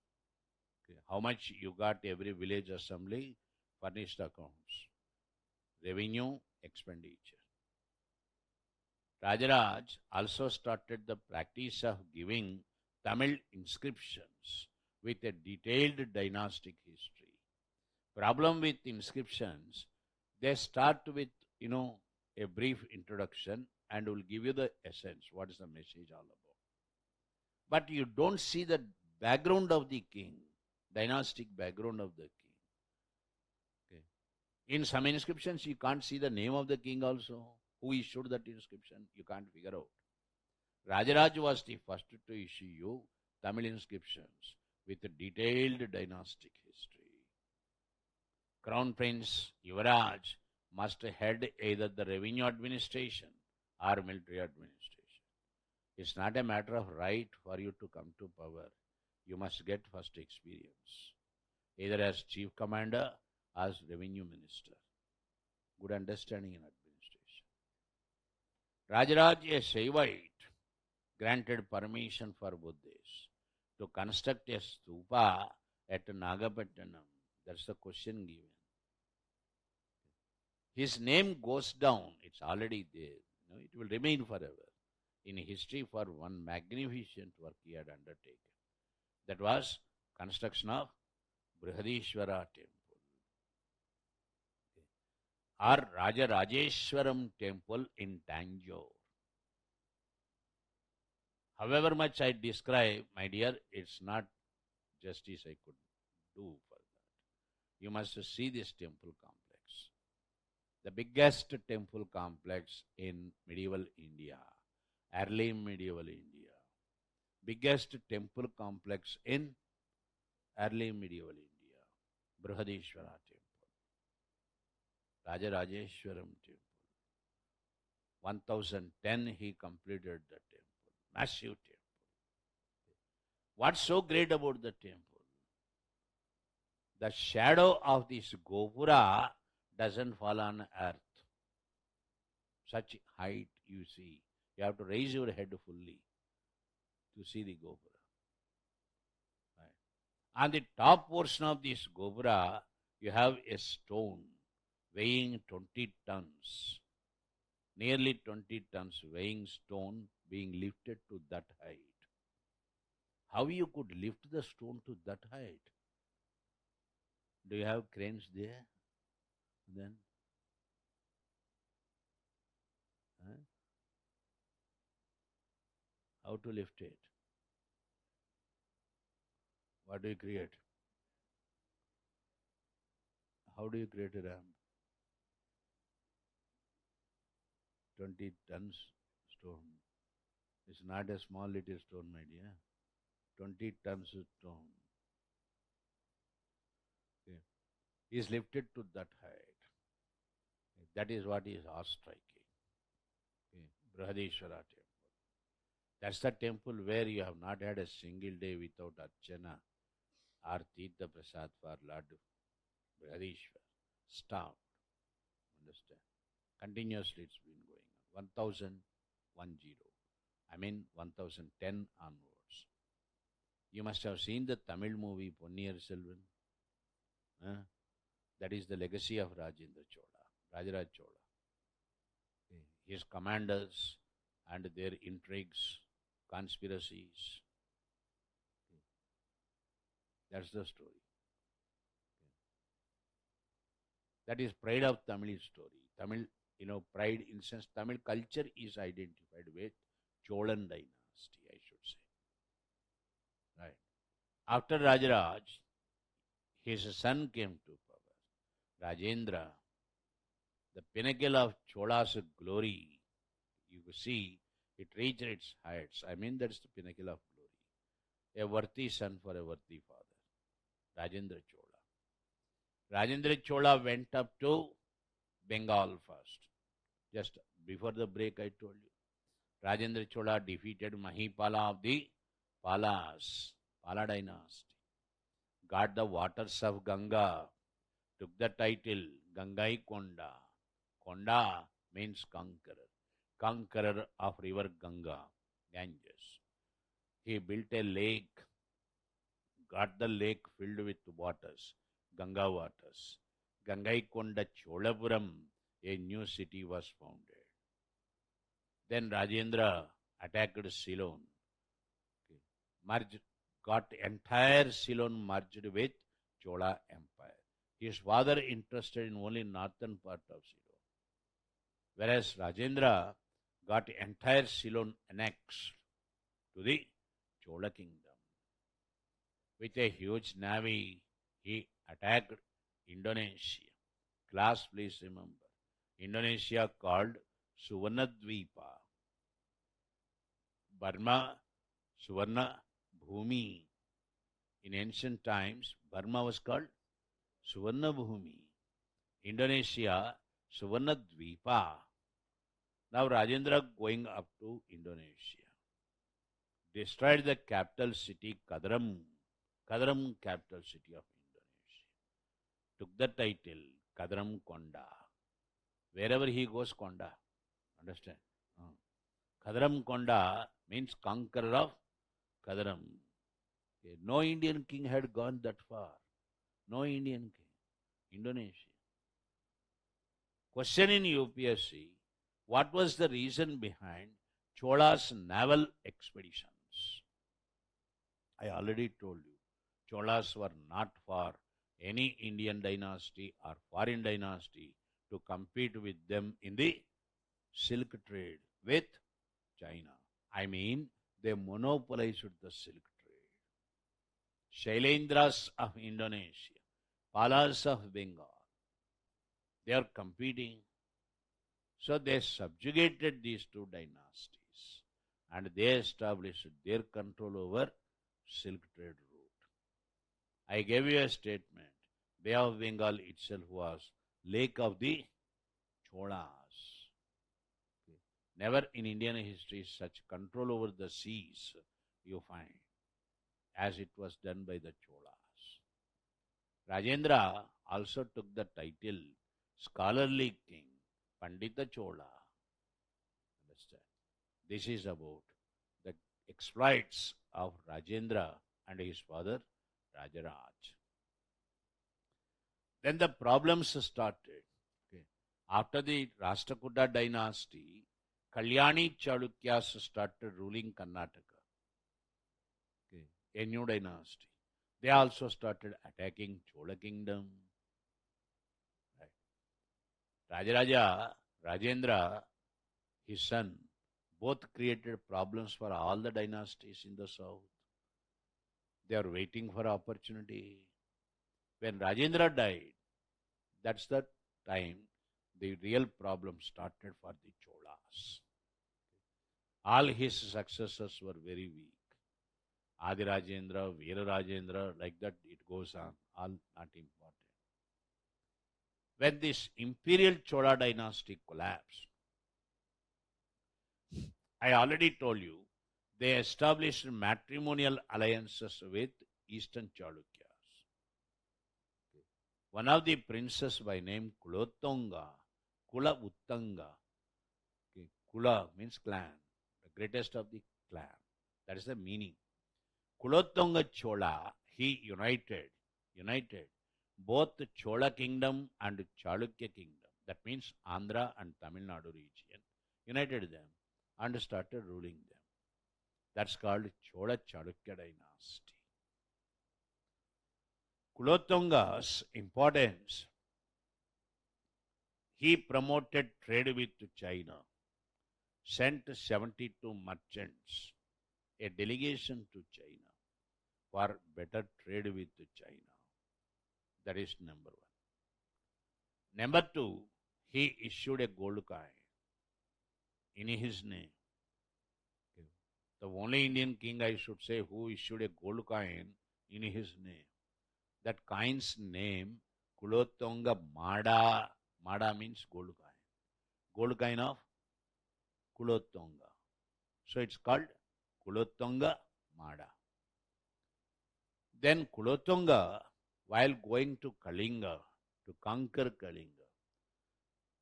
Okay. How much you got every village assembly, furnished accounts, revenue, expenditure. Rajaraj also started the practice of giving Tamil inscriptions with a detailed dynastic history. Problem with inscriptions, they start with, a brief introduction and will give you the essence, what is the message all about. But you don't see the background of the king, dynastic background of the king. Okay. In some inscriptions, you can't see the name of the king also. Who issued that inscription, you can't figure out. Rajaraj was the first to issue you Tamil inscriptions with a detailed dynastic history. Crown Prince Yuvraj must head either the revenue administration or military administration. It's not a matter of right for you to come to power. You must get first experience, either as chief commander or as revenue minister. Good understanding in administration. Rajaraj, a Shaivite, granted permission for Buddhists to construct a stupa at Nagapattinam. That's the question given. His name goes down. It's already there. It will remain forever in history for one magnificent work he had undertaken. That was construction of Brihadishwara temple. Or Rajarajeshwaram temple in Tanjore. However much I describe, my dear, it's not justice I could do for that. You must see this temple complex. The biggest temple complex in medieval India, early medieval India. Biggest temple complex in early medieval India, Brihadishwara temple, Rajarajeshwaram temple. 1010 he completed the temple, massive temple. What's so great about the temple? The shadow of this Gopura doesn't fall on earth. Such height you see. You have to raise your head fully to see the Gopura. Right. On the top portion of this Gopura, you have a stone weighing 20 tons. Nearly 20 tons weighing stone being lifted to that height. How you could lift the stone to that height? Do you have cranes there? Then, huh? How to lift it? What do you create? How do you create a ramp? 20 tons stone. It's not a small little stone, my dear. 20 tons of stone. Okay. Is lifted to that height. That is what is heart striking. Okay. Brihadishwara temple. That's the temple where you have not had a single day without Archana or Tirtha Prasad for Lord Brihadishwara. Stopped. Understand? Continuously it's been going on. 1010. I mean 1010 onwards. You must have seen the Tamil movie Ponniyar Selvan. Huh? That is the legacy of Rajendra Chola, Rajaraj Chola. Okay. His commanders and their intrigues, conspiracies. Okay. That's the story. Okay. That is pride of Tamil story. Tamil, pride in sense Tamil culture is identified with Cholan dynasty, I should say. Right. After Rajaraj, his son came to power. Rajendra, the pinnacle of Chola's glory, you see, it reached its heights. I mean, that's the pinnacle of glory. A worthy son for a worthy father. Rajendra Chola. Rajendra Chola went up to Bengal first. Just before the break, I told you. Rajendra Chola defeated Mahipala of the Palas, Pala dynasty. Got the waters of Ganga, took the title Gangai Konda. Konda means conqueror. Conqueror of river Ganga, Ganges. He built a lake, got the lake filled with waters, Ganga waters. Gangai Konda Cholapuram, a new city was founded. Then Rajendra attacked Ceylon. Okay. Merged, got entire Ceylon merged with Chola Empire. His father interested in only northern part of Ceylon. Whereas Rajendra got entire Ceylon annexed to the Chola kingdom. With a huge navy, he attacked Indonesia. Class, please remember. Indonesia called Suvarnadvipa. Burma, Suvarna Bhumi. In ancient times, Burma was called Suvarna Bhumi. Indonesia, Suvarnadvipa. Now Rajendra going up to Indonesia. Destroyed the capital city Kadaram. Kadaram, capital city of Indonesia. Took the title Kadaram Konda. Wherever he goes, Konda. Understand? Kadaram Konda means conqueror of Kadaram. Okay. No Indian king had gone that far. No Indian king. Indonesia. Question in UPSC, what was the reason behind Chola's naval expeditions? I already told you, Cholas were not for any Indian dynasty or foreign dynasty to compete with them in the silk trade with China. I mean, they monopolized the silk trade. Shailendras of Indonesia, Palas of Bengal, they are competing. So they subjugated these two dynasties and they established their control over silk trade route. I gave you a statement. Bay of Bengal itself was lake of the Cholas. Okay. Never in Indian history such control over the seas you find as it was done by the Cholas. Rajendra also took the title Scholarly King, Pandita Chola. Understand? This is about the exploits of Rajendra and his father Rajaraj. Then the problems started. Okay. After the Rashtrakuta dynasty, Kalyani Chalukyas started ruling Karnataka. Okay. A new dynasty. They also started attacking Chola kingdom. Right. Rajaraja, Rajendra, his son, both created problems for all the dynasties in the south. They are waiting for opportunity. When Rajendra died, that's the time the real problem started for the Cholas. All his successors were very weak. Adi Rajendra, Veera Rajendra, like that it goes on, all not important. When this imperial Chola dynasty collapsed, I already told you, they established matrimonial alliances with Eastern Chalukyas. One of the princes by name Kulotonga, Kula Uttanga, okay, Kula means clan, the greatest of the clan. That is the meaning. Kulotonga Chola, he united both the Chola kingdom and Chalukya kingdom. That means Andhra and Tamil Nadu region. United them and started ruling them. That's called Chola Chalukya dynasty. Kulotonga's importance, he promoted trade with China, sent 72 merchants, a delegation to China for better trade with China. That is number one. Number two, he issued a gold coin in his name. The only Indian king, I should say, who issued a gold coin in his name. That coin's name, Kulotonga Mada. Mada means gold coin. Gold coin of Kulotonga. So it's called Kulotonga Mada. Then Kulotonga, while going to Kalinga, to conquer Kalinga,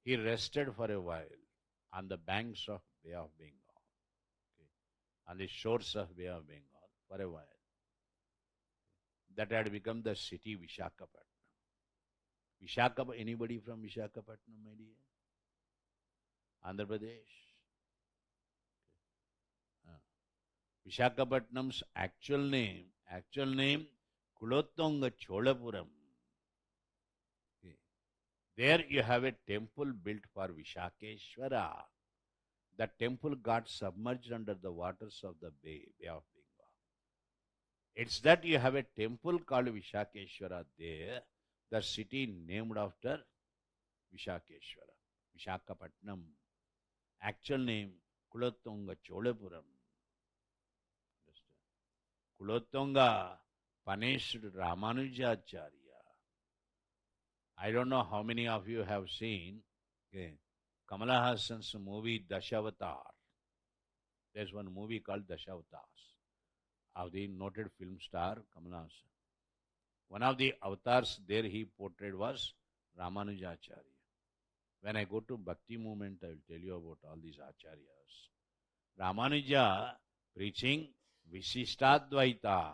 he rested for a while on the banks of Bay of Bengal, on the shores of Bay of Bengal for a while. That had become the city Vishakhapatnam. Anybody from Vishakhapatnam, my dear? Andhra Pradesh? Vishakhapatnam's actual name, Kulotonga Cholapuram. Okay. There you have a temple built for Vishakeshwara. The temple got submerged under the waters of the Bay of Bengal. It's that you have a temple called Vishakeshwara there, the city named after Vishakeshwara, Vishakhapatnam. Actual name, Kulotonga Cholapuram. Kulotonga punished Ramanujacharya. I don't know how many of you have seen Kamala Hassan's movie Dashavatar. There's one movie called Dashavatars of the noted film star Kamala Hassan. One of the avatars there he portrayed was Ramanujacharya. When I go to Bhakti movement, I will tell you about all these acharyas. Ramanuja preaching Visishtadvaita.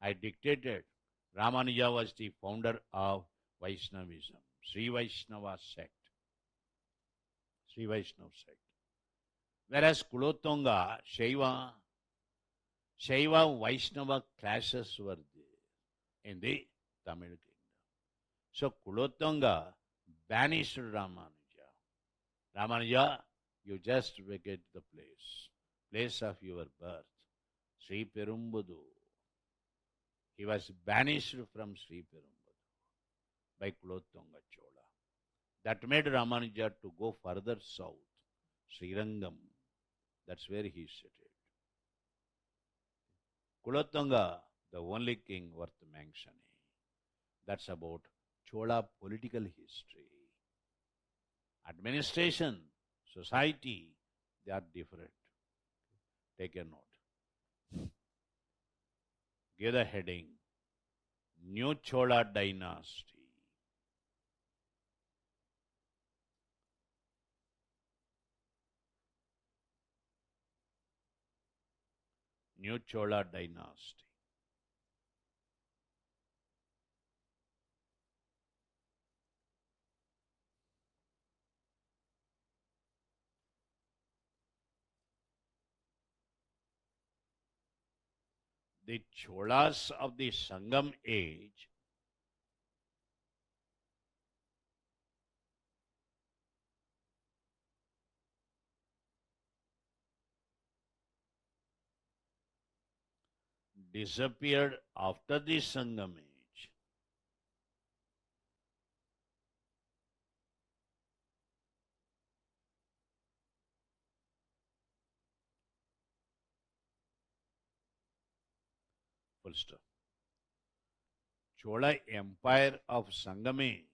I dictated. Ramanuja was the founder of Vaishnavism, Sri Vaishnava sect. Whereas Kulotonga, Shaiva Vaishnava clashes were there in the Tamil kingdom. So Kulotonga banished Ramanuja. Ramanuja, you just vacate the place of your birth, Sri Perumbudu. He was banished from Sri Perumbudu by Kulotonga Chola. That made Ramanuja to go further south, Srirangam. That's where he settled. Kulotonga, the only king worth mentioning. That's about Chola political history. Administration, society, they are different. Take a note. Give the heading, New Chola Dynasty. New Chola Dynasty. The Cholas of the Sangam age disappeared after the Sangam age. Full stop. Chola Empire of Sangam age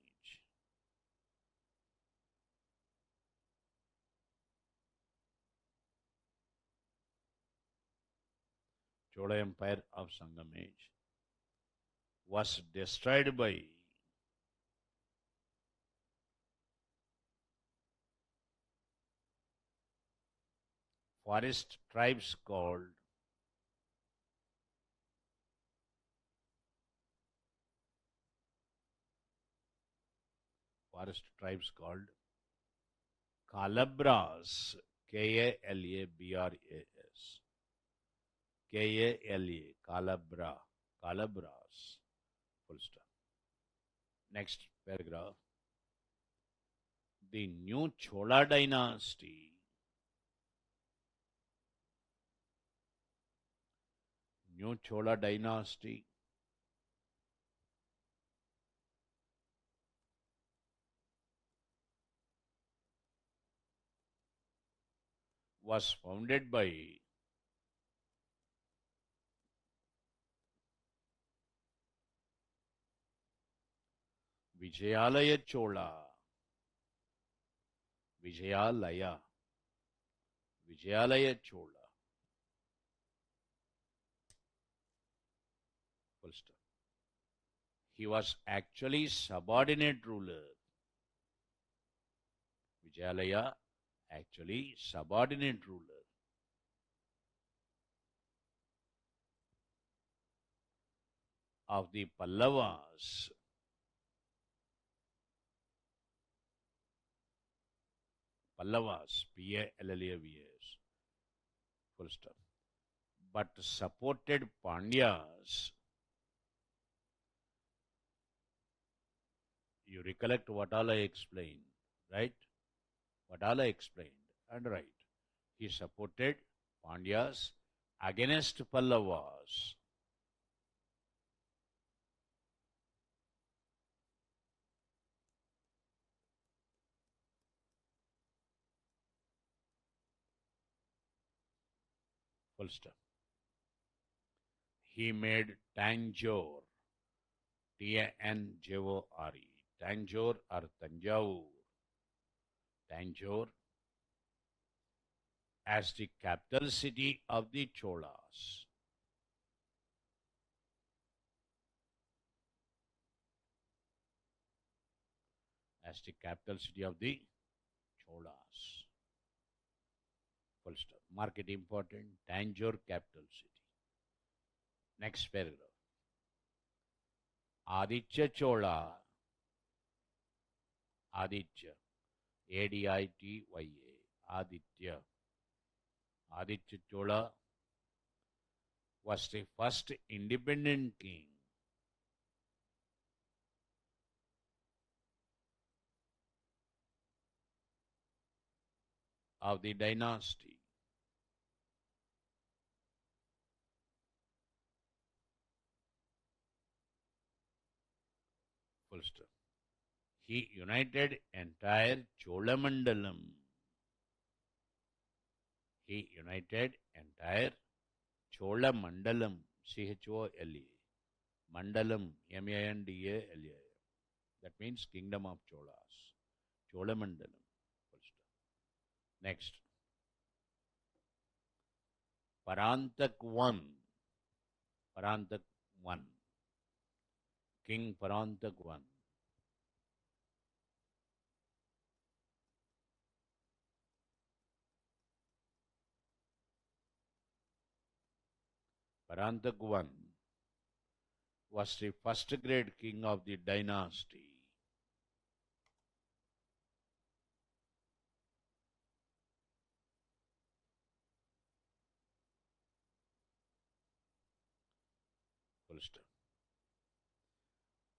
Chola Empire of Sangam age was destroyed by forest tribes called Kalabras, Kalabras, Kalabras, full stop. Next paragraph. The new Chola dynasty was founded by Vijayalaya Chola, Vijayalaya Chola, full stop. He was actually subordinate ruler. Vijayalaya, actually subordinate ruler of the Pallavas, Pallavas, full stop, but supported Pandyas. You recollect what all I explained, right? What all I explained, and right. He supported Pandyas against Pallavas. Full stop. He made Tanjore, Tanjore, Tanjore or Tanjore as the capital city of the Cholas. As the capital city of the Cholas. Full stop. Mark it important. Tanjore capital city. Next paragraph. Aditya Chola. Aditya. Aditya. Aditya. Aditya Chola was the first independent king of the dynasty. Full stop. He united entire Cholamandalam. He united entire Cholamandalam, Chole, Mandalam, Mandala. That means Kingdom of Cholas. Cholamandalam. Full stop. Next. Parantak I. Parantak I. King Parantak I. Parantak I was the first great king of the dynasty.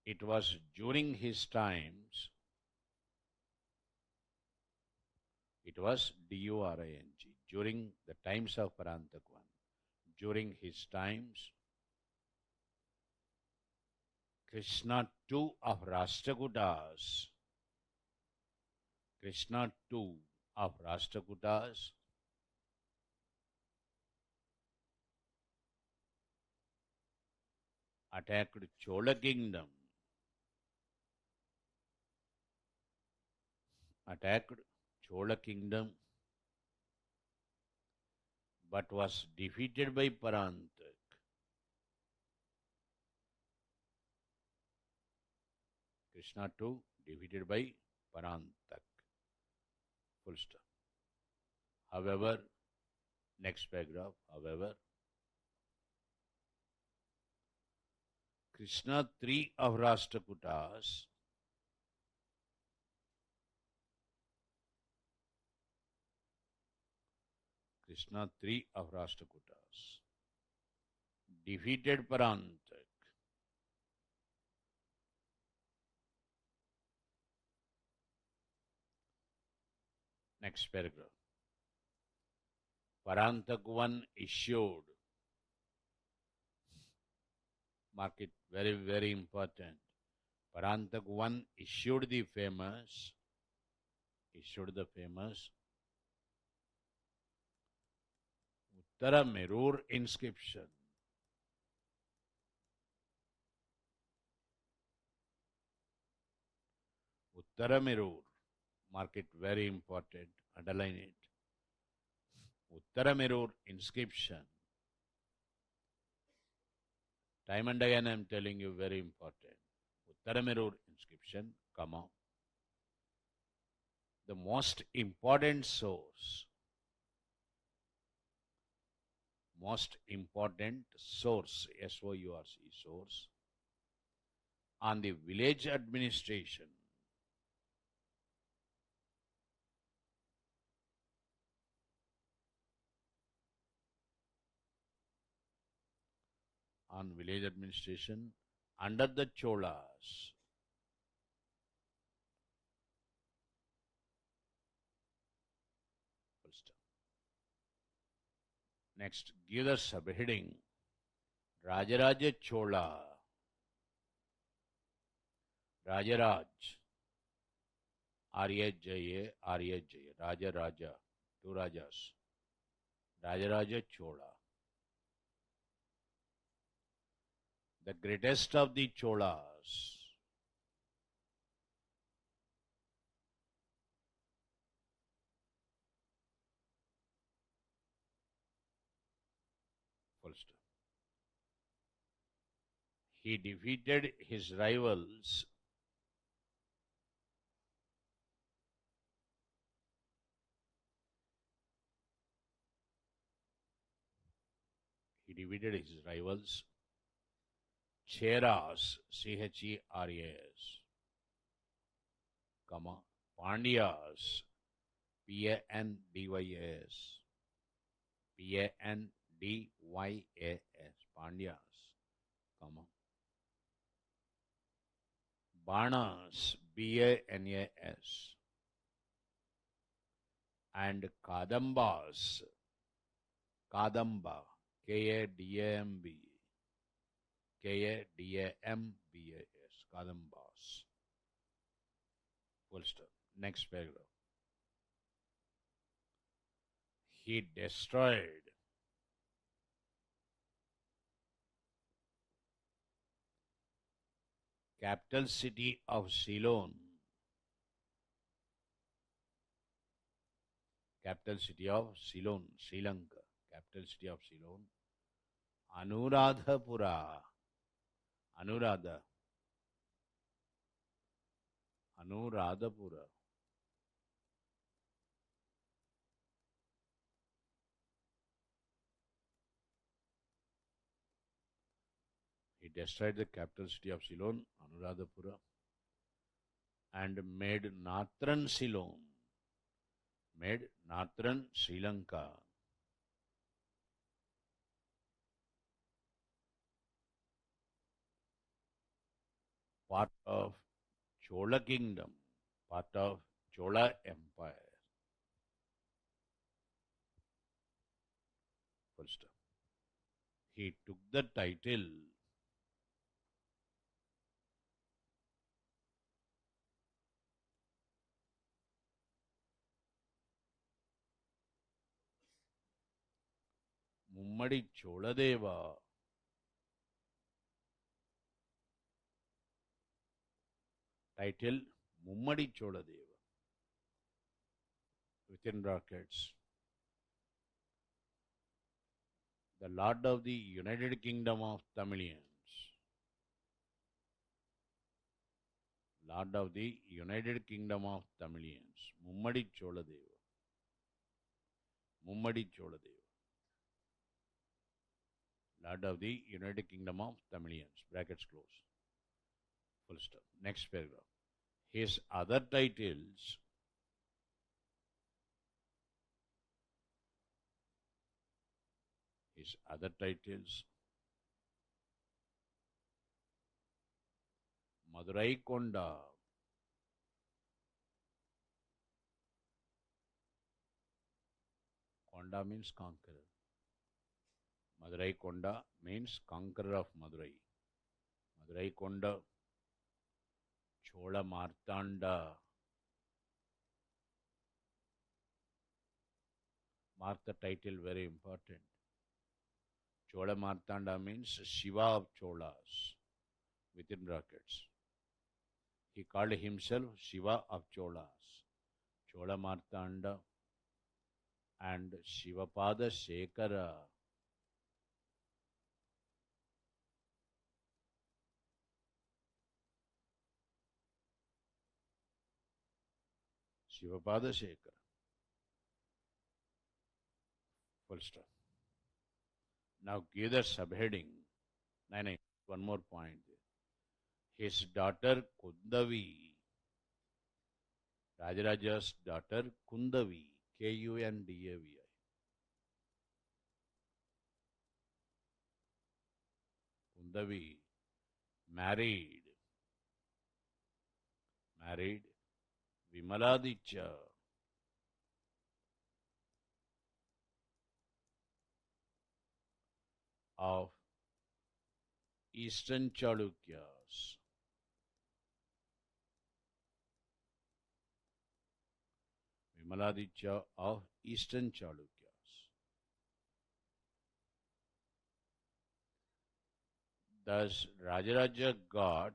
It was during his times. It was during, during the times of Parantak I. During his times, Krishna II of Rashtrakutas, Krishna II of Rashtrakutas attacked Chola kingdom, but was defeated by Parantak. Krishna II defeated by Parantak. Full stop. However, next paragraph, however, Krishna III of Rashtrakutas Krishna III of Rashtrakutas defeated Parantak. Next paragraph. Parantak I issued, mark it, very, very important. Parantak I issued the famous Uttara Merur inscription. Uttara Merur, mark it, very important, underline it. Uttara Merur inscription. Time and again I am telling you, very important. Uttara Merur inscription, comma. The most important source, S-O-U-R-C, source, on the village administration. Under the Cholas. Next, give the subheading Rajaraja Chola. Rajaraj, R-A-J-A, Raja, two Rajas. Rajaraja Chola. The greatest of the Cholas. Full stop. He defeated his rivals Cheras, C-H-E-R-A-S, comma, Pandyas, P-A-N-D-Y-A-S, P-A-N-D-Y-A-S, Pandyas, comma, Banas, B-A-N-A-S, and Kadambas, Kadamba, K-A-D-A-M-B, K-A-D-A-M-B-A-S, Kadambas. Full stop. Next paragraph. He destroyed capital city of Ceylon. Capital city of Ceylon, Sri Lanka. Capital city of Ceylon. Anuradhapura. Anuradhapura. He destroyed the capital city of Ceylon, Anuradhapura, and made Northern Ceylon, Northern Sri Lanka part of Chola kingdom, part of Chola empire. Full stop. He took the title Mummadi Choladeva. Title Mummadi Choladeva. Within brackets, the Lord of the United Kingdom of Tamilians. Lord of the United Kingdom of Tamilians. Mummadi Choladeva. Mummadi Choladeva. Lord of the United Kingdom of Tamilians. Brackets close. Full stop. Next paragraph. His other titles Madurai Konda. Konda means conqueror. Madurai Konda means conqueror of Madurai. Madurai Konda, Chola Martanda. Mark the title, very important. Chola Martanda means Shiva of Cholas, within brackets. He called himself Shiva of Cholas. Chola Martanda and Shivapada Shekara. Shivapada Shekara. Full stop. Now give the subheading. One more point. His daughter Kundavi, Rajaraja's daughter Kundavi, Kundavi, Kundavi married Vimaladitya of Eastern Chalukyas. Vimaladitya of Eastern Chalukyas. Thus, Rajaraja got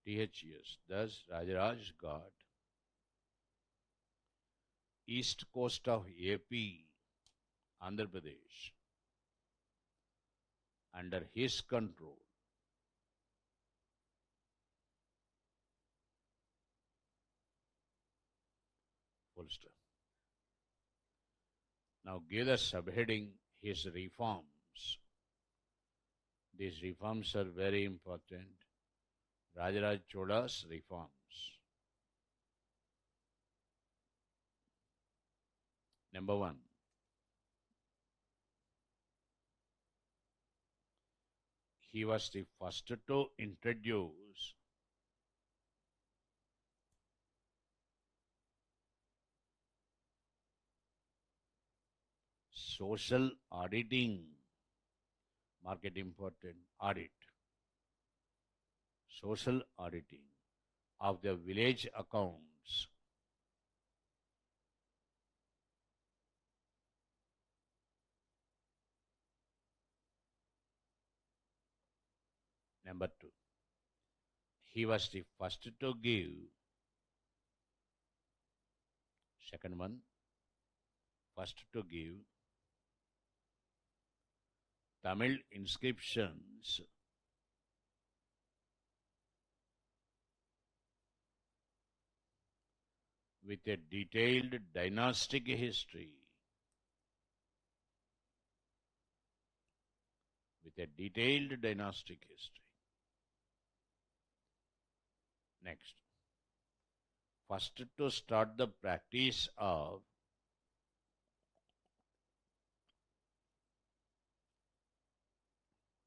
THS. Thus, Rajaraj got east coast of AP, Andhra Pradesh, under his control. Full stop. Now give the subheading, his reforms. These reforms are very important. Rajaraj Chola's reforms. Number one, he was the first to introduce social auditing. Market important, audit. Social auditing of the village accounts. Number two, he was the first to give, second one, first to give Tamil inscriptions with a detailed dynastic history. Next, first to start the practice of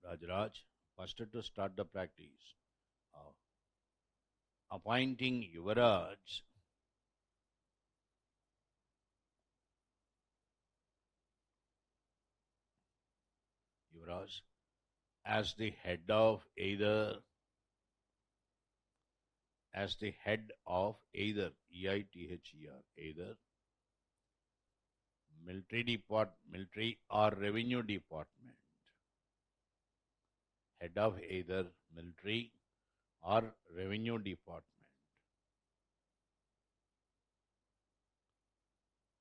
Rajaraj First to start the practice of appointing Yuvraj as the head of either either military or revenue department, head of either military or revenue department.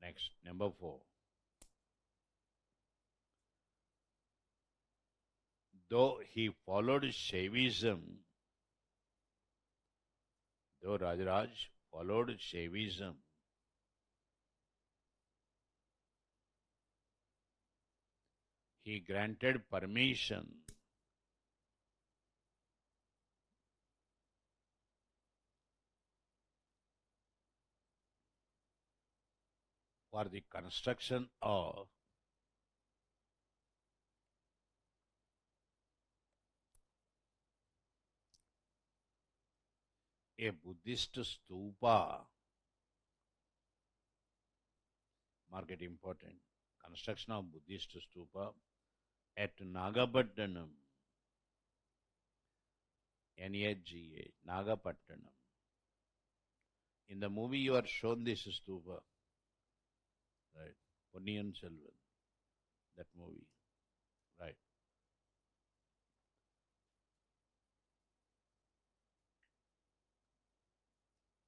Next, number 4. Though Rajaraj followed Shaivism, he granted permission for the construction of a Buddhist stupa. Mark it important. Construction of Buddhist stupa at Nagapattanam. Naga, Nagapattanam. In the movie you are shown this stupa. Right. Ponniyin Selvan. That movie. Right.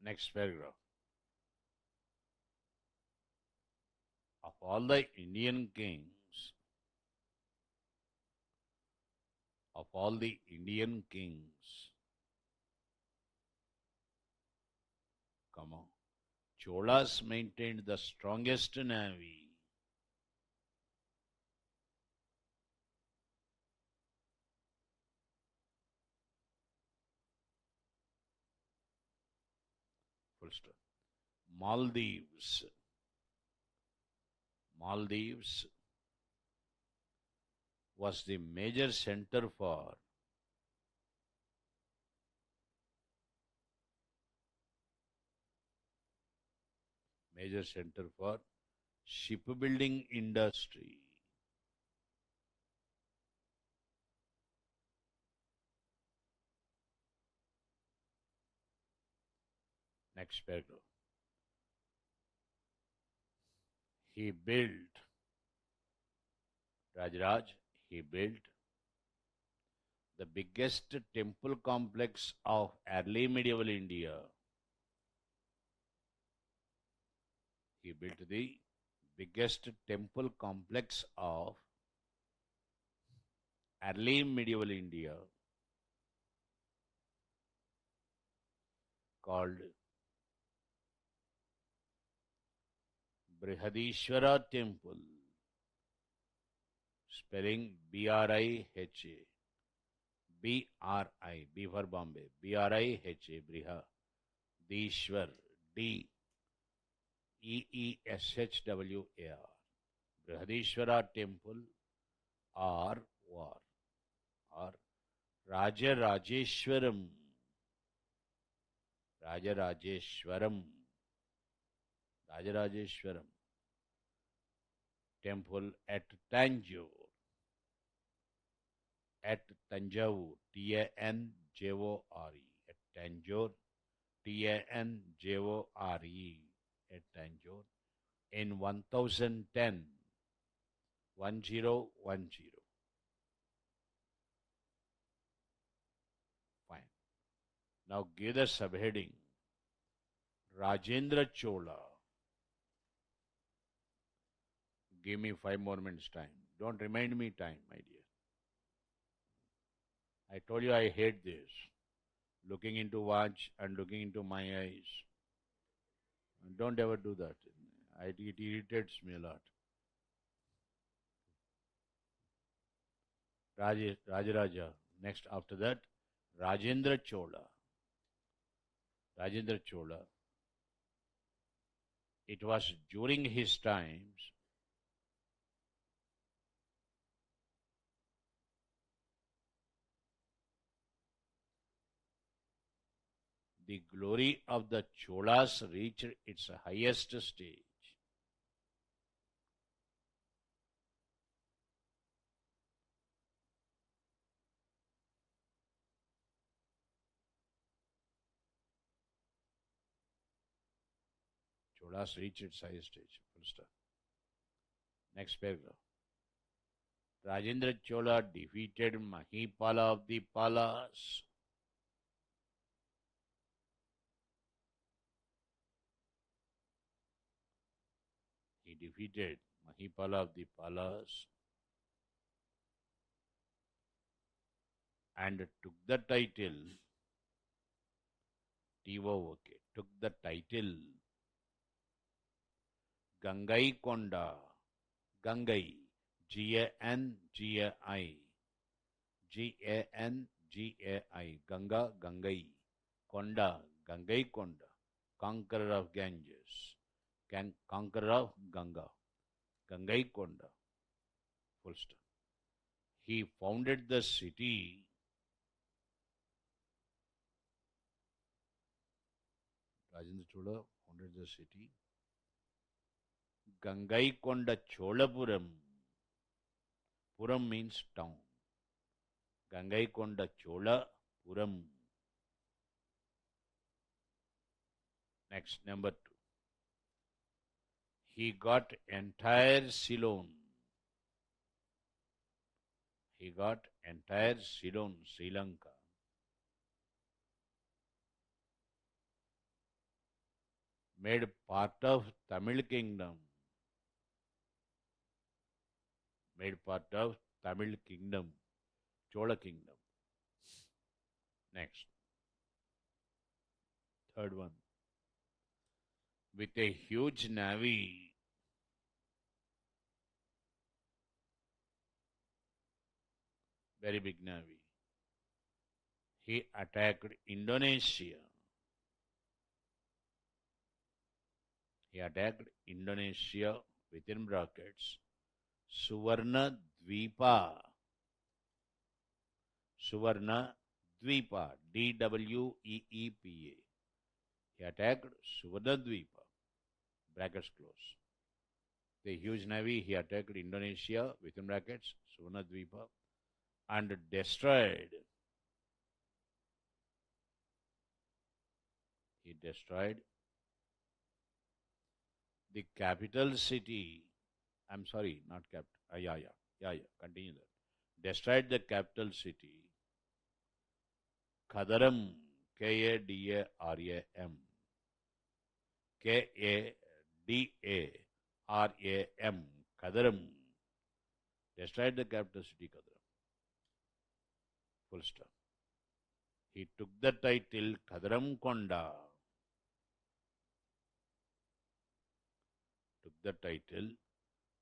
Next paragraph. Of all the Indian kings, Cholas maintained the strongest navy. Full stop. Maldives was the major center for shipbuilding industry. Next paragraph. He built the biggest temple complex of early medieval India. He built the biggest temple complex of early medieval India called Brihadishwara Temple, spelling B-R-I-H-A. B-R-I, B for Bombay, B-R-I-H-A, Brihadishwar, D-E-E-S-H-W-A-R, Brihadishwara Temple or Rajarajeshwaram Temple at Tanjore, T-A-N-J-O-R-E, at Tanjore, T-A-N-J-O-R-E, at Tanjore, in 1010. Fine. Now give the subheading Rajendra Chola. Give me 5 more minutes time. Don't remind me time, my dear. I told you I hate this. Looking into watch and looking into my eyes. Don't ever do that. It irritates me a lot. Rajaraja. Next after that, Rajendra Chola. It was during his times The glory of the Cholas reached its highest stage. Cholas reached its highest stage. Full stop. Next paragraph. Rajendra Chola defeated Mahipala of the Palas. He defeated Mahipala of the Palas and took the title took the title Gangai Konda, Gangai, Gangai, Gangai, Ganga, Gangai, Konda, Gangai Konda, conqueror of Ganges, conqueror of Ganga, Gangai Konda, full stop. He founded the city. Rajendra Chola founded the city Gangai Konda Cholapuram. Puram means town. Gangai Konda Cholapuram. Next, number 2. He got entire Ceylon. He got entire Ceylon, Sri Lanka. Made part of Tamil Kingdom. Made part of Tamil Kingdom, Chola Kingdom. Next. Third one. With a huge navy, very big navy, he attacked Indonesia. He attacked Indonesia within brackets Suvarna Dweepa. Suvarna Dweepa, Dweepa. He attacked Suvarna Dweepa, brackets close. The huge navy, he attacked Indonesia within brackets Suvarna Dweepa and destroyed. He destroyed the capital city. I'm sorry, not capital. Yeah. Continue that. Destroyed the capital city, Kadaram, Kadaram. Kadaram, Kadaram. Destroyed the capital city, Kadaram. Full stop. He took the title Kadaram Konda. Took the title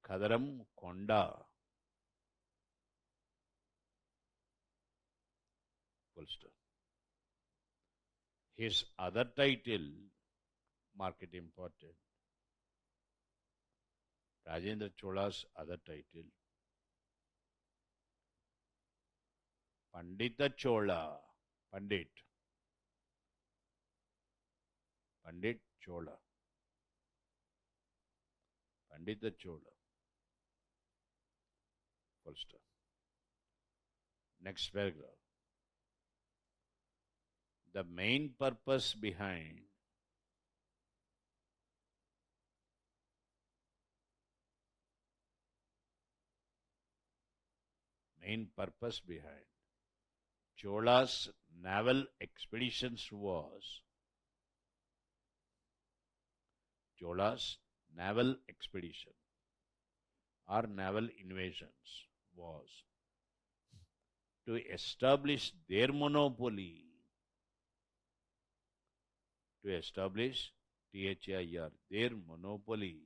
Kadaram Konda. Full stop. His other title, mark it important, Rajendra Chola's other title, Pandita Chola, Pandit Chola, Pandita Chola, full stop. Next paragraph. The main purpose behind Chola's naval expeditions was Chola's naval expedition or naval invasions was to establish their monopoly, their monopoly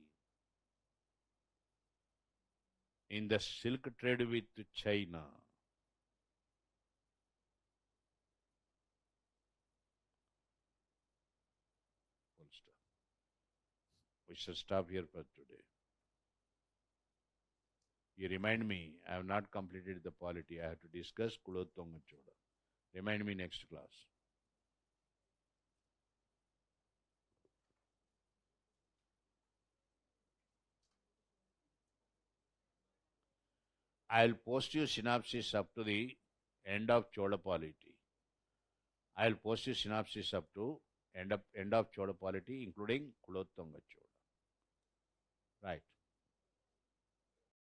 in the silk trade with China. Full stop. We should stop here for today. You remind me, I have not completed the polity. I have to discuss Kulothonga Chola. Remind me next class. I'll post you synopsis up to the end of Chola polity. I'll post you synopsis up to end of Chola polity, including Kulottonga Chola. Right.